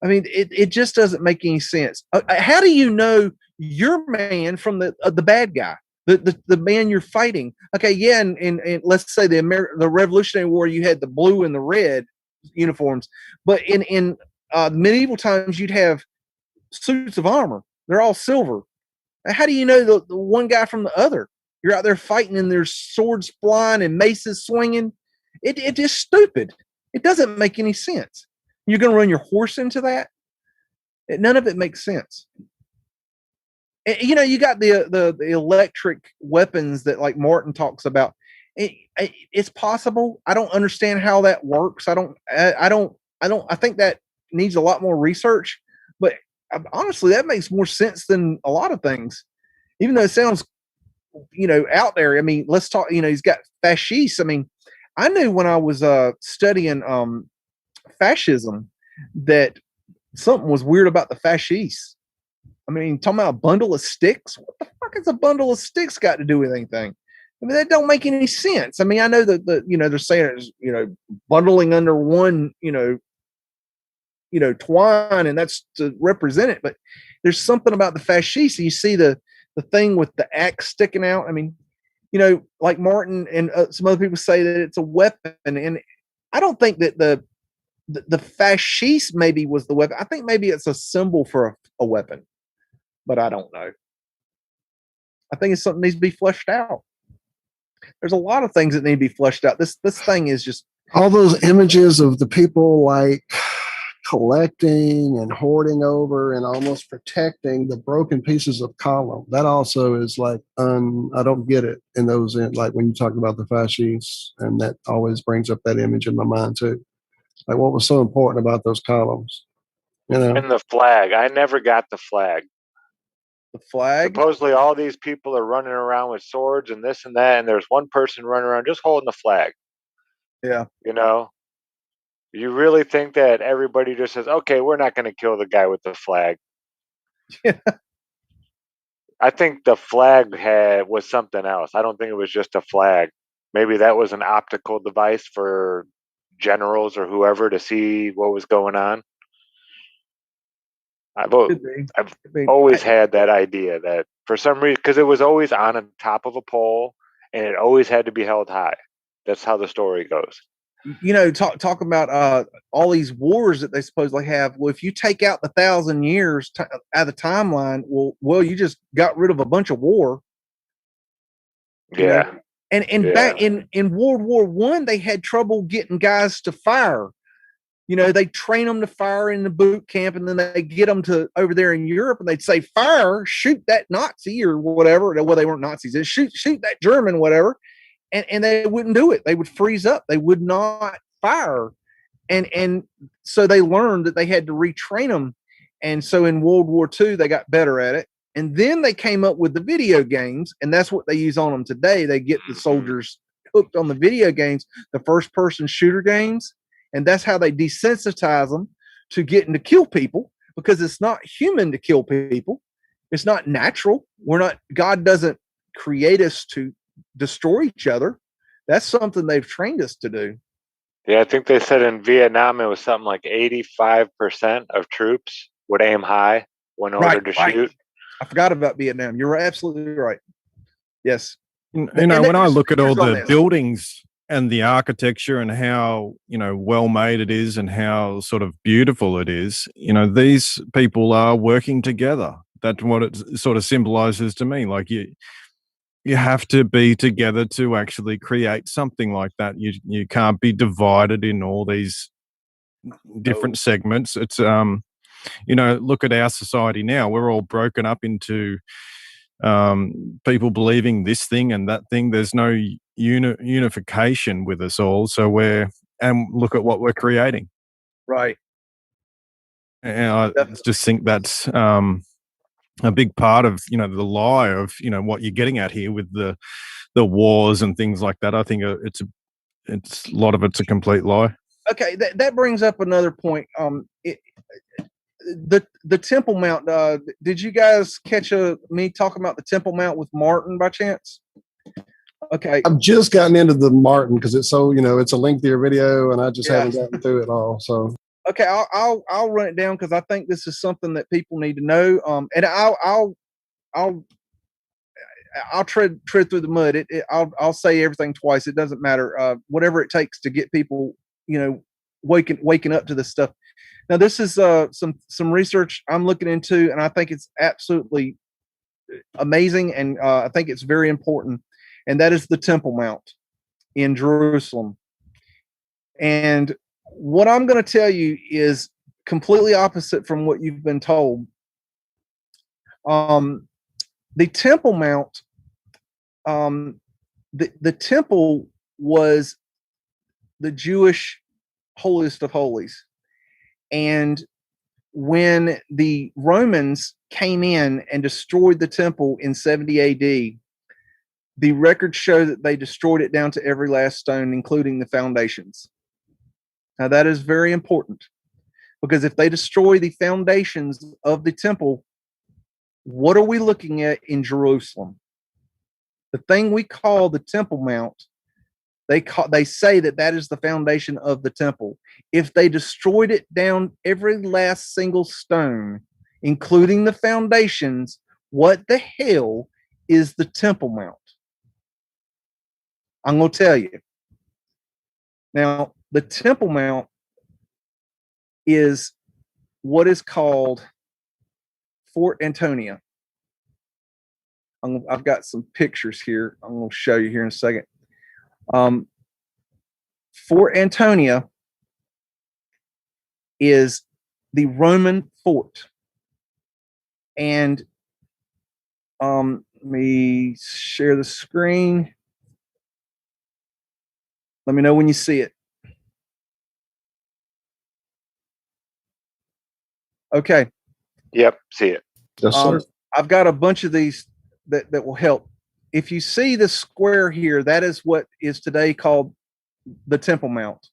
I mean, it just doesn't make any sense. How do you know your man from the bad guy, the man you're fighting? Okay, yeah, and let's say the Revolutionary War, you had the blue and the red uniforms, but in medieval times, you'd have suits of armor. They're all silver. How do you know the one guy from the other? You're out there fighting, and there's swords flying and maces swinging. It's just stupid. It doesn't make any sense. You're going to run your horse into that? None of it makes sense. And, you got the electric weapons that like Martin talks about. It's possible. I don't understand how that works. I think that needs a lot more research. But honestly, that makes more sense than a lot of things. Even though it sounds, out there. I mean, let's talk. He's got fascists. I mean, I knew when I was studying fascism that something was weird about the fascists. I mean, talking about a bundle of sticks. What the fuck has a bundle of sticks got to do with anything? I mean, that don't make any sense. I mean, I know that they're saying it's, bundling under one, twine, and that's to represent it. But there's something about the fascists. You see the thing with the axe sticking out. I mean, like Martin and some other people say that it's a weapon, and I don't think that the fascist maybe was the weapon. I think maybe it's a symbol for a weapon, but I don't know. I think it's something that needs to be fleshed out. There's a lot of things that need to be fleshed out. This thing is just all those images of the people like collecting and hoarding over and almost protecting the broken pieces of column. That also is like, I don't get it in those, like when you talk about the fascists, and that always brings up that image in my mind too. Like what was so important about those columns, And the flag. I never got the flag. the flag. Supposedly all these people are running around with swords and this and that, and there's one person running around just holding the flag. Yeah. You really think that everybody just says, okay, we're not going to kill the guy with the flag? Yeah. I think the flag was something else. I don't think it was just a flag. Maybe that was an optical device for generals or whoever to see what was going on. I've always had that idea that for some reason, because it was always on the top of a pole and it always had to be held high. That's how the story goes. Talk about all these wars that they supposedly have. Well, if you take out the 1,000 years out of the timeline, well, you just got rid of a bunch of war. Yeah. And back in World War I, they had trouble getting guys to fire. They train them to fire in the boot camp, and then they get them to over there in Europe, and they'd say, "Fire, shoot that Nazi or whatever." Well, they weren't Nazis. They shoot that German, whatever, and they wouldn't do it. They would freeze up. They would not fire, and so they learned that they had to retrain them. And so in World War II, they got better at it. And then they came up with the video games, and that's what they use on them today. They get the soldiers hooked on the video games, the first-person shooter games. And that's how they desensitize them to getting to kill people, because it's not human to kill people. It's not natural. God doesn't create us to destroy each other. That's something they've trained us to do. Yeah, I think they said in Vietnam it was something like 85% of troops would aim high when ordered to shoot. I forgot about Vietnam. You're absolutely right. Yes. You know, when I look at all the buildings and the architecture and how, well made it is and how sort of beautiful it is, these people are working together. That's what it sort of symbolizes to me. Like you have to be together to actually create something like that. You can't be divided in all these different segments. It's look at our society now. We're all broken up into people believing this thing and that thing. There's no unification with us all. So and look at what we're creating. Right. And I just think that's a big part of, the lie of, what you're getting at here with the wars and things like that. I think it's a lot of it's a complete lie. Okay. That brings up another point. The Temple Mount, did you guys catch me talking about the Temple Mount with Martin by chance? Okay. I've just gotten into the Martin because it's so, it's a lengthier video and I just haven't gotten through it all. So okay, I'll run it down because I think this is something that people need to know. And I'll tread through the mud. I'll say everything twice. It doesn't matter. Whatever it takes to get people, waking up to this stuff. Now, this is some research I'm looking into, and I think it's absolutely amazing, and I think it's very important. And that is the Temple Mount in Jerusalem. And what I'm going to tell you is completely opposite from what you've been told. The Temple Mount, the temple was the Jewish holiest of holies. And when the Romans came in and destroyed the temple in 70 AD, the records show that they destroyed it down to every last stone, including the foundations. Now, that is very important, because if they destroy the foundations of the temple, what are we looking at in Jerusalem? The thing we call the Temple Mount, they say that is the foundation of the temple. If they destroyed it down every last single stone, including the foundations, what the hell is the Temple Mount? I'm going to tell you. Now, the Temple Mount is what is called Fort Antonia. I've got some pictures here. I'm going to show you here in a second. Fort Antonia is the Roman fort. And let me share the screen. Let me know when you see it. Okay. Yep, see it. yes, sir. I've got a bunch of these that will help. If you see the square here, that is what is today called the Temple Mount.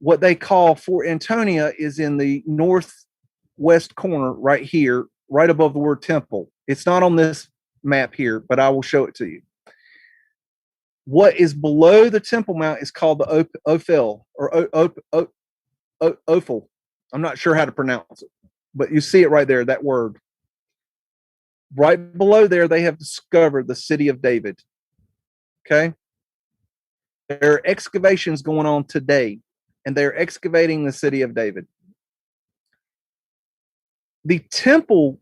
What they call Fort Antonia is in the northwest corner right here, right above the word temple. It's not on this map here, but I will show it to you. What is below the Temple Mount is called the Ophel or Ophel. I'm not sure how to pronounce it, but you see it right there, that word. Right below there, they have discovered the city of David. Okay? There are excavations going on today, and they're excavating the city of David. The temple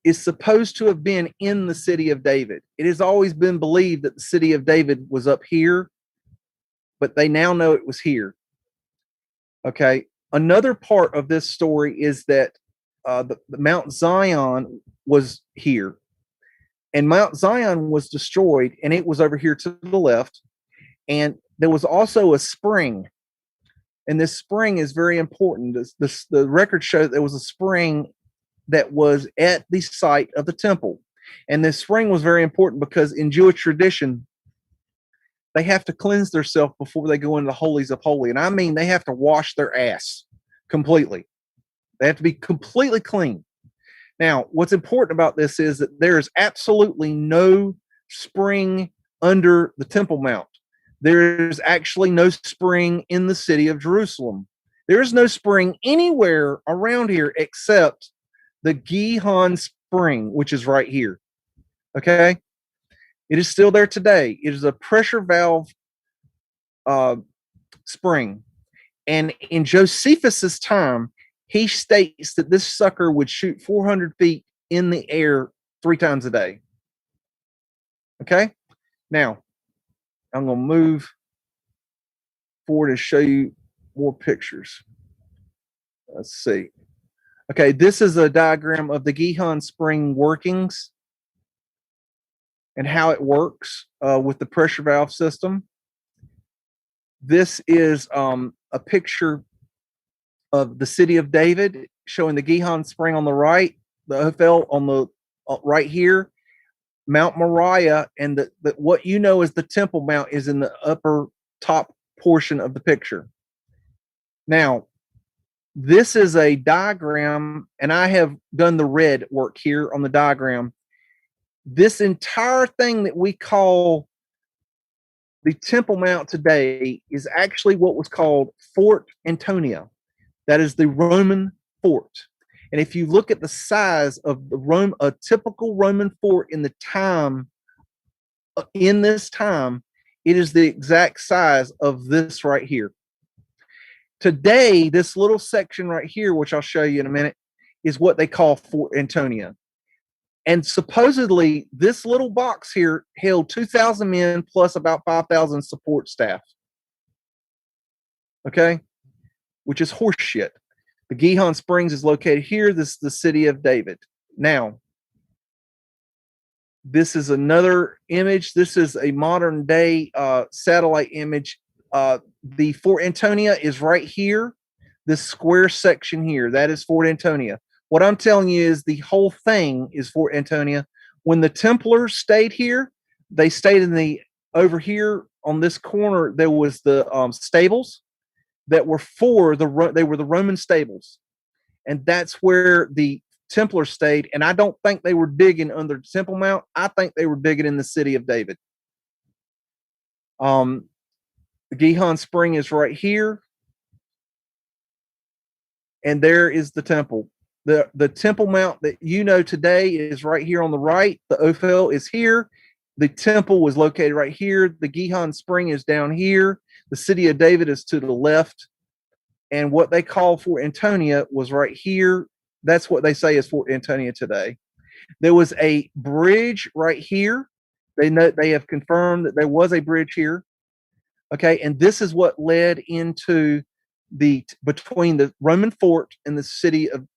is supposed to have been in the city of David. It has always been believed that the city of David was up here, but they now know it was here. Okay? Another part of this story is that the Mount Zion was here, and Mount Zion was destroyed, and it was over here to the left. And there was also a spring, and this spring is very important. The records show that there was a spring that was at the site of the temple, and this spring was very important because in Jewish tradition, they have to cleanse themselves before they go into the holies of holy, and I mean they have to wash their ass completely. They have to be completely clean. Now, what's important about this is that there is absolutely no spring under the Temple Mount. There is actually no spring in the city of Jerusalem. There is no spring anywhere around here except the Gihon Spring, which is right here. Okay? It is still there today. It is a pressure valve spring. And in Josephus's time, he states that this sucker would shoot 400 feet in the air 3 times a day. Okay? Now, I'm going to move forward and show you more pictures. Let's see. Okay, this is a diagram of the Gihon Spring workings and how it works with the pressure valve system. This is a picture of the city of David, showing the Gihon Spring on the right, the Ophel on the right here, Mount Moriah, and the what you know as the Temple Mount is in the upper top portion of the picture. Now, this is a diagram, and I have done the red work here on the diagram. This entire thing that we call the Temple Mount today is actually what was called Fort Antonia. That is the Roman fort. And if you look at the size of a typical Roman fort in this time, it is the exact size of this right here. Today, this little section right here, which I'll show you in a minute, is what they call Fort Antonia. And supposedly, this little box here held 2,000 men plus about 5,000 support staff. Okay? Which is horseshit. The Gihon Springs is located here. This is the city of David. Now, this is another image. This is a modern day satellite image. The Fort Antonia is right here. This square section here, that is Fort Antonia. What I'm telling you is the whole thing is Fort Antonia. When the Templars stayed here, they stayed in over here on this corner, there was the stables that were they were the Roman stables. And that's where the Templars stayed. And I don't think they were digging under the Temple Mount. I think they were digging in the city of David. The Gihon Spring is right here. And there is the temple. The Temple Mount that you know today is right here on the right. The Ophel is here. The temple was located right here. The Gihon Spring is down here. The city of David is to the left. And what they call Fort Antonia was right here. That's what they say is Fort Antonia today. There was a bridge right here. They have confirmed that there was a bridge here. Okay, and this is what led into between the Roman fort and the city of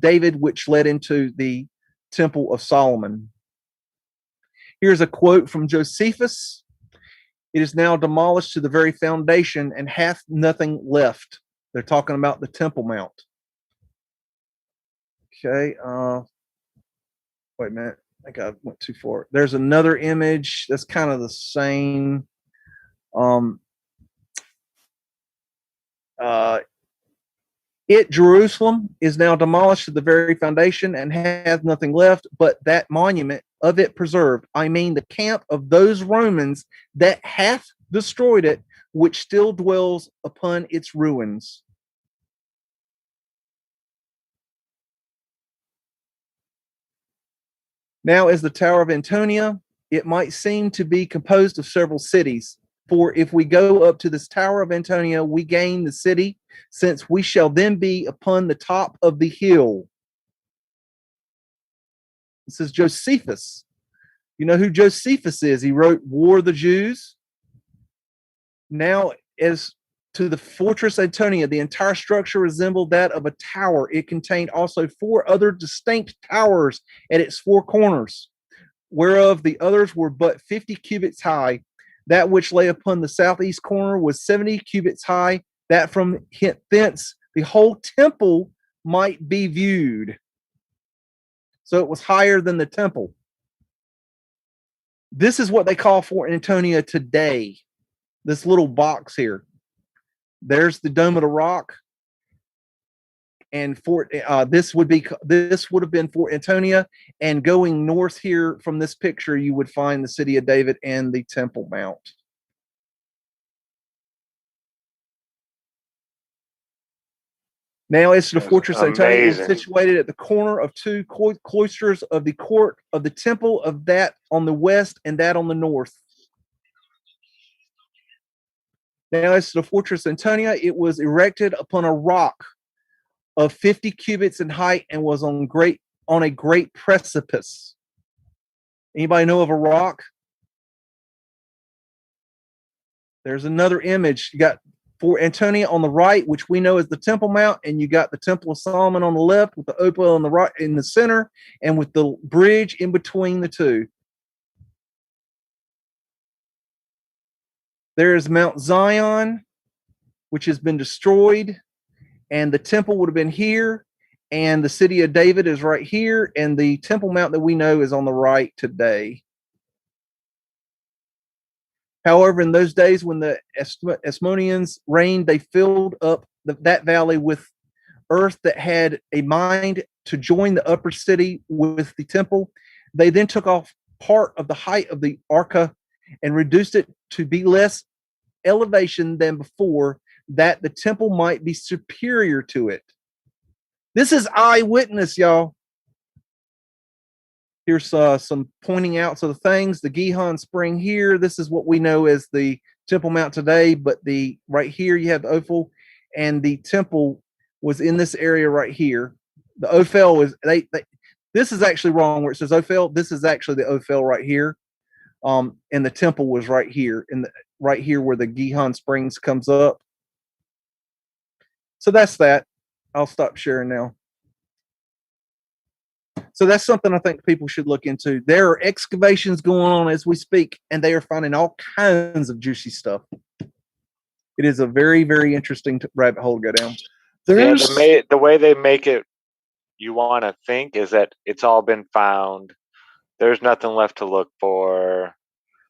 David, which led into the Temple of Solomon. Here's a quote from Josephus. It is now demolished to the very foundation and hath nothing left. They're talking about the Temple Mount. Okay. Wait a minute. I think I went too far. There's another image that's kind of the same. Jerusalem is now demolished to the very foundation and has nothing left but that monument of it preserved. I mean the camp of those Romans that hath destroyed it, which still dwells upon its ruins. Now, as the Tower of Antonia, it might seem to be composed of several cities. For if we go up to this Tower of Antonia, we gain the city, since we shall then be upon the top of the hill. This is Josephus. You know who Josephus is? He wrote War of the Jews. Now, as to the fortress Antonia, the entire structure resembled that of a tower. It contained also 4 other distinct towers at its 4 corners, whereof the others were but 50 cubits high. That which lay upon the southeast corner was 70 cubits high, that from thence the whole temple might be viewed. So it was higher than the temple. This is what they call Fort Antonia today. This little box here. There's the Dome of the Rock. and Fort this would have been Fort Antonia, and going north here from this picture you would find the city of David and the Temple Mount. Now as to the That's fortress Antonia, it was amazing. situated at the corner of two cloisters of the court of the temple, of that on the west and that on the north. Now as to the fortress Antonia, it was erected upon a rock of 50 cubits in height and was on a great precipice. Anybody know of a rock? There's another image. You got Fort Antonia on the right, which we know as the Temple Mount, and you got the Temple of Solomon on the left, with the Opal on the right in the center, and with the bridge in between the two. There is Mount Zion, which has been destroyed, and the temple would have been here, and the city of David is right here, and the Temple Mount that we know is on the right today. However, in those days when the Asmoneans reigned, they filled up that valley with earth that had a mind to join the upper city with the temple. They then took off part of the height of the Arca and reduced it to be less elevation than before, that the temple might be superior to it. This is eyewitness, y'all. Here's some pointing out of the things. The Gihon Spring here. This is what we know as the Temple Mount today. But the right here you have the Ophel, and the temple was in this area right here. The Ophel is this is actually wrong where it says Ophel. This is actually the Ophel right here. And the temple was right here right here where the Gihon Springs comes up. So that's that. I'll stop sharing now. So that's something I think people should look into. There are excavations going on as we speak, and they are finding all kinds of juicy stuff. It is a very, very interesting rabbit hole to go down. The way they make it, you want to think, is that it's all been found. There's nothing left to look for.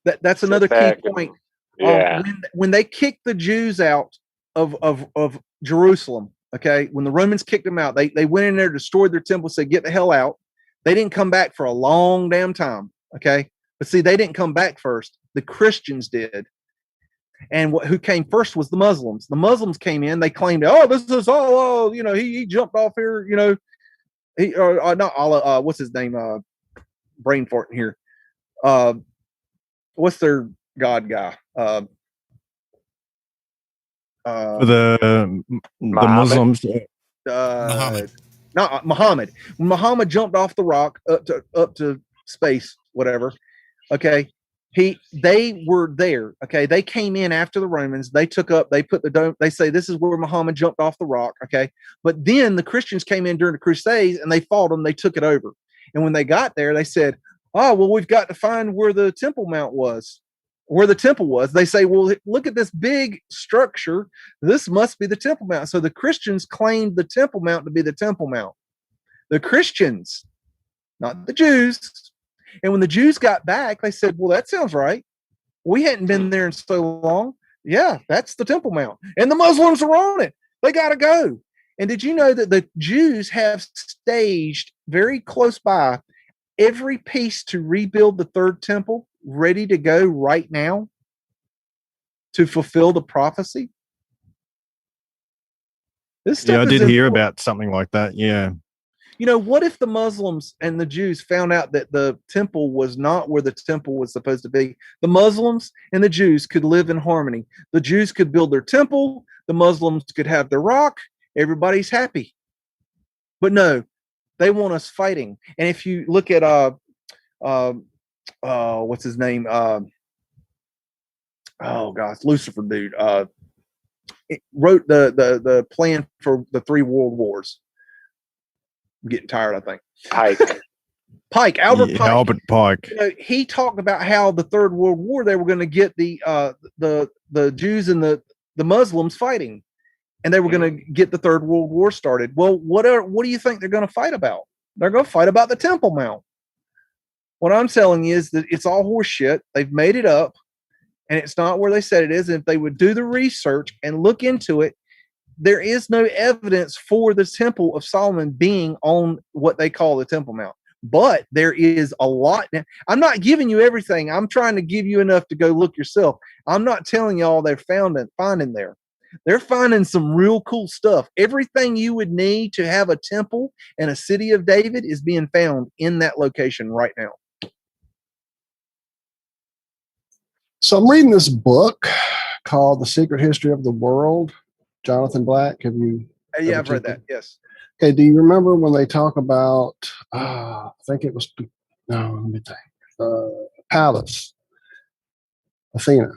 That's another key point. Yeah. When they kicked the Jews out of Jerusalem, okay, when the Romans kicked them out, they went in there, destroyed their temple, said, get the hell out. They didn't come back for a long damn time, okay? But see, they didn't come back first. The Christians did. And who came first was the Muslims. The Muslims came in. They claimed, oh, this is all, he jumped off here, not Allah, what's his name? Brain farting here. What's their God guy? The Muslims. Muhammad. Not Muhammad. When Muhammad jumped off the rock up to space, whatever. Okay. They were there. Okay. They came in after the Romans. They put the dome. They say this is where Muhammad jumped off the rock. Okay. But then the Christians came in during the Crusades and they fought them. They took it over. And when they got there, they said, oh, well, we've got to find where the Temple Mount was. Where the temple was. They say, well, look at this big structure. This must be the Temple Mount. So the Christians claimed the Temple Mount to be the Temple Mount. The Christians, not the Jews. And when the Jews got back, they said, well, that sounds right. We hadn't been there in so long. Yeah, that's the Temple Mount. And the Muslims are on it. They got to go. And did you know that the Jews have staged very close by every piece to rebuild the third temple, ready to go right now to fulfill the prophecy? This stuff I did is hear important. about something like that. Yeah. What if the Muslims and the Jews found out that the temple was not where the temple was supposed to be? The Muslims and the Jews could live in harmony. The Jews could build their temple. The Muslims could have their rock. Everybody's happy. But no, they want us fighting. And if you look at what's his name? Lucifer dude. It wrote the plan for the 3 world wars. I'm getting tired, I think. Pike, Albert Pike. Albert Pike. He talked about how the 3rd World War they were going to get the Jews and the Muslims fighting, and they were going to get the 3rd World War started. Well, what do you think they're going to fight about? They're going to fight about the Temple Mount. What I'm telling you is that it's all horse shit. They've made it up, and it's not where they said it is. And if they would do the research and look into it, there is no evidence for the Temple of Solomon being on what they call the Temple Mount. But there is a lot. Now, I'm not giving you everything. I'm trying to give you enough to go look yourself. I'm not telling y'all they're finding there. They're finding some real cool stuff. Everything you would need to have a temple and a city of David is being found in that location right now. So I'm reading this book called The Secret History of the World. Jonathan Black, have you? Yeah, I've read that. Yes. Okay. Do you remember when they talk about? I think it was. No, let me think. Pallas, Athena.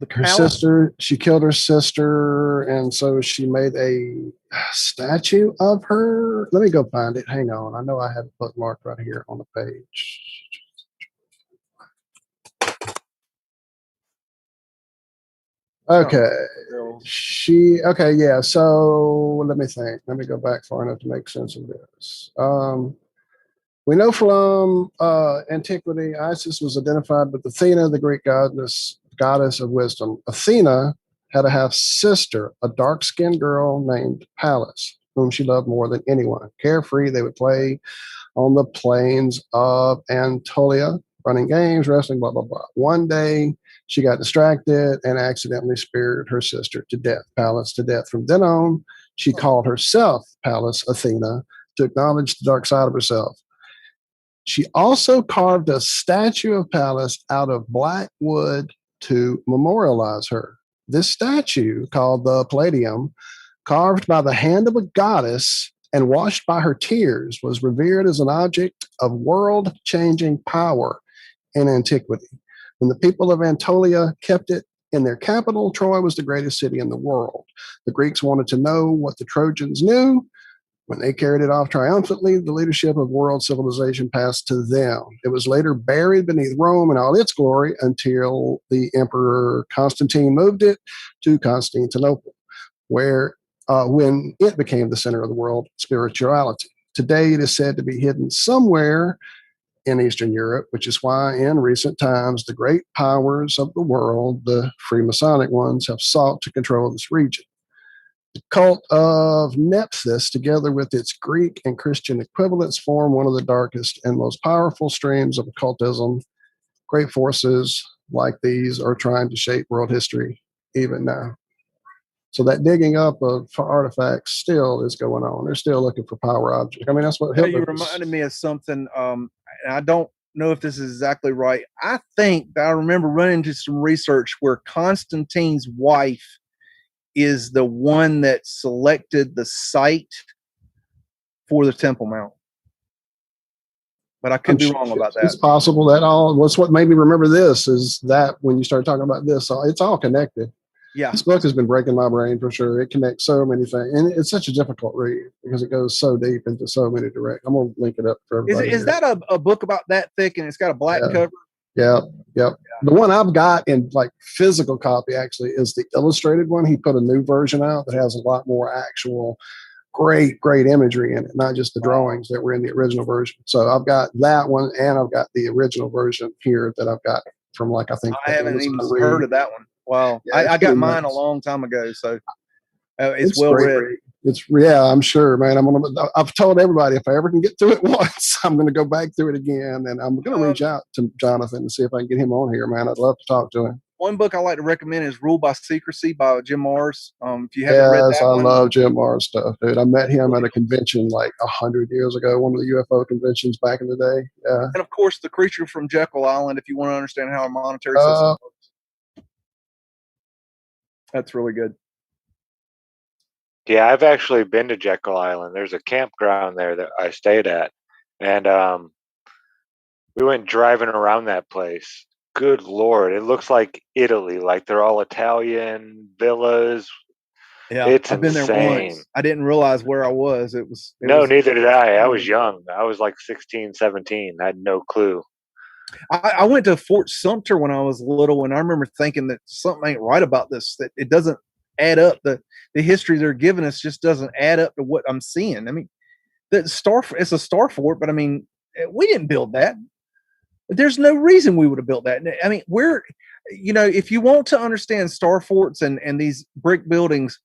Her sister. She killed her sister, and so she made a statue of her. Let me go find it. Hang on. I know I have it bookmarked right here on the page. Okay. Yeah. So let me think. Let me go back far enough to make sense of this. We know from antiquity, Isis was identified with Athena, the Greek goddess of wisdom. Athena had a half sister, a dark-skinned girl named Pallas, whom she loved more than anyone. Carefree, they would play on the plains of Anatolia, running games, wrestling, blah, blah, blah. One day, she got distracted and accidentally speared her sister to death, Pallas to death. From then on, she called herself Pallas Athena to acknowledge the dark side of herself. She also carved a statue of Pallas out of black wood to memorialize her. This statue, called the Palladium, carved by the hand of a goddess and washed by her tears, was revered as an object of world-changing power in antiquity. When the people of Anatolia kept it in their capital, Troy was the greatest city in the world. The Greeks wanted to know what the Trojans knew. When they carried it off triumphantly, the leadership of world civilization passed to them. It was later buried beneath Rome in all its glory until the Emperor Constantine moved it to Constantinople, where when it became the center of the world spirituality. Today, it is said to be hidden somewhere in Eastern Europe, which is why in recent times, the great powers of the world, the Freemasonic ones, have sought to control this region. The cult of Nephthys, together with its Greek and Christian equivalents, form one of the darkest and most powerful streams of occultism. Great forces like these are trying to shape world history even now. So that digging up for artifacts still is going on. They're still looking for power objects. I mean, that's what Hitler You reminded me of something. And I don't know if this is exactly right. I think that I remember running into some research where Constantine's wife is the one that selected the site for the Temple Mount. But I could be wrong about that. It's possible that what's what made me remember this is that when you start talking about this, it's all connected. Yeah. This book has been breaking my brain for sure. It connects so many things. And it's such a difficult read because it goes so deep into so many directions. I'm going to link it up for everybody. Is that a book about that thick and it's got a black cover? Yeah. The one I've got in like physical copy actually is the illustrated one. He put a new version out that has a lot more actual great imagery in it, not just the drawings that were in the original version. So I've got that one and I've got the original version here that I've got from I think I haven't even heard of that one. Wow. Yeah, I got mine a long time ago. So it's well read. I'm sure, man. I've told everybody if I ever can get through it once, I'm going to go back through it again, and I'm going to reach out to Jonathan and see if I can get him on here, man. I'd love to talk to him. One book I like to recommend is Rule by Secrecy by Jim Marrs. If you haven't read that one. Yes, I love Jim Marrs stuff, dude. I met him at a convention like 100 years ago, one of the UFO conventions back in the day. Yeah. And of course, The Creature from Jekyll Island, if you want to understand how a monetary system works. That's really good. Yeah, I've actually been to Jekyll Island. There's a campground there that I stayed at. And we went driving around that place. Good Lord. It looks like Italy. Like they're all Italian villas. Yeah, it's I've been insane. there once. I didn't realize where I was. Neither did I. I was young. I was like 16, 17. I had no clue. I went to Fort Sumter when I was little, and I remember thinking that something ain't right about this, that it doesn't add up. The history they're giving us just doesn't add up to what I'm seeing. I mean, it's a star fort, but I mean, we didn't build that. There's no reason we would have built that. I mean, if you want to understand star forts and these brick buildings,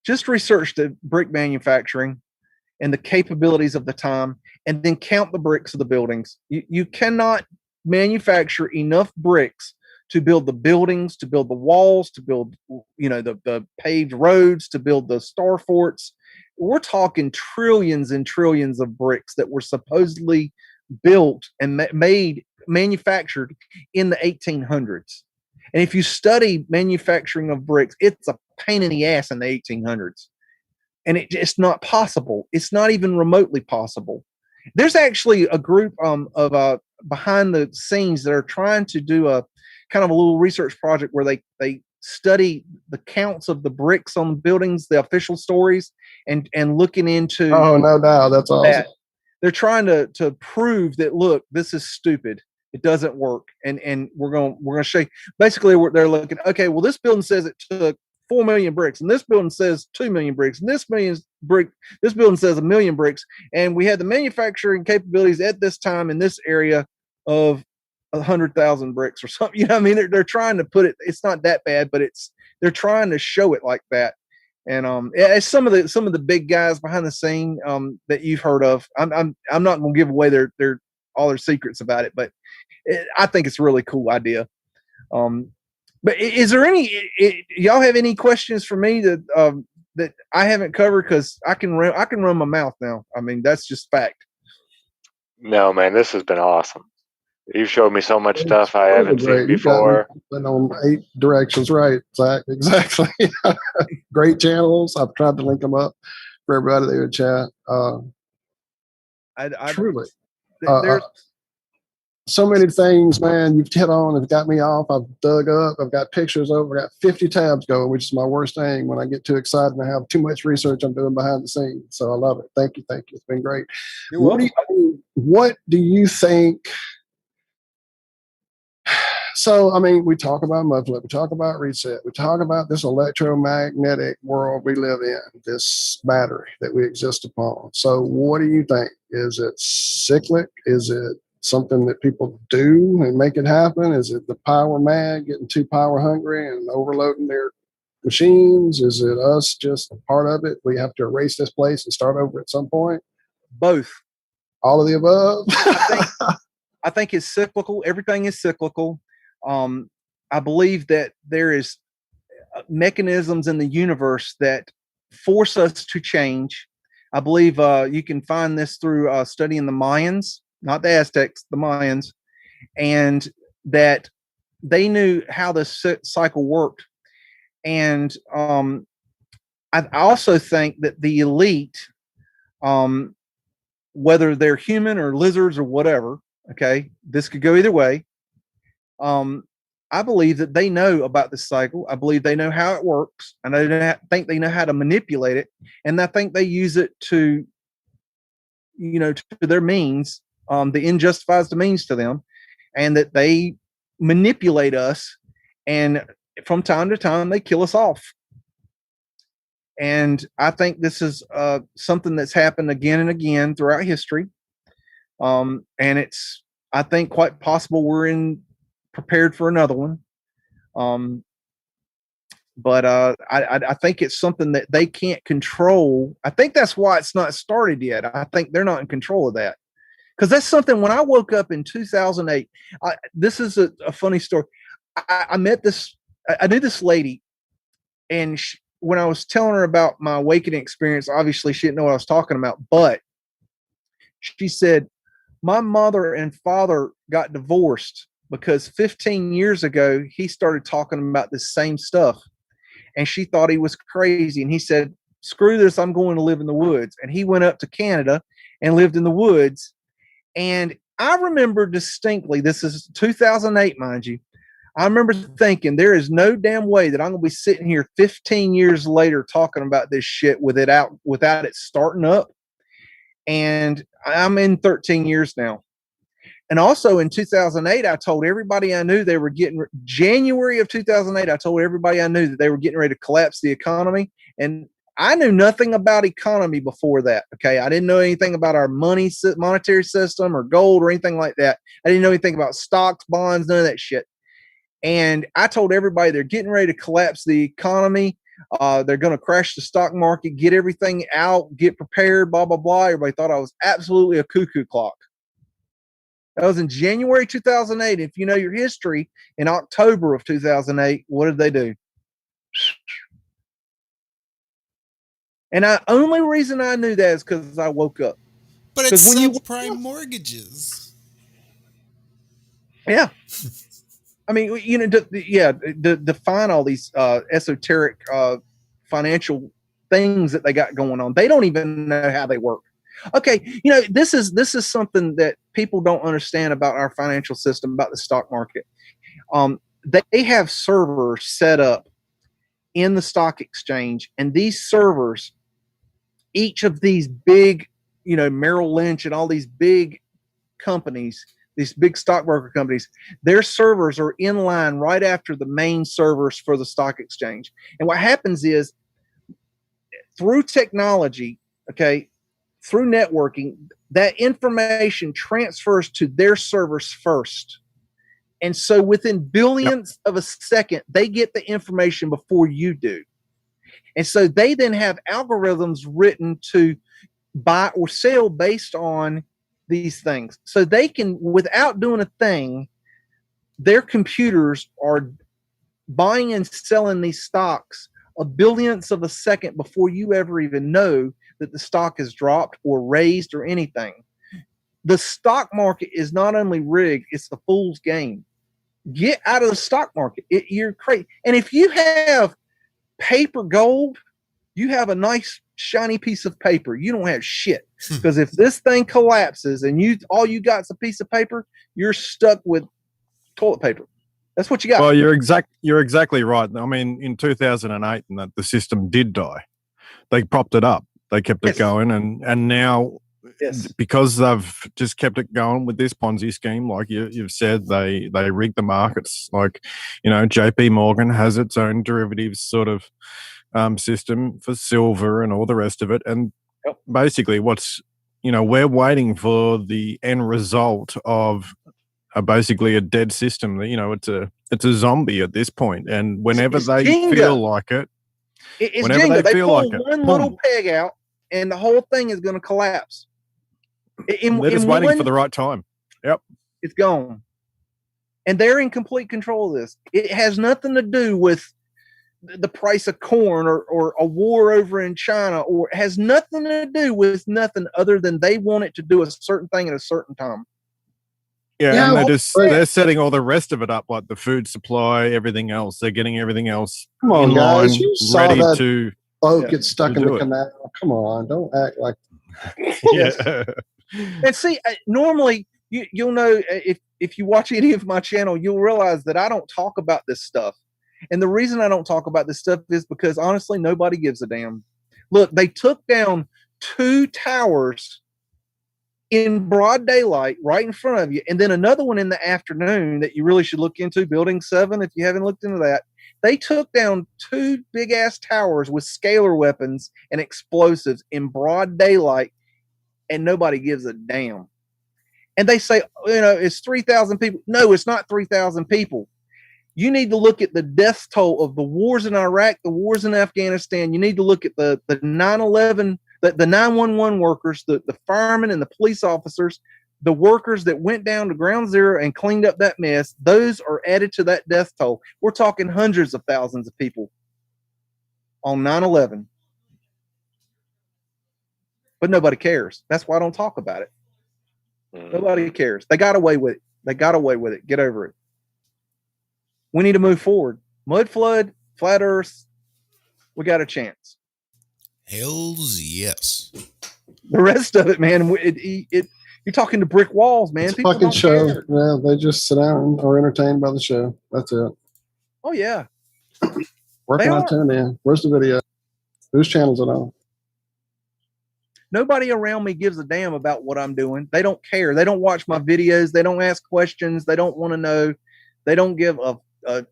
just research the brick manufacturing and the capabilities of the time, and then count the bricks of the buildings. You cannot manufacture enough bricks to build the buildings, to build the walls, to build, the paved roads, to build the star forts. We're talking trillions and trillions of bricks that were supposedly built and manufactured in the 1800s. And if you study manufacturing of bricks, it's a pain in the ass in the 1800s. And it's not possible. It's not even remotely possible. There's actually a group of behind the scenes that are trying to do a kind of a little research project where they study the counts of the bricks on the buildings, the official stories, and looking into. Oh, no doubt. That's awesome. That. They're trying to prove that, look, this is stupid. It doesn't work. And we're going to show you. Basically, they're looking, okay, well, this building says it took 4 million bricks, and this building says 2 million bricks, and this building says 1 million bricks, and we had the manufacturing capabilities at this time in this area of 100,000 bricks or something. I mean, they're trying to put it. It's not that bad, but they're trying to show it like that. And it's some of the big guys behind the scene that you've heard of. I'm not going to give away their all their secrets about it, but I think it's a really cool idea. But is there y'all have any questions for me that I haven't covered? Because I can run my mouth now. I mean, that's just fact. No, man, this has been awesome. You've showed me so much stuff I haven't seen before. Been on 8 directions, right? Exactly. Great channels. I've tried to link them up for everybody there in chat. Truly. There's so many things, man, you've hit on and got me off. I've dug up. I've got pictures over. I've got 50 tabs going, which is my worst thing when I get too excited and I have too much research I'm doing behind the scenes. So I love it. Thank you. It's been great. You're welcome. What do you think? So, I mean, we talk about MUDFLOOD, we talk about reset, we talk about this electromagnetic world we live in, this battery that we exist upon. So what do you think? Is it cyclic? Is it something that people do and make it happen? Is it the power mad getting too power hungry and overloading their machines? Is it us just a part of it? We have to erase this place and start over at some point? Both. All of the above? I think it's cyclical. Everything is cyclical. I believe that there is mechanisms in the universe that force us to change. I believe you can find this through studying the Mayans, not the Aztecs, the Mayans, and that they knew how this cycle worked. And I also think that the elite, whether they're human or lizards or whatever, okay, this could go either way. I believe that they know about this cycle. I believe they know how it works, and I think they know how to manipulate it. And I think they use it to their means. The end justifies the means to them, and that they manipulate us. And from time to time, they kill us off. And I think this is something that's happened again and again throughout history. And it's, I think, quite possible we're prepared for another one. But I think it's something that they can't control. I think that's why it's not started yet. I think they're not in control of that. Because that's something, when I woke up in 2008, this is a funny story. I met this, I knew this lady, and when I was telling her about my awakening experience, obviously she didn't know what I was talking about, but she said, my mother and father got divorced because 15 years ago, he started talking about this same stuff, and she thought he was crazy. And he said, screw this, I'm going to live in the woods. And he went up to Canada and lived in the woods. And I remember distinctly, this is 2008, mind you, I remember thinking, there is no damn way that I'm going to be sitting here 15 years later talking about this shit without it starting up. And I'm in 13 years now. And also in 2008, I told everybody I knew they were January of 2008, I told everybody I knew that they were getting ready to collapse the economy. And I knew nothing about economy before that. Okay. I didn't know anything about our monetary system or gold or anything like that. I didn't know anything about stocks, bonds, none of that shit. And I told everybody they're getting ready to collapse the economy. They're going to crash the stock market, get everything out, get prepared, blah, blah, blah. Everybody thought I was absolutely a cuckoo clock. That was in January 2008. If you know your history, in October of 2008, what did they do? And the only reason I knew that is because I woke up. But it's when you- subprime mortgages. Yeah. I mean, you know, define all these esoteric financial things that they got going on. They don't even know how they work. Okay, you know, this is something that people don't understand about our financial system, about the stock market. They have servers set up in the stock exchange, and these servers, each of these big, you know, Merrill Lynch and all these big companies, these big stockbroker companies, their servers are in line right after the main servers for the stock exchange. And what happens is, through technology, okay, through networking, that information transfers to their servers first. And so within billions of a second, they get the information before you do. And so they then have algorithms written to buy or sell based on these things. So they can, without doing a thing, their computers are buying and selling these stocks a billionth of a second before you ever even know that the stock is dropped or raised or anything. The stock market is not only rigged, it's the fool's game. Get out of the stock market. You're crazy. And if you have paper gold, you have a nice shiny piece of paper. You don't have shit. Because if this thing collapses and all you got is a piece of paper, you're stuck with toilet paper. That's what you got. Well, you're exactly right. I mean, in 2008, and that the system did die. They propped it up. They kept it going, and now, because they've just kept it going with this Ponzi scheme, like you've said, they rig the markets. Like, you know, JP Morgan has its own derivatives sort of system for silver and all the rest of it. And basically, we're waiting for the end result of basically a dead system. You know, it's a zombie at this point, and whenever they feel like it, whenever Jenga. they feel like it, one little peg out, and the whole thing is going to collapse. They're just waiting for the right time. Yep, it's gone, and they're in complete control of this. It has nothing to do with the price of corn or a war over in China, or it has nothing to do with nothing other than they want it to do a certain thing at a certain time. Yeah, and they're setting all the rest of it up, like the food supply, everything else. They're getting everything else Come on, in guys, line, you saw ready that to boat get stuck in the it. canal. Come on, don't act like. Yeah. And see, normally you'll know if you watch any of my channel, you'll realize that I don't talk about this stuff. And the reason I don't talk about this stuff is because honestly, nobody gives a damn. Look, they took down 2 towers in broad daylight right in front of you, and then another one in the afternoon that you really should look into, Building 7, if you haven't looked into that. They took down 2 big ass towers with scalar weapons and explosives in broad daylight, and nobody gives a damn. And they say, you know, it's 3,000 people. No, it's not 3,000 people. You need to look at the death toll of the wars in Iraq, the wars in Afghanistan. You need to look at the 9/11, the 911 workers, the firemen and the police officers, the workers that went down to ground zero and cleaned up that mess. Those are added to that death toll. We're talking hundreds of thousands of people on 9/11. But nobody cares. That's why I don't talk about it. Nobody cares. They got away with it. They got away with it. Get over it. We need to move forward. Mud flood, flat earth, we got a chance. Hells yes. The rest of it, man, you're talking to brick walls, man. It's a fucking show. Care. Yeah, they just sit down and are entertained by the show. That's it. Oh, yeah. Working on tune in. Where's the video? Whose channel's it on? Nobody around me gives a damn about what I'm doing. They don't care. They don't watch my videos. They don't ask questions. They don't want to know. They don't give a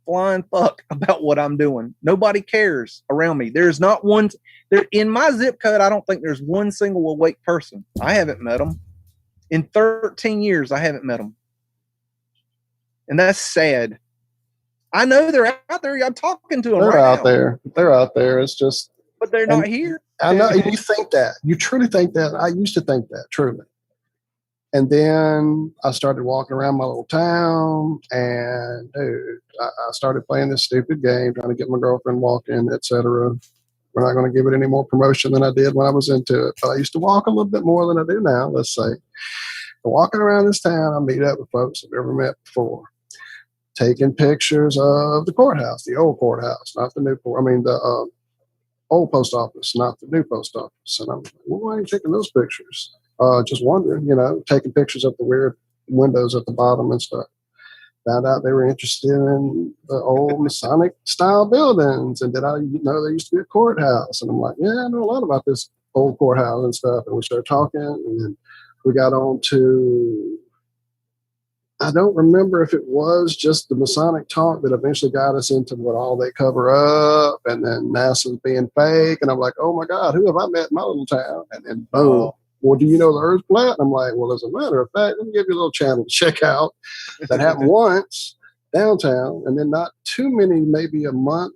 flying fuck about what I'm doing. Nobody cares around me. There's not one there in my zip code. I don't think there's one single awake person. I haven't met them in 13 years. I haven't met them, and that's sad. I know they're out there. I'm talking to them They're right out now. there. They're out there. It's just, But they're not here. I know you think that. You truly think that. I used to think that, truly. And then I started walking around my little town, and dude, I started playing this stupid game, trying to get my girlfriend walking, etc. We're not going to give it any more promotion than I did when I was into it. But I used to walk a little bit more than I do now, let's say. But walking around this town, I meet up with folks I've never met before, taking pictures of the courthouse, the old courthouse, not the new court. I mean, the old post office, not the new post office. And I'm like, well, why are you taking those pictures? Just wondering, taking pictures of the weird windows at the bottom and stuff. Found out they were interested in the old Masonic style buildings. And did I know there used to be a courthouse? And I'm like, yeah, I know a lot about this old courthouse and stuff. And we started talking, and then we got on to, I don't remember if it was just the Masonic talk that eventually got us into what all they cover up, and then NASA's being fake. And I'm like, oh my God, who have I met in my little town? And then boom. Well, do you know the Earth's flat? And I'm like, well, as a matter of fact, let me give you a little channel to check out. That happened once downtown, and then not too many, maybe a month,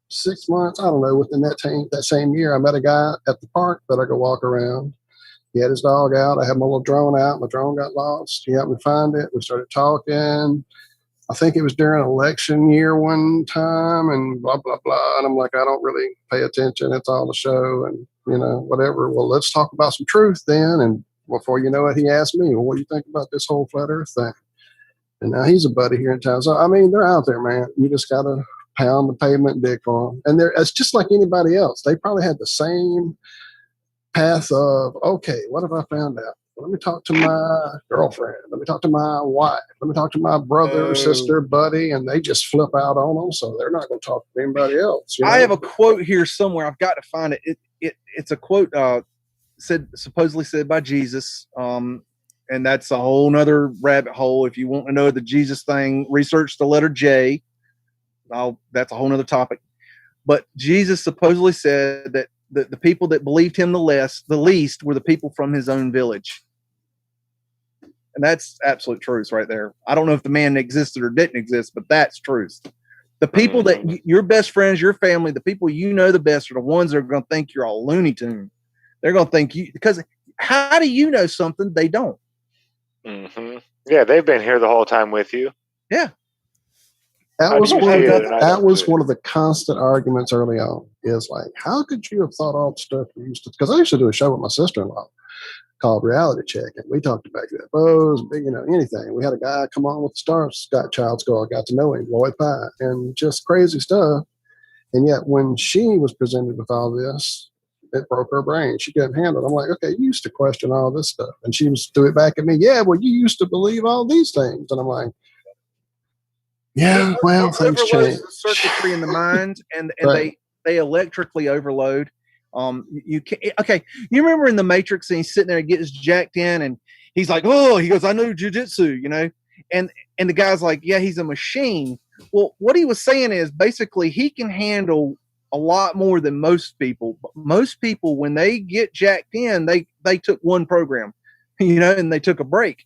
6 months, I don't know, within that same year, I met a guy at the park that I could walk around. He had his dog out. I had my little drone out. My drone got lost. He helped me find it. We started talking. I think it was during election year one time, and blah, blah, blah. And I'm like, I don't really pay attention. It's all a show and, whatever. Well, let's talk about some truth then. And before you know it, he asked me, well, what do you think about this whole flat earth thing? And now he's a buddy here in town. So, I mean, they're out there, man. You just got to pound the pavement and dig for them. And it's just like anybody else. They probably had the same path of, okay, what have I found out? Well, let me talk to my girlfriend. Let me talk to my wife. Let me talk to my brother or sister, buddy, and they just flip out on them, so they're not going to talk to anybody else. I have a quote here somewhere. I've got to find it. It's a quote supposedly said by Jesus, and that's a whole nother rabbit hole. If you want to know the Jesus thing, research the letter J. That's a whole nother topic. But Jesus supposedly said that the people that believed him the least were the people from his own village. And that's absolute truth right there. I don't know if the man existed or didn't exist, but that's truth. The people that your best friends, your family, the people you know the best are the ones that are going to think you're all Looney Tune. They're going to think you, because how do you know something they don't? Mm-hmm. Yeah, they've been here the whole time with you. Yeah. That was one of the constant arguments early on. Is like, how could you have thought all the stuff we used to? Because I used to do a show with my sister-in-law called Reality Check, and we talked about UFOs, anything. We had a guy come on with the Stars Child Skull. I got to know him, Lloyd Pye, and just crazy stuff. And yet, when she was presented with all this, it broke her brain. She couldn't handle it. I'm like, okay, you used to question all this stuff, and she threw it back at me. Yeah, well, you used to believe all these things, and I'm like, yeah, well, things change. Circuitry in the mind, and Right. they electrically overload. You can okay. You remember in the Matrix, and he's sitting there and gets jacked in, and he's like, "Oh," he goes, "I know jujitsu," and the guy's like, "Yeah, he's a machine." Well, what he was saying is basically he can handle a lot more than most people. But most people, when they get jacked in, they took one program, and they took a break.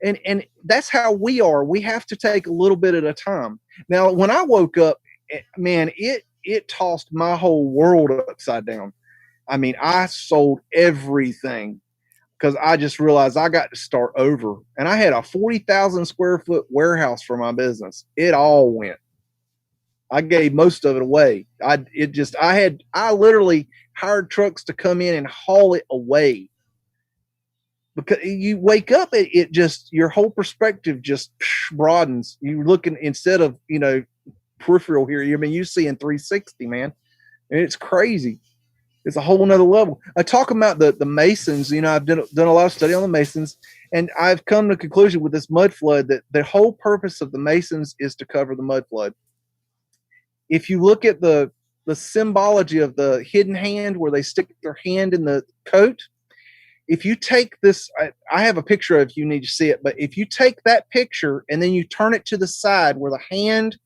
And that's how we are. We have to take a little bit at a time. Now, when I woke up, man, it tossed my whole world upside down. I mean, I sold everything because I just realized I got to start over. And I had a 40,000 square foot warehouse for my business. It all went. I gave most of it away. I literally hired trucks to come in and haul it away. Because you wake up, it just, your whole perspective just broadens. You're looking, instead of, peripheral here, you see in 360, man. And it's crazy. It's a whole nother level. I talk about the Masons, I've done a lot of study on the Masons, and I've come to the conclusion with this mud flood that the whole purpose of the Masons is to cover the mud flood. If you look at the symbology of the hidden hand, where they stick their hand in the coat, if you take this, I have a picture of, you need to see it, but if you take that picture and then you turn it to the side where the hand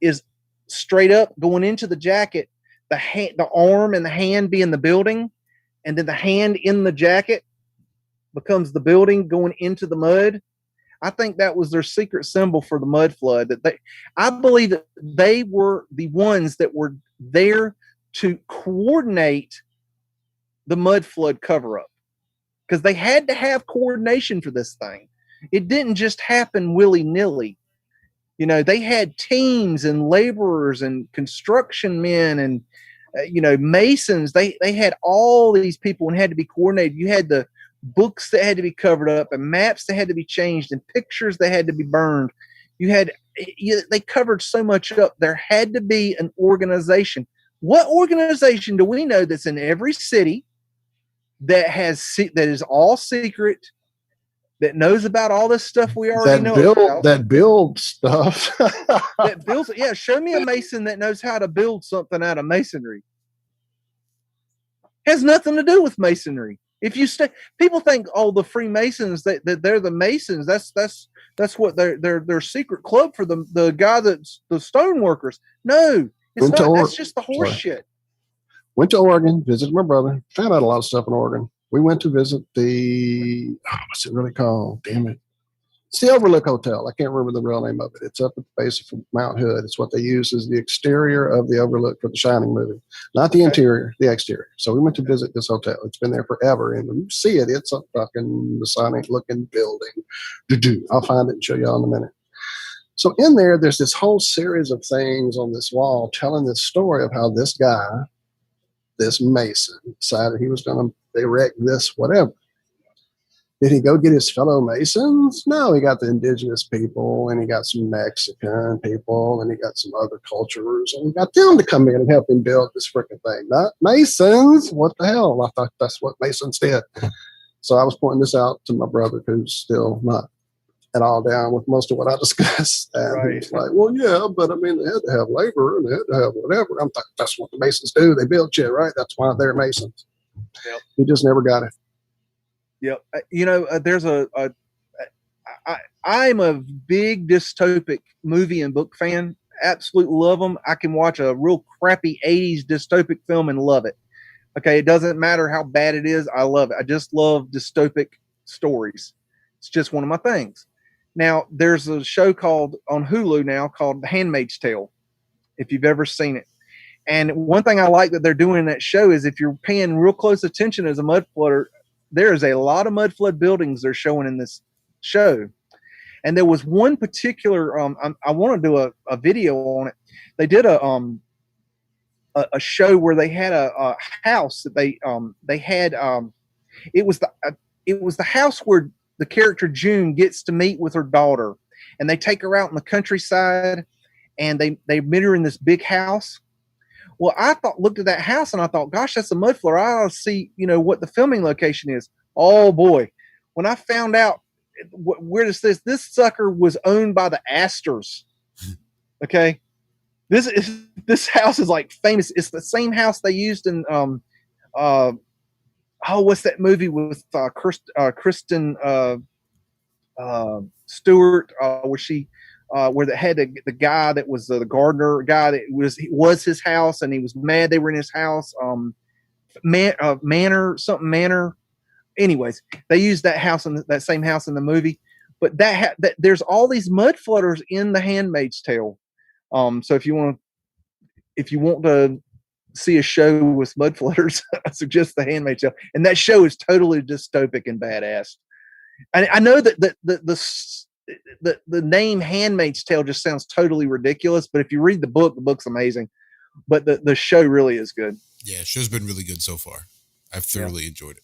is straight up going into the jacket, the arm and the hand being the building, and then the hand in the jacket becomes the building going into the mud. I think that was their secret symbol for the mud flood. I believe that they were the ones that were there to coordinate the mud flood cover up, because they had to have coordination for this thing. It didn't just happen willy nilly. They had teams and laborers and construction men and masons. They had all these people and had to be coordinated. You had the books that had to be covered up and maps that had to be changed and pictures that had to be burned. They covered so much up. There had to be an organization. What organization do we know that's in every city that is all secret, that knows about all this stuff we already know about? That builds stuff. That builds. Yeah, show me a mason that knows how to build something out of masonry. Has nothing to do with masonry. If you people think, the Freemasons, that they're the Masons. That's what their secret club for the guy that's the stone workers. No, it's not. That's just the horse shit. Went to Oregon, visited my brother, found out a lot of stuff in Oregon. We went to visit what's it really called? Damn it. It's the Overlook Hotel. I can't remember the real name of it. It's up at the base of Mount Hood. It's what they use as the exterior of the Overlook for the Shining movie. Not the interior, the exterior. So we went to visit this hotel. It's been there forever. And when you see it, it's a fucking Masonic looking building. I'll find it and show you all in a minute. So in there's this whole series of things on this wall telling this story of how this guy, this Mason, decided he was going to erect this whatever. Did he go get his fellow Masons? No, he got the indigenous people, and he got some Mexican people, and he got some other cultures, and he got them to come in and help him build this freaking thing. Not Masons. What the hell? I thought that's what Masons did. So I was pointing this out to my brother, who's still not at all down with most of what I discussed. And he was like, well, yeah, but I mean, they had to have labor, and they had to have whatever. I'm like, that's what the Masons do. They build shit, right? That's why they're Masons. Yep. He just never got it. Yep. There's I'm a big dystopic movie and book fan. Absolutely love them. I can watch a real crappy 80s dystopic film and love it. Okay. It doesn't matter how bad it is. I love it. I just love dystopic stories. It's just one of my things. Now, there's a show on Hulu now called The Handmaid's Tale, if you've ever seen it. And one thing I like that they're doing in that show is, if you're paying real close attention as a mud flooder, there is a lot of mud flood buildings they're showing in this show. And there was one particular, I want to do a video on it. They did a show where they had a house that they had. It was the house where the character June gets to meet with her daughter, and they take her out in the countryside, and they meet her in this big house. Well, I looked at that house and I thought, gosh, that's a mud floor. I ought to see, what the filming location is. Oh boy. When I found out where this sucker was owned by the Astors. Okay. This house is like famous. It's the same house they used in, what's that movie with Kristen Stewart, where they had the guy that was the gardener guy that was his house, and he was mad they were in his house. Manor. Anyways, they used that house and that same house in the movie, but that there's all these mud flooders in The Handmaid's Tale. So if you want to see a show with mud flooders, I suggest The Handmaid's Tale, and that show is totally dystopic and badass. And I know that the name Handmaid's Tale just sounds totally ridiculous, but if you read the book's amazing. But the show really is good. Yeah, show's been really good so far. I've thoroughly enjoyed it.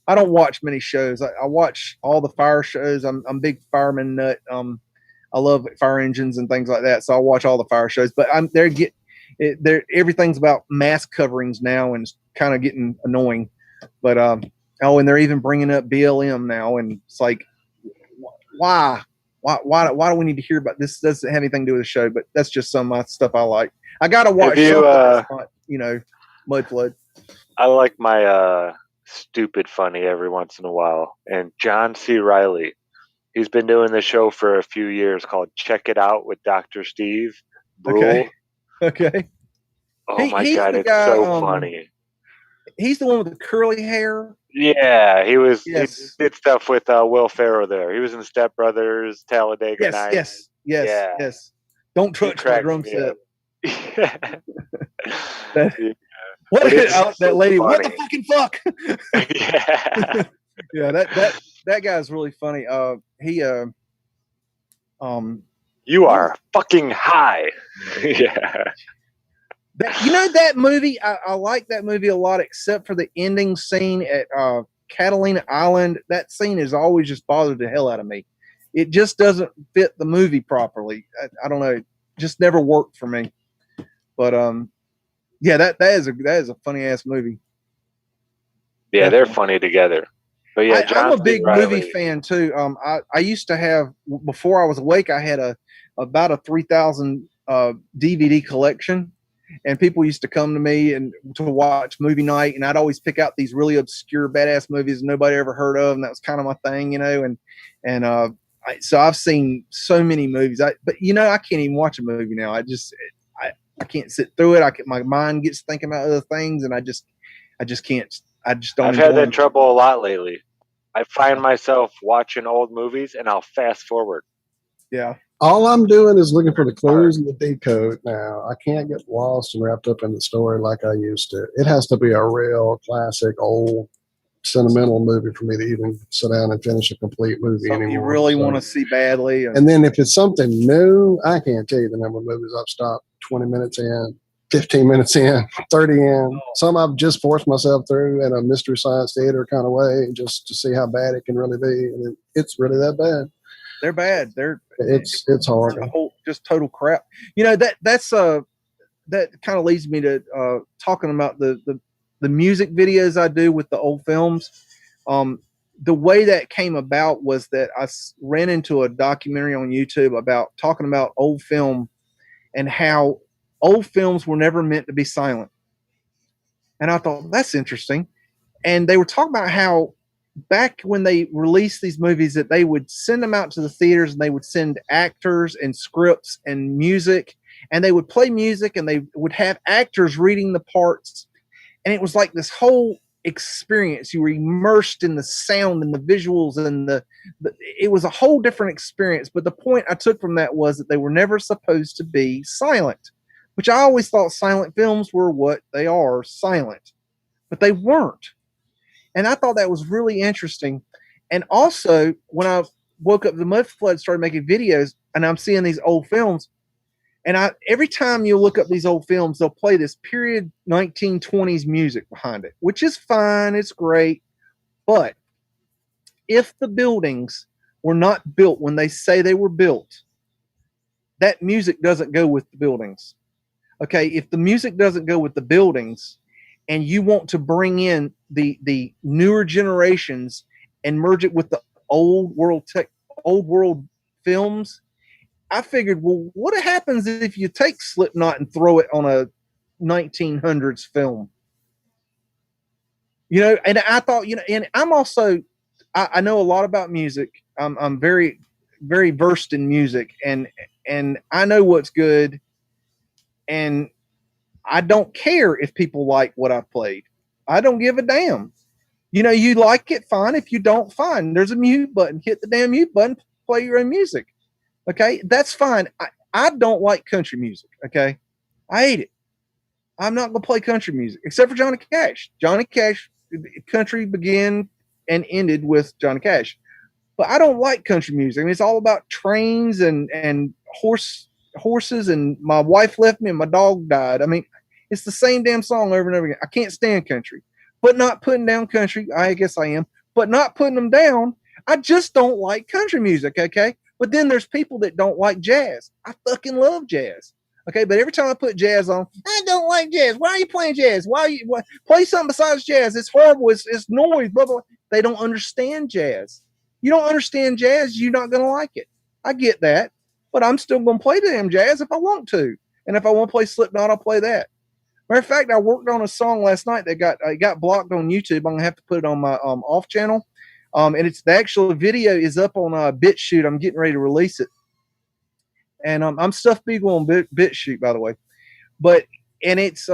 I don't watch many shows. I watch all the fire shows. I'm a big fireman nut. I love fire engines and things like that, so I watch all the fire shows. But everything's about mask coverings now, and it's kind of getting annoying. But and they're even bringing up BLM now, and it's like, why do we need to hear about this? Doesn't have anything to do with the show, but that's just some of my stuff I like. I gotta watch mud flood. I like my stupid funny every once in a while. And John C. Riley, he's been doing this show for a few years called Check It Out with Dr. Steve Brule. Okay. Oh my God, it's so funny. He's the one with the curly hair. Yeah, he was. Yes. He did stuff with Will Ferrell there. He was in Step Brothers, Talladega Nights. Yeah. Yes. Don't He touch my cracked drum me set. up. Yeah. That- But What it's that so lady? What the funny. fucking fuck? Yeah. Yeah, that guy's really funny. You are fucking high. Yeah. That movie, I like that movie a lot, except for the ending scene at Catalina Island. That scene has always just bothered the hell out of me. It just doesn't fit the movie properly. I don't know. It just never worked for me. But yeah, that is a funny ass movie. Yeah, Definitely. they're funny together. But yeah, I'm a John C. big Reilly. movie fan too. I used to have, before I was awake, I had about a 3,000 DVD collection, and people used to come to me and to watch movie night, and I'd always pick out these really obscure badass movies nobody ever heard of, and that was kind of my thing, so I've seen so many movies. But I can't even watch a movie now. I can't sit through it. My mind gets thinking about other things, and I just can't. I just don't. I've had that trouble a lot lately. I find myself watching old movies and I'll fast forward. Yeah. All I'm doing is looking for the clues and the decode now. I can't get lost and wrapped up in the story like I used to. It has to be a real classic, old, sentimental movie for me to even sit down and finish a complete movie Something anymore. you really want to see badly. And then if it's something new, I can't tell you the number of movies I've stopped 20 minutes in, 15 minutes in, 30 in. Some I've just forced myself through in a mystery science theater kind of way just to see how bad it can really be. And it's really that bad. They're bad. It's horrible. Just total crap. That kind of leads me to talking about the music videos I do with the old films. The way that came about was that I ran into a documentary on YouTube about talking about old film and how old films were never meant to be silent. And I thought, that's interesting. And they were talking about how back when they released these movies that they would send them out to the theaters and they would send actors and scripts and music, and they would play music and they would have actors reading the parts. And it was like this whole experience. You were immersed in the sound and the visuals and it was a whole different experience. But the point I took from that was that they were never supposed to be silent, which I always thought silent films were what they are, silent, but they weren't. And I thought that was really interesting. And also, when I woke up, the MUDFLOOD started making videos, and I'm seeing these old films. And every time you look up these old films, they'll play this period 1920s music behind it, which is fine. It's great. But if the buildings were not built when they say they were built, that music doesn't go with the buildings. Okay, if the music doesn't go with the buildings, and you want to bring in the newer generations and merge it with the old world films, I figured, well, what happens if you take Slipknot and throw it on a 1900s film? And I thought, and I'm also, I know a lot about music. I'm very, very versed in music, and I know what's good, and I don't care if people like what I played. I don't give a damn. You like it, fine. If you don't, fine. There's a mute button. Hit the damn mute button. Play your own music. Okay, that's fine. I don't like country music. Okay, I hate it. I'm not gonna play country music except for Johnny Cash. Johnny Cash, country began and ended with Johnny Cash. But I don't like country music. I mean, it's all about trains and horses, and my wife left me and my dog died. I mean, it's the same damn song over and over again. I can't stand country, but not putting down country. I guess I am, but not putting them down. I just don't like country music. Okay. But then there's people that don't like jazz. I fucking love jazz. Okay. But every time I put jazz on, I don't like jazz. Why are you playing jazz? Play something besides jazz? It's horrible. It's noise. Blah, blah. They don't understand jazz. You don't understand jazz, you're not going to like it. I get that. But I'm still going to play the damn jazz if I want to. And if I want to play Slipknot, I'll play that. Matter of fact, I worked on a song last night that got blocked on YouTube. I'm going to have to put it on my off channel. And it's the actual video is up on BitChute. I'm getting ready to release it. And I'm Stuffed Beagle on BitChute, by the way. But and it's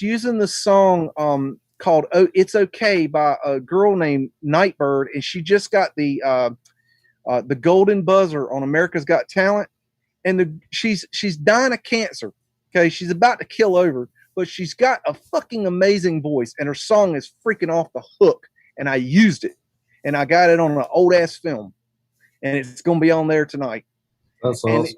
using the song called "It's Okay" by a girl named Nightbird, and she just got the golden buzzer on America's Got Talent, and she's dying of cancer. Okay, she's about to kill over, but she's got a fucking amazing voice, and her song is freaking off the hook. And I used it, and I got it on an old ass film, and it's going to be on there tonight. That's And, awesome.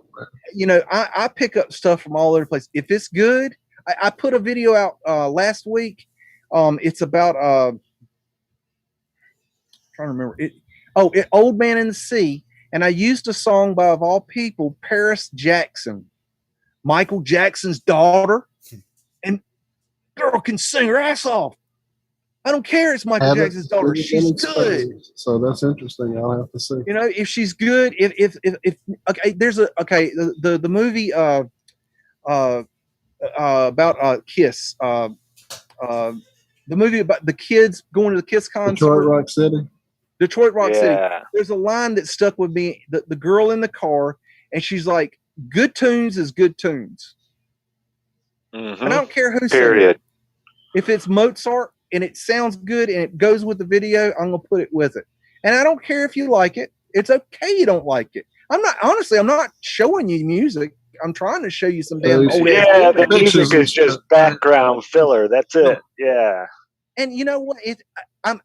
you know, I pick up stuff from all over the place. If it's good, I put a video out last week. It's about trying to remember it. Oh, Old Man in the Sea, and I used a song by, of all people, Paris Jackson, Michael Jackson's daughter, and girl can sing her ass off. I don't care. It's Michael Jackson's daughter. She's good. So that's interesting. I'll have to see. You know, if she's good, if okay, there's the movie about Kiss, the movie about the kids going to the Kiss concert. Detroit Rock City. There's a line that stuck with me. The girl in the car, and she's like, "Good tunes is good tunes." Mm-hmm. And I don't care who Period. said it. If it's Mozart and it sounds good and it goes with the video, I'm gonna put it with it. And I don't care if you like it. It's okay you don't like it. I'm not showing you music. I'm trying to show you some damn old ass the music is just background filler. That's it. Yeah. And you know what? I'm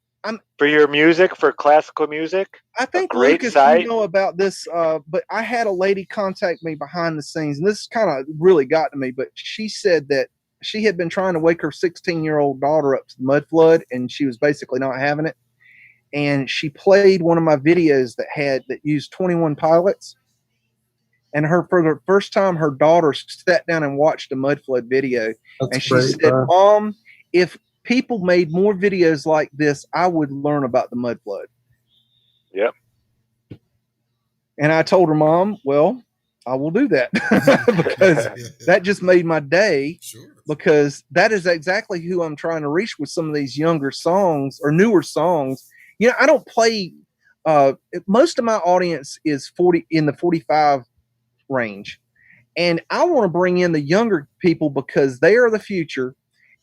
for your music, for classical music. I think great Lucas, site. you know about this, but I had a lady contact me behind the scenes, and this kind of really got to me. But she said that she had been trying to wake her 16-year-old daughter up to the MUDFLOOD, and she was basically not having it. And she played one of my videos that used 21 Pilots. And for the first time, her daughter sat down and watched a MUDFLOOD video. And she said, "Mom, if people made more videos like this, I would learn about the MUDFLOOD." Yep. And I told her, "Mom, well, I will do that," because that just made my day. Sure. Because that is exactly who I'm trying to reach with some of these younger songs or newer songs. You know, I don't play. Most of my audience is 40 in the 45 range, and I want to bring in the younger people because they are the future.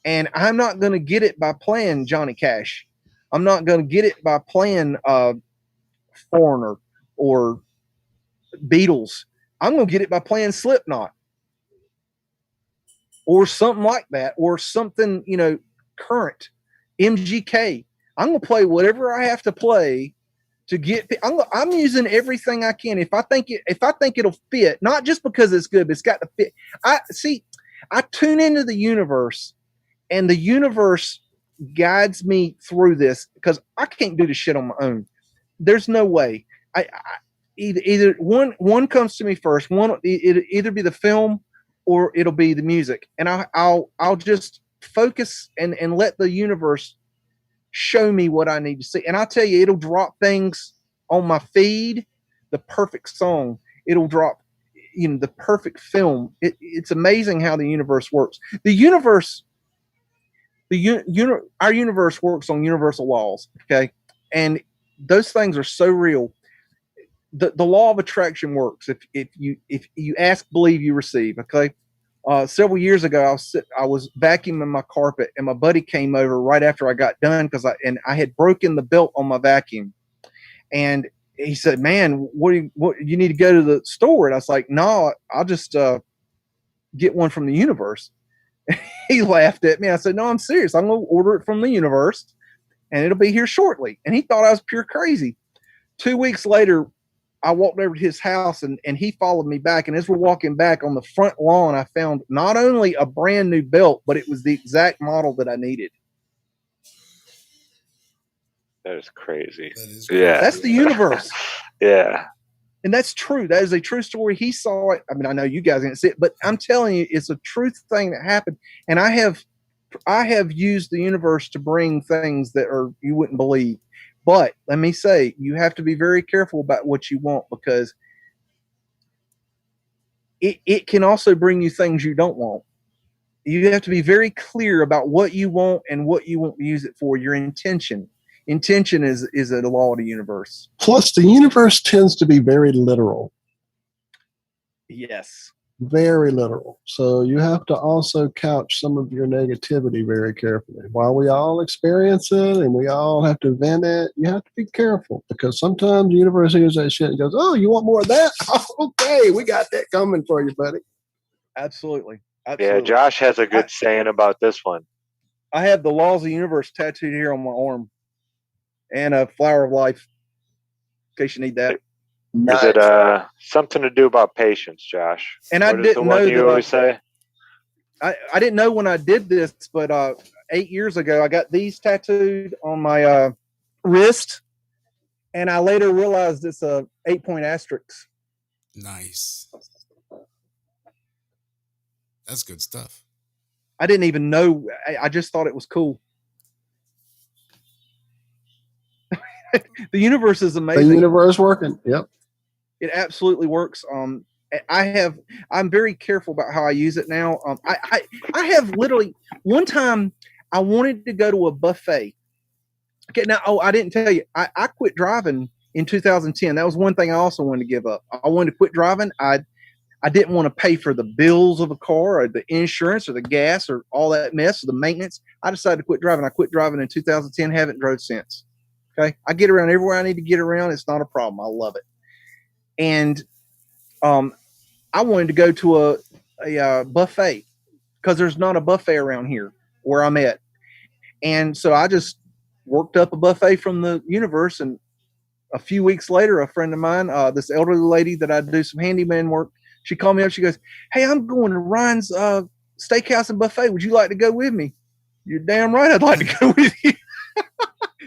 And I'm not going to get it by playing Johnny Cash. I'm not going to get it by playing Foreigner or Beatles. I'm going to get it by playing Slipknot or something like that, or something, you know, current, MGK. I'm going to play whatever I have to play to get. I'm using everything I can. If I think it'll fit, not just because it's good, but it's got to fit. I tune into the universe. And the universe guides me through this because I can't do the shit on my own. There's no way. Either one comes to me first. It'll either be the film or it'll be the music, and I'll just focus and let the universe show me what I need to see. And I'll tell you, it'll drop things on my feed. The perfect song. It'll drop, you know, the perfect film. It's amazing how the universe works. The universe. Our universe works on universal laws, okay, and those things are so real. The law of attraction works. If you ask, believe, you receive. Okay. Several years ago, I was vacuuming my carpet, and my buddy came over right after I got done because I had broken the belt on my vacuum, and he said, "Man, what you need to go to the store?" And I was like, "No, I'll just get one from the universe." He laughed at me. I said, "No, I'm serious. I'm going to order it from the universe, and it'll be here shortly." And he thought I was pure crazy. 2 weeks later, I walked over to his house, and he followed me back. And as we're walking back on the front lawn, I found not only a brand new belt, but it was the exact model that I needed. That is crazy. Yeah. That's the universe. Yeah. And that's true. That is a true story. He saw it. I mean, I know you guys didn't see it, but I'm telling you, it's a truth thing that happened. And I have used the universe to bring things that you wouldn't believe. But let me say, you have to be very careful about what you want, because it can also bring you things you don't want. You have to be very clear about what you want and what you want to use it for, your intention. Intention is a law of the universe. Plus, the universe tends to be very literal. Yes. very literal. So you have to also couch some of your negativity very carefully. While we all experience it and we all have to vent it, you have to be careful because sometimes the universe hears that shit and goes, "Oh, you want more of that? Okay, we got that coming for you, buddy." Absolutely. Yeah, Absolutely. Josh has a good saying about this one. I have the laws of the universe tattooed here on my arm and a flower of life in case you need that. Is it something to do about patience, Josh? And I What is the didn't one know you that always say? I didn't know when I did this, but 8 years ago, I got these tattooed on my wrist, and I later realized it's a 8-point asterisk. Nice. That's good stuff. I didn't even know. I just thought it was cool. The universe is amazing. The universe working. Yep. It absolutely works. I'm very careful about how I use it now. I have literally one time I wanted to go to a buffet. Okay, now I didn't tell you. I quit driving in 2010. That was one thing I also wanted to give up. I wanted to quit driving. I didn't want to pay for the bills of a car or the insurance or the gas or all that mess or the maintenance. I decided to quit driving. I quit driving in 2010. Haven't drove since. Okay, I get around everywhere I need to get around. It's not a problem. I love it. And I wanted to go to a buffet because there's not a buffet around here where I'm at. And so I just worked up a buffet from the universe. And a few weeks later, a friend of mine, this elderly lady that I do some handyman work, she called me up. She goes, "Hey, I'm going to Ryan's Steakhouse and Buffet. Would you like to go with me?" "You're damn right I'd like to go with you."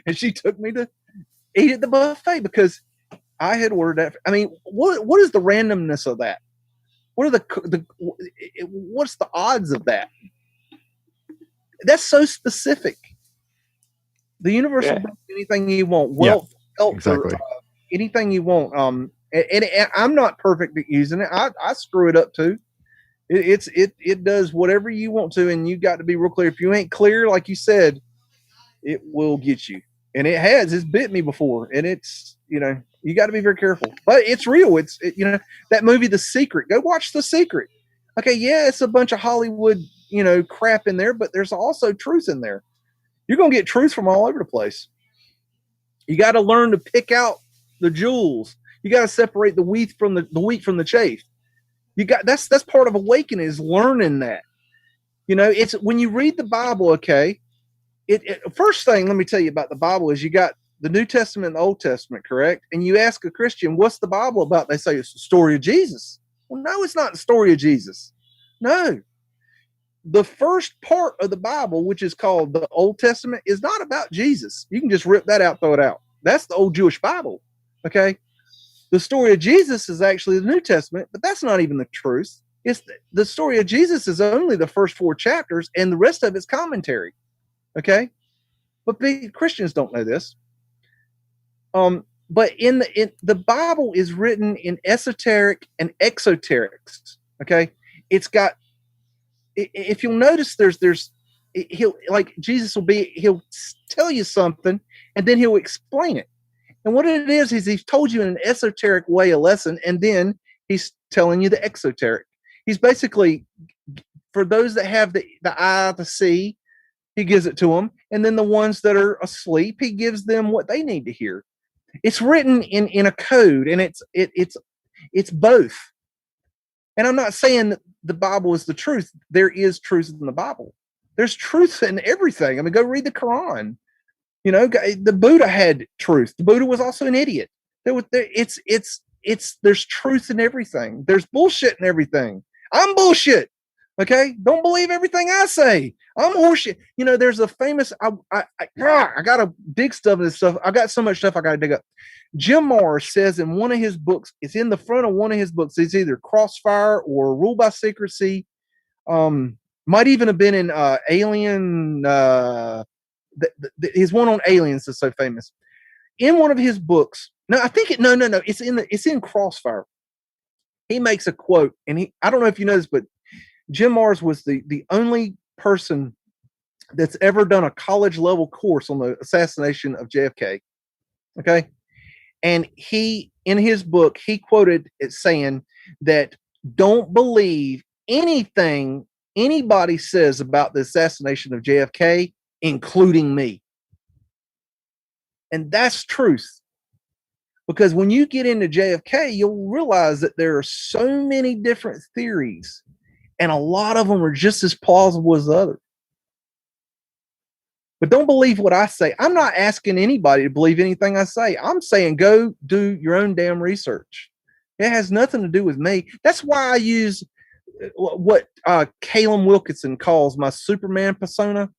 And she took me to eat at the buffet because I had ordered that. I mean, what is the randomness of that? What are what's the odds of that? That's so specific. The universe will bring anything you want. Wealth, health, exactly. Anything you want. And I'm not perfect at using it. I screw it up too. It does whatever you want to, and you got to be real clear. If you ain't clear, like you said, it will get you. And it has. It's bit me before, and it's you got to be very careful. But it's real. It's that movie, The Secret. Go watch The Secret. Okay, yeah, it's a bunch of Hollywood crap in there, but there's also truth in there. You're gonna get truth from all over the place. You got to learn to pick out the jewels. You got to separate the wheat from the chaff. That's part of awakening, is learning that. It's when you read the Bible. Okay, first thing let me tell you about the Bible is you got the New Testament and the Old Testament, correct? And you ask a Christian, "What's the Bible about?" They say it's the story of Jesus. Well, no, it's not the story of Jesus. No. The first part of the Bible, which is called the Old Testament, is not about Jesus. You can just rip that out, throw it out. That's the old Jewish Bible. Okay. The story of Jesus is actually the New Testament, but that's not even the truth. It's the story of Jesus is only the first 4 chapters, and the rest of it's commentary. Okay. But Christians don't know this. But in the Bible is written in esoteric and exoterics. Okay. It's got, if you'll notice, Jesus he'll tell you something and then he'll explain it. And what it is he's told you in an esoteric way a lesson, and then he's telling you the exoteric. He's basically, for those that have the eye to see, he gives it to them. And then the ones that are asleep, he gives them what they need to hear. It's written in a code, and it's both. And I'm not saying that the Bible is the truth. There is truth in the Bible. There's truth in everything. I mean, go read the Quran. The Buddha had truth. The Buddha was also an idiot. There's truth in everything. There's bullshit in everything. I'm bullshit. Okay, don't believe everything I say. I'm horseshit. There's a famous. I gotta dig stuff of this stuff. I got so much stuff I gotta dig up. Jumer says in one of his books, it's in the front of one of his books. It's either Crossfire or Rule by Secrecy. Might even have been in Alien. His one on aliens is so famous. In one of his books, no, I think no. It's in Crossfire. He makes a quote, and I don't know if you know this, but Jim Mars was the only person that's ever done a college level course on the assassination of JFK. Okay. And in his book, he quoted it saying that don't believe anything anybody says about the assassination of JFK, including me. And that's truth. Because when you get into JFK, you'll realize that there are so many different theories, and a lot of them are just as plausible as others. But don't believe what I say. I'm not asking anybody to believe anything I say. I'm saying go do your own damn research. It has nothing to do with me. That's why I use what Calum Wilkinson calls my Superman persona.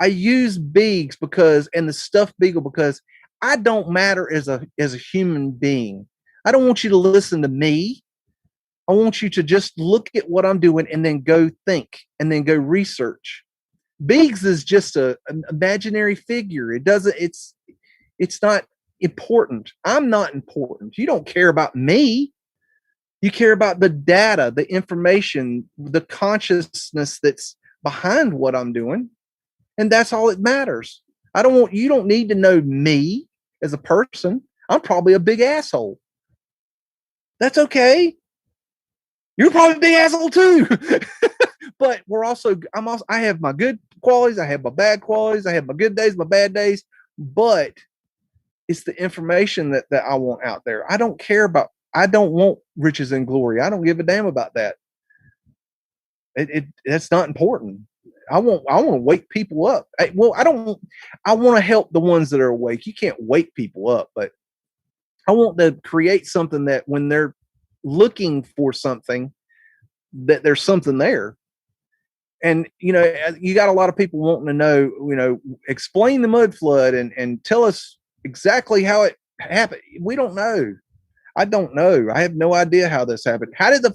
I use Beags and the stuffed Beagle because I don't matter as a human being. I don't want you to listen to me. I want you to just look at what I'm doing and then go think and then go research. Beags is just an imaginary figure. It's not important. I'm not important. You don't care about me. You care about the data, the information, the consciousness that's behind what I'm doing. And that's all that matters. You don't need to know me as a person. I'm probably a big asshole. That's okay. You're probably a big asshole too. But I have my good qualities. I have my bad qualities. I have my good days, my bad days. But it's the information that I want out there. I don't want riches and glory. I don't give a damn about that. That's not important. I want to wake people up. I want to help the ones that are awake. You can't wake people up, but I want to create something that when they're looking for something, that there's something there. And, you got a lot of people wanting to know, explain the mud flood and tell us exactly how it happened. We don't know. I don't know. I have no idea how this happened. How did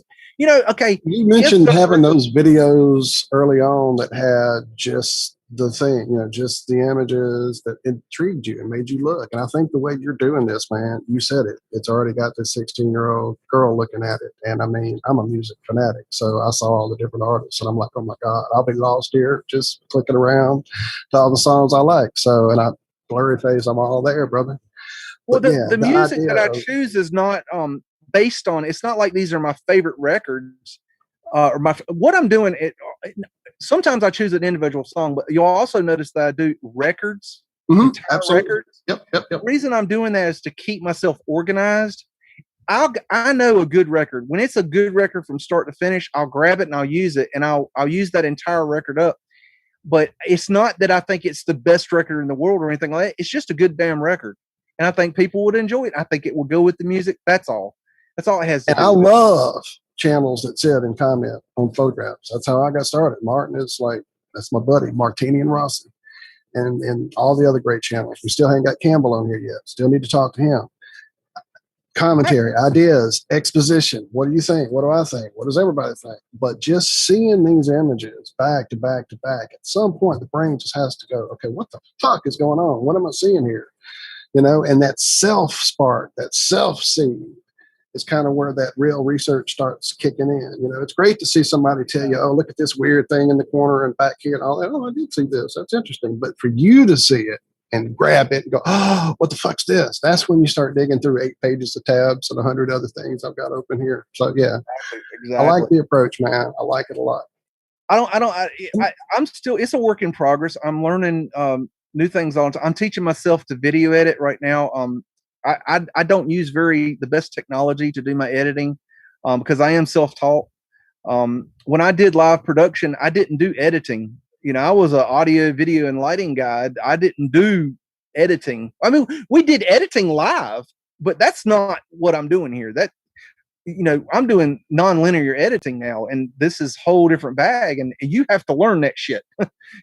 okay. You mentioned having those videos early on that had just the thing, just the images that intrigued you and made you look. And I think the way you're doing this, man, you said it. It's already got this 16-year-old girl looking at it. And I mean, I'm a music fanatic, so I saw all the different artists, and I'm like, oh my God, I'll be lost here just clicking around to all the songs I like. So, and Blurry face, I'm all there, brother. Well, the music that I choose is not based on. It's not like these are my favorite records or what I'm doing. Sometimes I choose an individual song, but you'll also notice that I do records, entire records. Yep. The reason I'm doing that is to keep myself organized. I know a good record. When it's a good record from start to finish, I'll grab it and I'll use it, and I'll use that entire record up. But it's not that I think it's the best record in the world or anything like that. It's just a good damn record. And I think people would enjoy it. I think it will go with the music. That's all. That's all it has to do. I love channels that sit and comment on photographs. That's how I got started. Martin is that's my buddy, Martini and Rossi, and all the other great channels. We still haven't got Campbell on here yet. Still need to talk to him. Commentary, ideas, exposition. What do you think? What do I think? What does everybody think? But just seeing these images back to back to back, at some point the brain just has to go, okay, what the fuck is going on? What am I seeing here? And that self spark, that self seed is kind of where that real research starts kicking in. It's great to see somebody tell you, oh, look at this weird thing in the corner and back here and all that. Oh, I did see this. That's interesting. But for you to see it and grab it and go, oh, what the fuck's this? That's when you start digging through 8 pages of tabs and 100 other things I've got open here. So yeah, exactly. I like the approach, man. I like it a lot. I'm still, it's a work in progress. I'm learning new things I'm teaching myself to video edit right now. I don't use the best technology to do my editing because I am self-taught. When I did live production, I didn't do editing. I was an audio, video, and lighting guy. I didn't do editing. I mean, we did editing live, but that's not what I'm doing here. I'm doing non-linear editing now, and this is a whole different bag, and you have to learn that shit.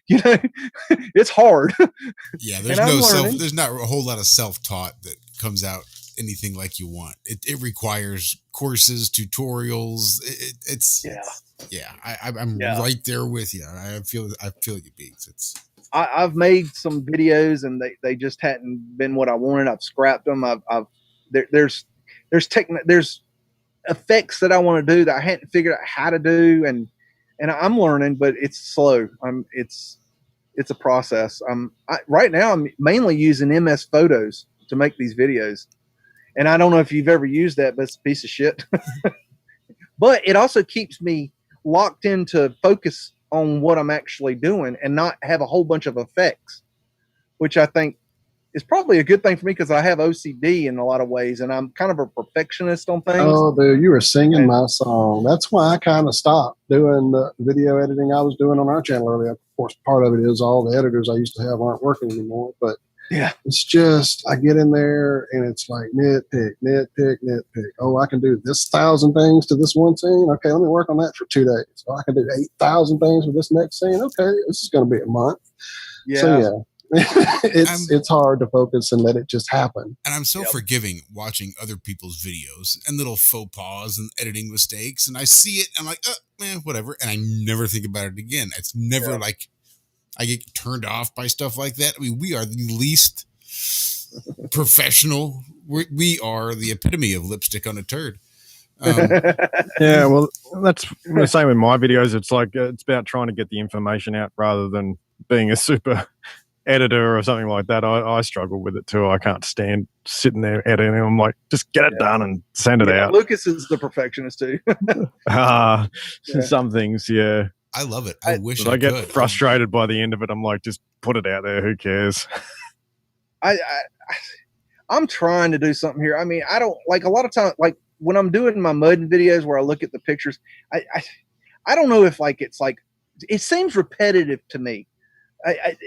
It's hard. Yeah, there's not a whole lot of self-taught that comes out anything like you want. It requires courses, tutorials. I'm right there with you. I feel you, Beats. I've made some videos and they just hadn't been what I wanted. I've scrapped them. There's effects that I want to do that I hadn't figured out how to do, and I'm learning, but it's slow. It's a process. Right now I'm mainly using MS Photos to make these videos, and I don't know if you've ever used that, but it's a piece of shit. but it also keeps me locked into focus on what I'm actually doing and not have a whole bunch of effects, which I think is probably a good thing for me because I have OCD in a lot of ways, and I'm kind of a perfectionist on things. Oh, dude, you were singing my song. That's why I kind of stopped doing the video editing I was doing on our channel earlier. Of course, part of it is all the editors I used to have aren't working anymore, but yeah, it's just I get in there and it's like nitpick. Oh, I can do this 1,000 things to this one scene. Okay, let me work on that for 2 days. Oh, I can do 8,000 things with this next scene. Okay, this is going to be a month. Yeah. So yeah. it's hard to focus and let it just happen. And I'm so forgiving watching other people's videos and little faux pas and editing mistakes. And I see it, I'm like, man, whatever. And I never think about it again. It's never like I get turned off by stuff like that. I mean, we are the least professional. We are the epitome of lipstick on a turd. Yeah, well, that's the same with my videos. It's like it's about trying to get the information out rather than being a super editor or something like that. I struggle with it too. I can't stand sitting there editing. I'm like, just get it done and send it out. Lucas is the perfectionist too. Some things, yeah. I love it. I wish I get frustrated by the end of it. I'm like, just put it out there. Who cares? I'm trying to do something here. I mean, I don't like a lot of times, like when I'm doing my mudding videos where I look at the pictures, I don't know if like it's like it seems repetitive to me.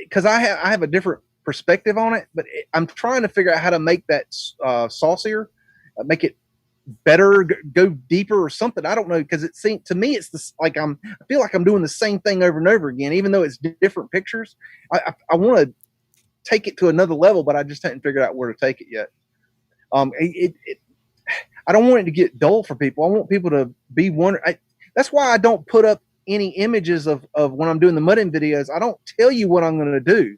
Because I have a different perspective on it, but I'm trying to figure out how to make that saucier, make it better, go deeper or something. I don't know, because it seems to me it's this like I feel like I'm doing the same thing over and over again, even though it's different pictures. I want to take it to another level, but I just haven't figured out where to take it yet. I don't want it to get dull for people. I want people to be wondering. That's why I don't put up any images of when I'm doing the mudding videos. I don't tell you what I'm going to do.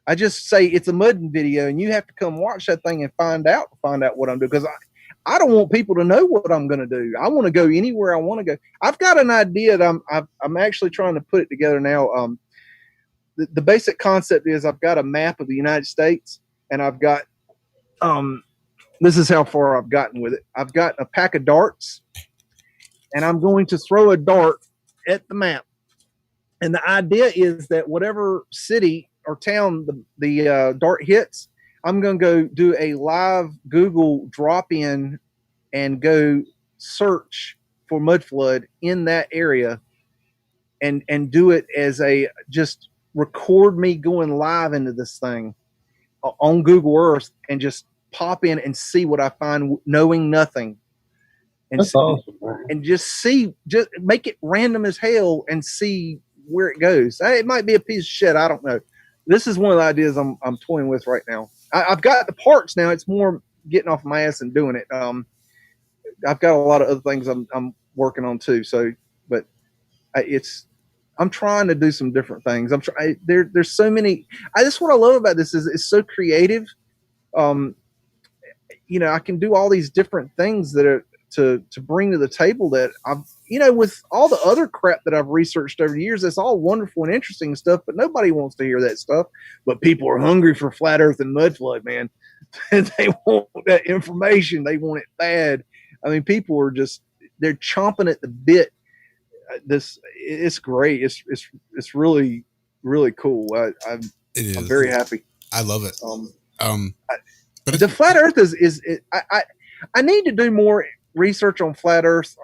I just say it's a mudding video and you have to come watch that thing and find out what I'm doing. Because I don't want people to know what I'm going to do. I want to go anywhere I want to go. I've got an idea that I'm actually trying to put it together now. The basic concept is I've got a map of the United States and I've got, this is how far I've gotten with it. I've got a pack of darts and I'm going to throw a dart at the map, and the idea is that whatever city or town the dart hits, I'm going to go do a live Google drop in and go search for MUDFLOOD in that area, and do it as a just record me going live into this thing on Google Earth and just pop in and see what I find, knowing nothing. And that's awesome. And just make it random as hell and see where it goes. It might be a piece of shit. I don't know. This is one of the ideas I'm toying with right now. I've got the parts now. It's more getting off my ass and doing it. I've got a lot of other things I'm working on too. So, but I'm trying to do some different things. There's so many. That's what I love about this is it's so creative. I can do all these different things that are to bring to the table that I've, with all the other crap that I've researched over the years, it's all wonderful and interesting stuff, but nobody wants to hear that stuff. But people are hungry for flat earth and MUDFLOOD, man. They want that information. They want it bad. I mean, people are they're chomping at the bit. It's great. It's really, really cool. I'm very happy. I love it. But the flat earth I need to do more research on flat earth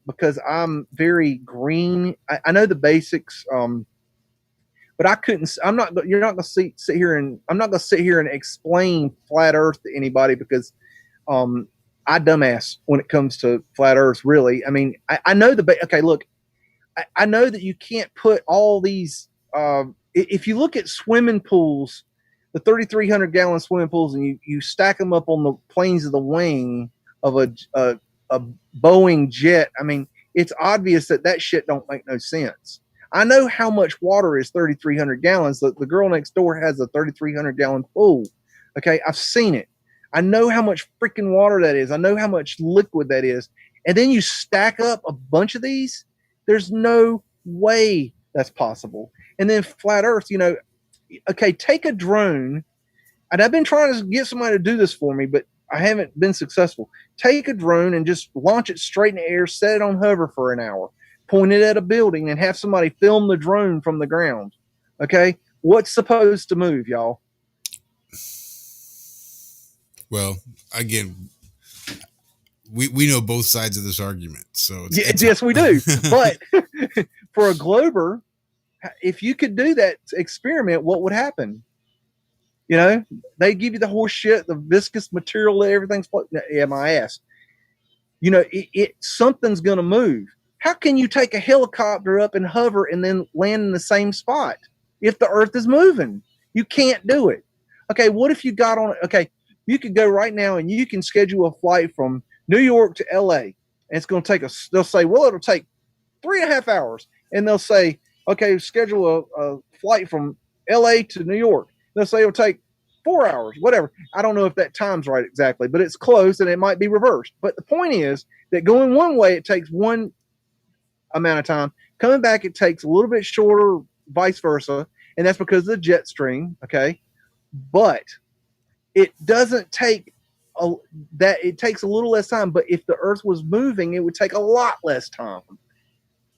because I'm very green. I know the basics, but you're not going to sit here and explain flat earth to anybody because I dumbass when it comes to flat earth, really. I mean, I know okay, look, I know that you can't put all these if you look at swimming pools, the 3,300 gallon swimming pools, and you stack them up on the planes of the wing of a Boeing jet. I mean, it's obvious that shit don't make no sense. I know how much water is 3,300 gallons. The girl next door has a 3,300 gallon pool. Okay, I've seen it. I know how much freaking water that is. I know how much liquid that is. And then you stack up a bunch of these. There's no way that's possible. And then flat earth, okay, take a drone. And I've been trying to get somebody to do this for me, but I haven't been successful. Take a drone and just launch it straight in the air, set it on hover for an hour, point it at a building, and have somebody film the drone from the ground. Okay, what's supposed to move, y'all? Well, again, we know both sides of this argument, so yes, we do. But for a glober, if you could do that experiment, what would happen? You know, they give you the horse shit, the viscous material, everything's yeah, my ass. You know, something's going to move. How can you take a helicopter up and hover and then land in the same spot if the Earth is moving? You can't do it. Okay, what if you got on? Okay, you could go right now and you can schedule a flight from New York to LA, and it's going to take us. They'll say, well, it'll take 3.5 hours, and they'll say, okay, schedule a flight from LA to New York. They'll say it'll take 4 hours, whatever. I don't know if that time's right exactly, but it's close and it might be reversed. But the point is that going one way, it takes one amount of time. Coming back, it takes a little bit shorter, vice versa. And that's because of the jet stream. Okay. But it doesn't take it takes a little less time. But if the Earth was moving, it would take a lot less time.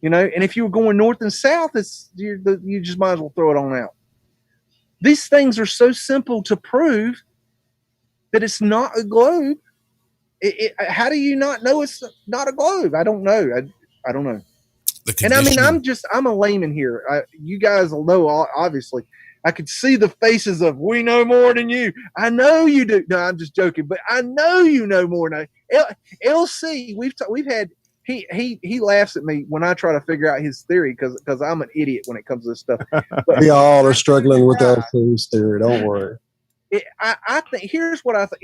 You know, and if you were going north and south, you just might as well throw it on out. These things are so simple to prove that it's not a globe. How do you not know it's not a globe? I don't know. I don't know. And I mean, I'm a layman here. You guys will know, obviously. I could see the faces of, we know more than you. I know you do. No, I'm just joking, but I know you know more than I. LC, we've had, he laughs at me when I try to figure out his theory because I'm an idiot when it comes to this stuff. But we all are struggling with LC's theory. Don't worry. I think here's what I think.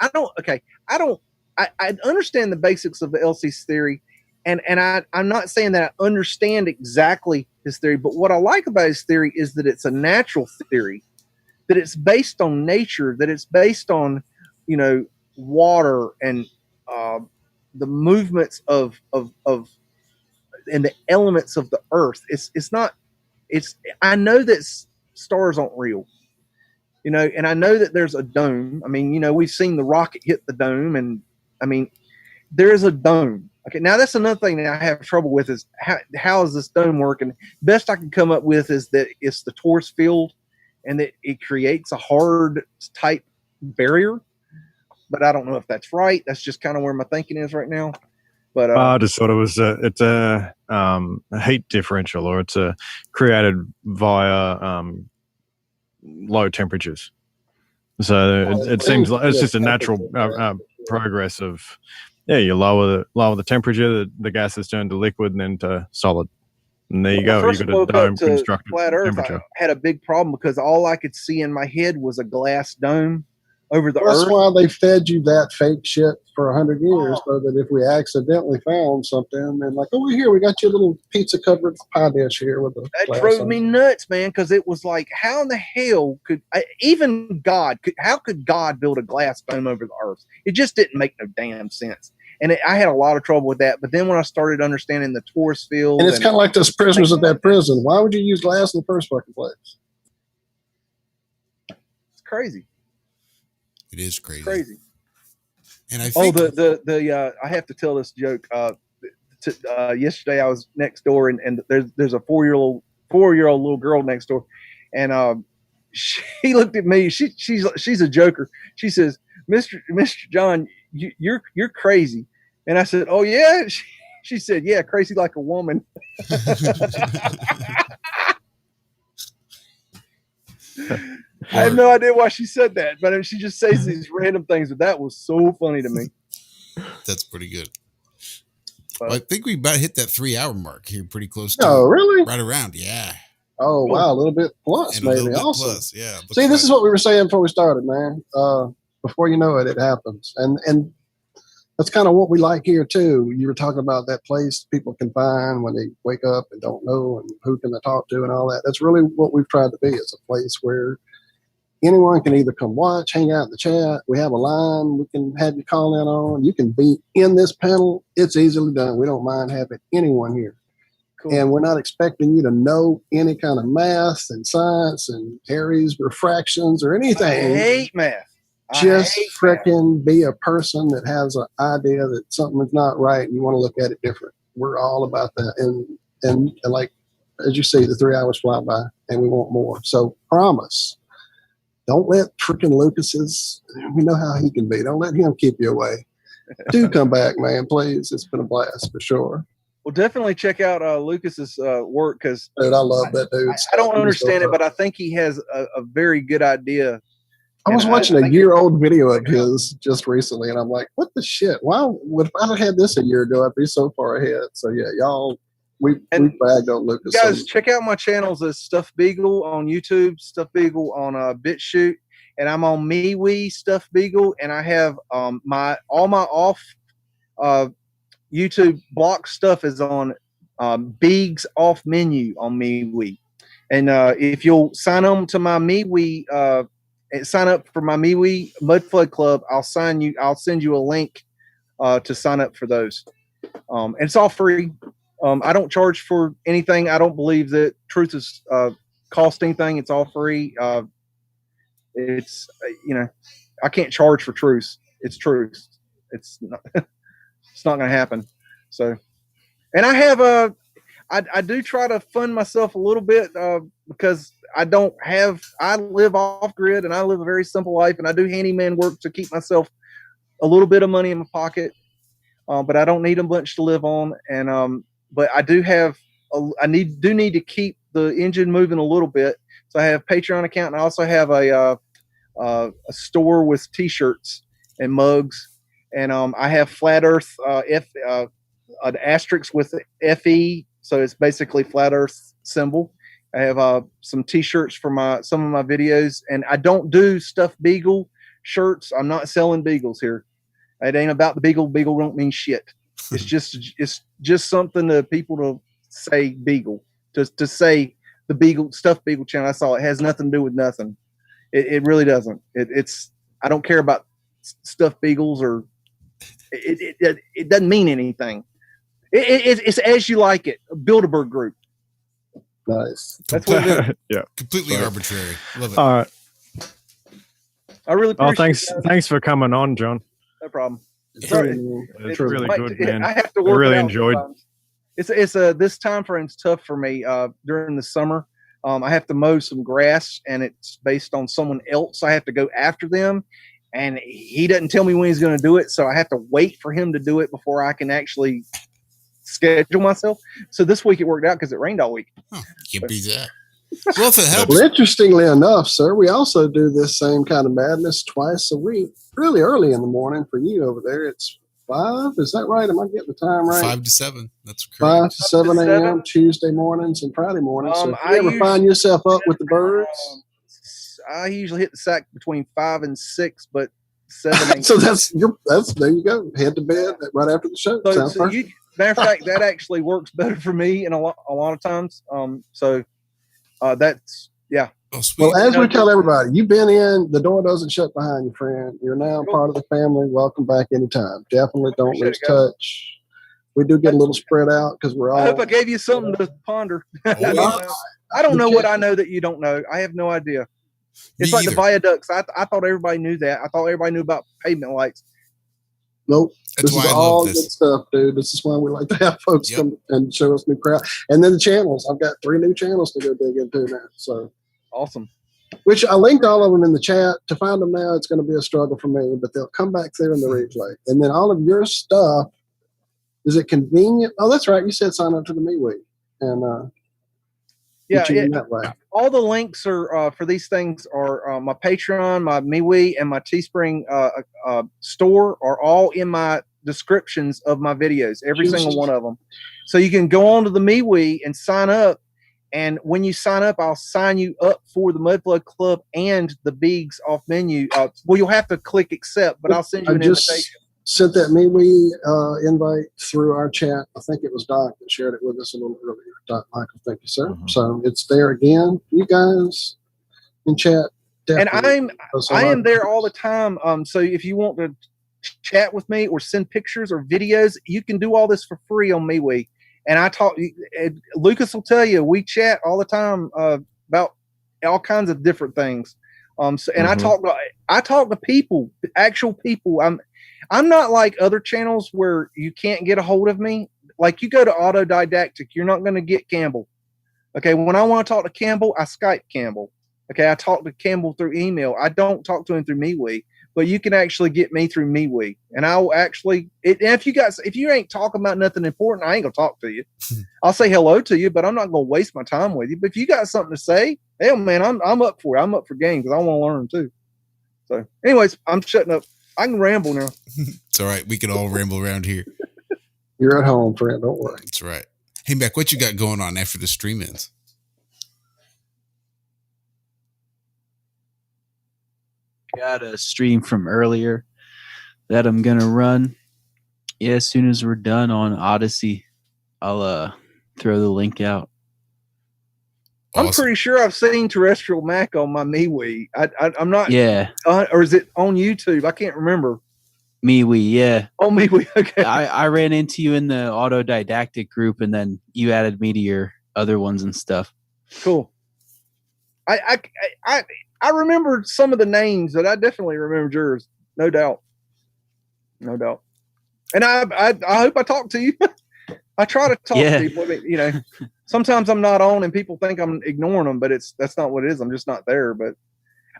I understand the basics of the LC's theory, and I'm not saying that I understand exactly his theory, but what I like about his theory is that it's a natural theory, that it's based on nature, that it's based on, you know, water and the movements of and the elements of the earth. I know that stars aren't real, you know, and I know that there's a dome. I mean, you know, we've seen the rocket hit the dome, and I mean, there is a dome. Okay, now that's another thing that I have trouble with is how is this dome working? Best I can come up with is that it's the torus field, and that it creates a hard type barrier. But I don't know if that's right. That's just kind of where my thinking is right now. But I just thought it's a heat differential, or it's created via low temperatures. So it seems like it's just a natural progress of, yeah, you lower the temperature, the gases turn to liquid and then to solid. And there you go. You got a dome constructed flat Earth. temperature. I had a big problem because all I could see in my head was a glass dome over the That's Earth. why they fed you that fake shit for 100 years, so that if we accidentally found something and like, oh, here, we got you a little pizza covered pie dish here with a that drove me nuts, man, because it was like, how in the hell could even God how could God build a glass dome over the Earth? It just didn't make no damn sense. And I had a lot of trouble with that. But then when I started understanding the torus field, and it's kind of like those prisoners at that prison. Why would you use glass in the first fucking place? It's crazy. It is crazy. It's crazy. And I think I have to tell this joke. Yesterday I was next door, and there's a 4-year-old little girl next door, and she looked at me. She's a joker. She says, Mr. John, you're crazy. And I said, oh yeah. She said, yeah, crazy like a woman. I have no idea why she said that, but she just says these random things. But that was so funny to me. That's pretty good. Well, I think we about hit that 3-hour mark here, pretty close to. Oh, really? Right around, yeah. Oh, wow, a little bit plus, And maybe. a little bit Also, plus, yeah. See, this is what we were saying before we started, man. Before you know it, it happens, and that's kind of what we like here too. You were talking about that place people can find when they wake up and don't know, and who can they talk to, and all that. That's really what we've tried to be. It's a place where anyone can either come watch, hang out in the chat. We have a line we can have you call in on. You can be in this panel. It's easily done. We don't mind having anyone here. Cool. And we're not expecting you to know any kind of math and science and Aries refractions or anything. I hate math. just freaking be a person that has an idea that something's not right and you want to look at it different. We're all about that. And like, as you see, the 3 hours fly by and we want more. So promise, don't let freaking Lucas's, we know how he can be. Don't let him keep you away. Do come back, man, please. It's been a blast for sure. Well, definitely check out Lucas's work, because Dude, I love that dude. I don't understand it, but I think he has a very good idea. I was watching a year-old video of his just recently, and I'm like, what the shit? Wow, if I'd had this a year ago, I'd be so far ahead. So, yeah, y'all, we bagged on Lucas. Guys, check out my channels as Stuff Beagle on YouTube, Stuff Beagle on BitChute, and I'm on MeWe, Stuff Beagle, and I have all my off YouTube block stuff is on Beag's off menu on MeWe. And if you'll sign on to my MeWe, sign up for my MeWe MUDFLOOD Club, I'll send you a link to sign up for those. And it's all free. I don't charge for anything. I don't believe that truth is cost anything. It's all free. It's I can't charge for truth. It's truth. It's not. It's not going to happen. So, and I have I do try to fund myself a little bit because I live off grid and I live a very simple life, and I do handyman work to keep myself a little bit of money in my pocket. But I don't need a bunch to live on. And, but I do have, I need to keep the engine moving a little bit. So I have a Patreon account, and I also have a store with t-shirts and mugs. And I have Flat Earth an asterisk with FE, so it's basically Flat Earth symbol. I have some T-shirts for some of my videos, and I don't do Stuff Beagle shirts. I'm not selling beagles here. It ain't about the beagle. Beagle don't mean shit. It's just something to people to say beagle, to say the Beagle Stuff Beagle channel. That's all. It has nothing to do with nothing. It really doesn't. It's I don't care about stuffed beagles or. It doesn't mean anything. It's as you like it. A Bilderberg group. Nice. That's what it is. Yeah. Completely arbitrary. Love it. All right. I really appreciate thanks for coming on, John. No problem. It's really good, man. I have to work. I really enjoyed. Sometimes. It's this time frame's tough for me. During the summer, I have to mow some grass, and it's based on someone else. I have to go after them. And he doesn't tell me when he's going to do it, so I have to wait for him to do it before I can actually schedule myself. So this week it worked out because it rained all week. Oh, can't beat that. Well, if it helps. Well, interestingly enough, sir, we also do this same kind of madness twice a week, really early in the morning for you over there. It's 5. Is that right? Am I getting the time right? 5 to 7. That's correct. 5 to 7 a.m. Tuesday mornings and Friday mornings. So if you ever find yourself up with the birds. I usually hit the sack between 5 and 6, but 7. 8. So that's there you go. Head to bed right after the show. Matter of fact, that actually works better for me in a lot of times. That's yeah. Oh, sweet. Well, as we tell everybody, you've been in. The door doesn't shut behind you, friend. You're now part of the family. Welcome back anytime. Definitely don't lose touch. We do get a little spread out because we're all. I hope I gave you something to ponder. I don't know what I know that you don't know. I have no idea. It's like the viaducts. I thought everybody knew that. I thought everybody knew about pavement lights. Nope. That's this is all good stuff, dude. This is why we like to have folks come and show us new crowd. And then the channels. I've got 3 new channels to go dig into now. So awesome. Which I linked all of them in the chat. To find them now, it's going to be a struggle for me, but they'll come back there in the replay. And then all of your stuff, is it convenient? Oh, that's right. You said sign up to the MeWe. And that way. All the links are for these things are my Patreon, my MeWe, and my Teespring store are all in my descriptions of my videos, every single one of them. So you can go on to the MeWe and sign up. And when you sign up, I'll sign you up for the MUDFLOOD Club and the Beag's off menu. Well, you'll have to click accept, but I'll send you an invitation. Sent that MeWe invite through our chat. I think it was Doc that shared it with us a little earlier. Doc Michael, thank you, sir. Mm-hmm. So it's there again. You guys in chat. And I am there all the time. So if you want to chat with me or send pictures or videos, you can do all this for free on MeWe. And I talk. Lucas will tell you we chat all the time about all kinds of different things. And I talk to people, actual people. I'm not like other channels where you can't get a hold of me. Like you go to Autodidactic, you're not going to get Campbell. Okay. When I want to talk to Campbell, I Skype Campbell. Okay. I talk to Campbell through email. I don't talk to him through MeWe, but you can actually get me through MeWe. And I'll actually, if you ain't talking about nothing important, I ain't going to talk to you. I'll say hello to you, but I'm not going to waste my time with you. But if you got something to say, hell man, I'm up for it. I'm up for game because I want to learn too. So anyways, I'm shutting up. I can ramble now. It's all right. We can all ramble around here. You're at home, friend. Don't worry. That's right. Hey, Mac, what you got going on after the stream ends? Got a stream from earlier that I'm gonna run. Yeah, as soon as we're done on Odyssey, I'll throw the link out. Awesome. I'm pretty sure I've seen Terrestrial Mac on my MeWe. I'm not. Yeah. Or is it on YouTube? I can't remember. MeWe, yeah. Oh, MeWe. Okay. I ran into you in the Autodidactic group, and then you added me to your other ones and stuff. Cool. I remember some of the names, but I definitely remember yours. No doubt. No doubt. And I hope I talk to you. I try to talk to people. I mean, you know, sometimes I'm not on and people think I'm ignoring them, but that's not what it is. I'm just not there. But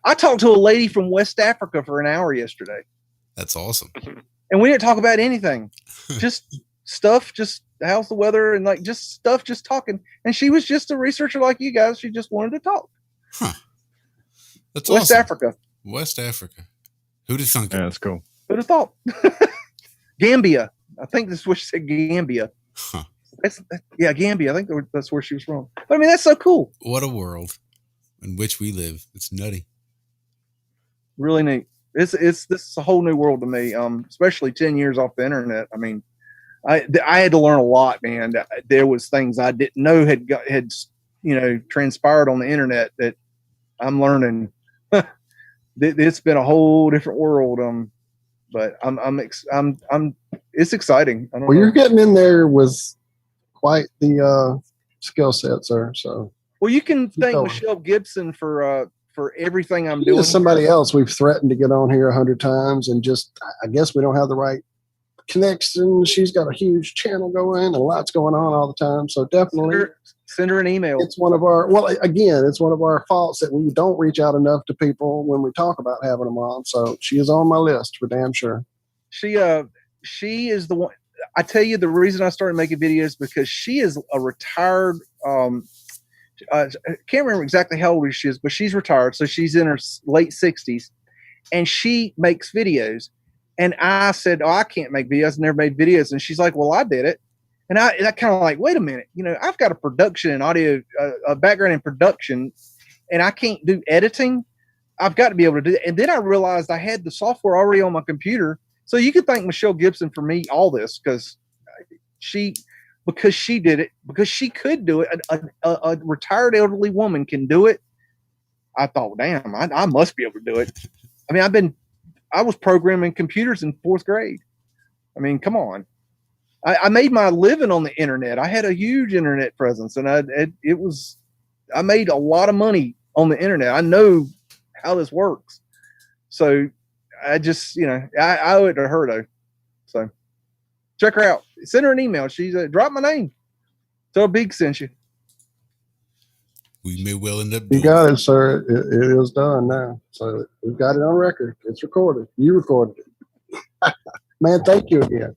I talked to a lady from West Africa for an hour yesterday. That's awesome. And we didn't talk about anything. Just stuff, just how's the weather and like just stuff, just talking. And she was just a researcher like you guys. She just wanted to talk. Huh. That's West awesome. Africa. West Africa. Who'd have thunk it? Yeah, that's cool. Who'd have thought? Gambia. I think this is what she said, Gambia. Huh. Yeah, Gambia. I think that's where she was from. But I mean, that's so cool. What a world in which we live. It's nutty. Really neat. This is a whole new world to me. Especially 10 years off the internet. I mean, I had to learn a lot, man. There was things I didn't know had transpired on the internet that I'm learning. It's been a whole different world. But it's exciting. I don't know. You're getting in there with quite the skill set, sir. So you can thank Michelle Gibson for everything I'm doing. Somebody else we've threatened to get on here 100 times, and just I guess we don't have the right connection. She's got a huge channel going, and a lot's going on all the time. So definitely send her an email. It's one of our faults that we don't reach out enough to people when we talk about having them on. So she is on my list for damn sure. She is the one. I tell you, the reason I started making videos because she is a retired. I can't remember exactly how old she is, but she's retired, so she's in her late 60s, and she makes videos. And I said, "Oh, I can't make videos. I never made videos." And she's like, "Well, I did it." And I kind of like, wait a minute, I've got a production and audio, a background in production, and I can't do editing. I've got to be able to do that. And then I realized I had the software already on my computer. So you could thank Michelle Gibson for me all this because she did it, because she could do it. A retired elderly woman can do it. I thought, damn, I must be able to do it. I mean, I was programming computers in 4th grade. I mean, come on. I made my living on the internet. I had a huge internet presence, and I made a lot of money on the internet. I know how this works. So I just, I owe it to her though. So check her out. Send her an email. She's drop my name. Tell Big sent you. We may well end up. You got it, sir. It is done now. So we've got it on record. It's recorded. You recorded it. Man, thank you again.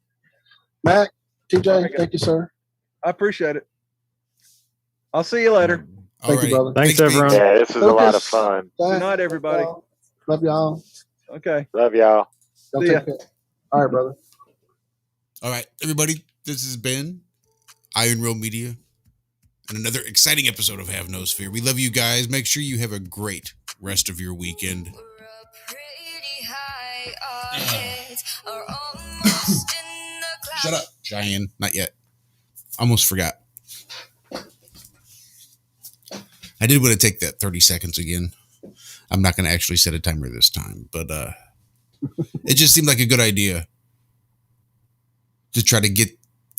Mac, TJ, thank you, sir. I appreciate it. I'll see you later. Thank you, brother. Thanks everyone. Yeah, this was a lot of fun. Good night, everybody. Love y'all. Okay. Love y'all. Y'all take care. All right, brother. All right, everybody. This has been Iron Rail Media and another exciting episode of Have No Sphere. We love you guys. Make sure you have a great rest of your weekend. Shut up, Cheyenne. Not yet. Almost forgot. I did want to take that 30 seconds again. I'm not going to actually set a timer this time, but it just seemed like a good idea to try to get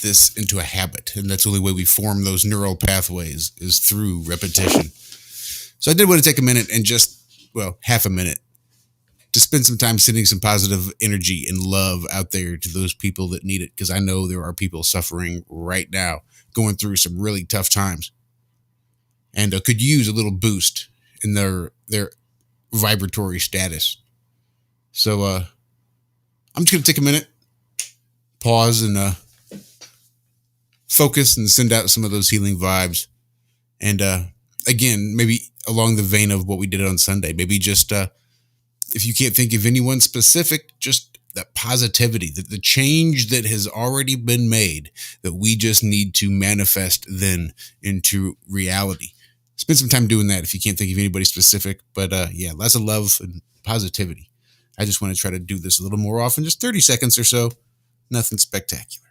this into a habit. And that's the only way we form those neural pathways is through repetition. So I did want to take a minute and just half a minute to spend some time sending some positive energy and love out there to those people that need it. Because I know there are people suffering right now, going through some really tough times, and could use a little boost in their vibratory status. So I'm just going to take a minute, pause, and focus and send out some of those healing vibes. And again, maybe along the vein of what we did on Sunday, maybe just if you can't think of anyone specific, just that positivity, that the change that has already been made, that we just need to manifest then into reality. Spend some time doing that if you can't think of anybody specific. But yeah, lots of love and positivity. I just want to try to do this a little more often, just 30 seconds or so. Nothing spectacular.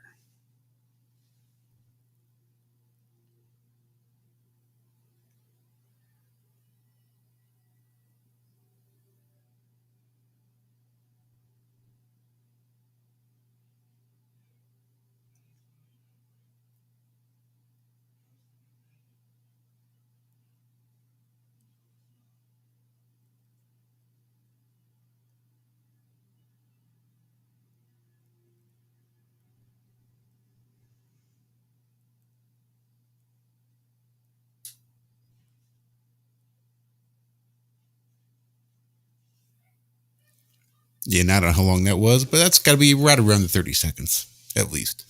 Yeah, not on how long that was, but that's got to be right around the 30 seconds, at least.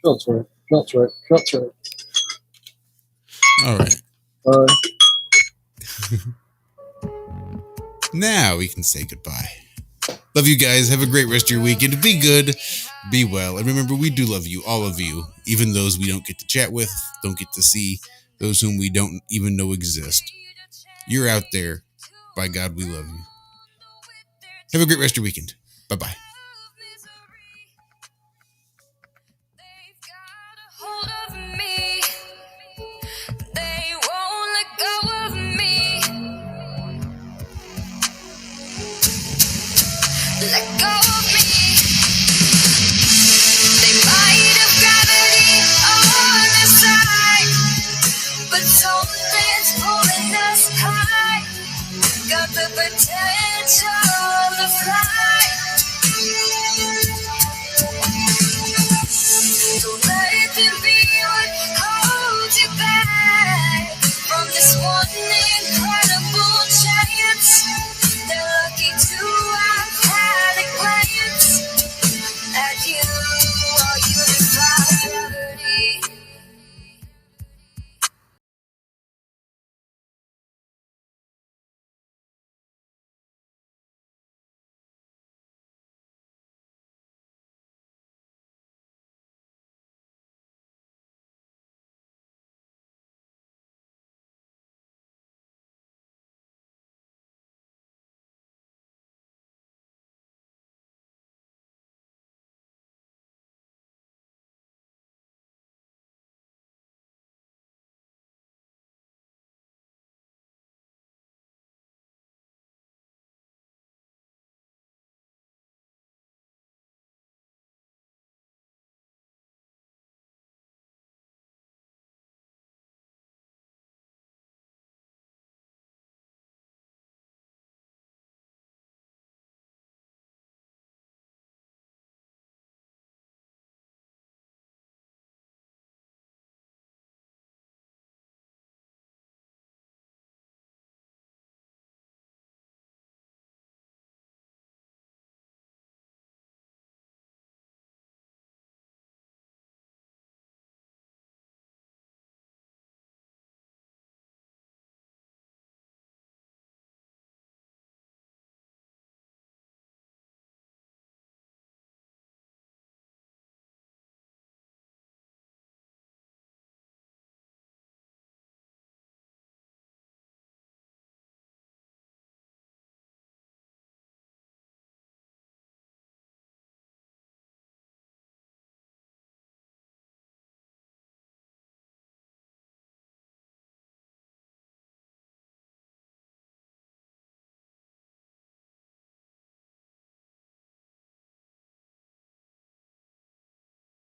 That's right. That's right. That's right. All right. Now we can say goodbye. Love you guys. Have a great rest of your weekend. Be good. Be well. And remember, we do love you, all of you, even those we don't get to chat with, don't get to see, those whom we don't even know exist. You're out there. By God, we love you. Have a great rest of your weekend. Bye-bye. Let go of me. They might have gravity on their side, but something's pulling us high. Got the potential to fly.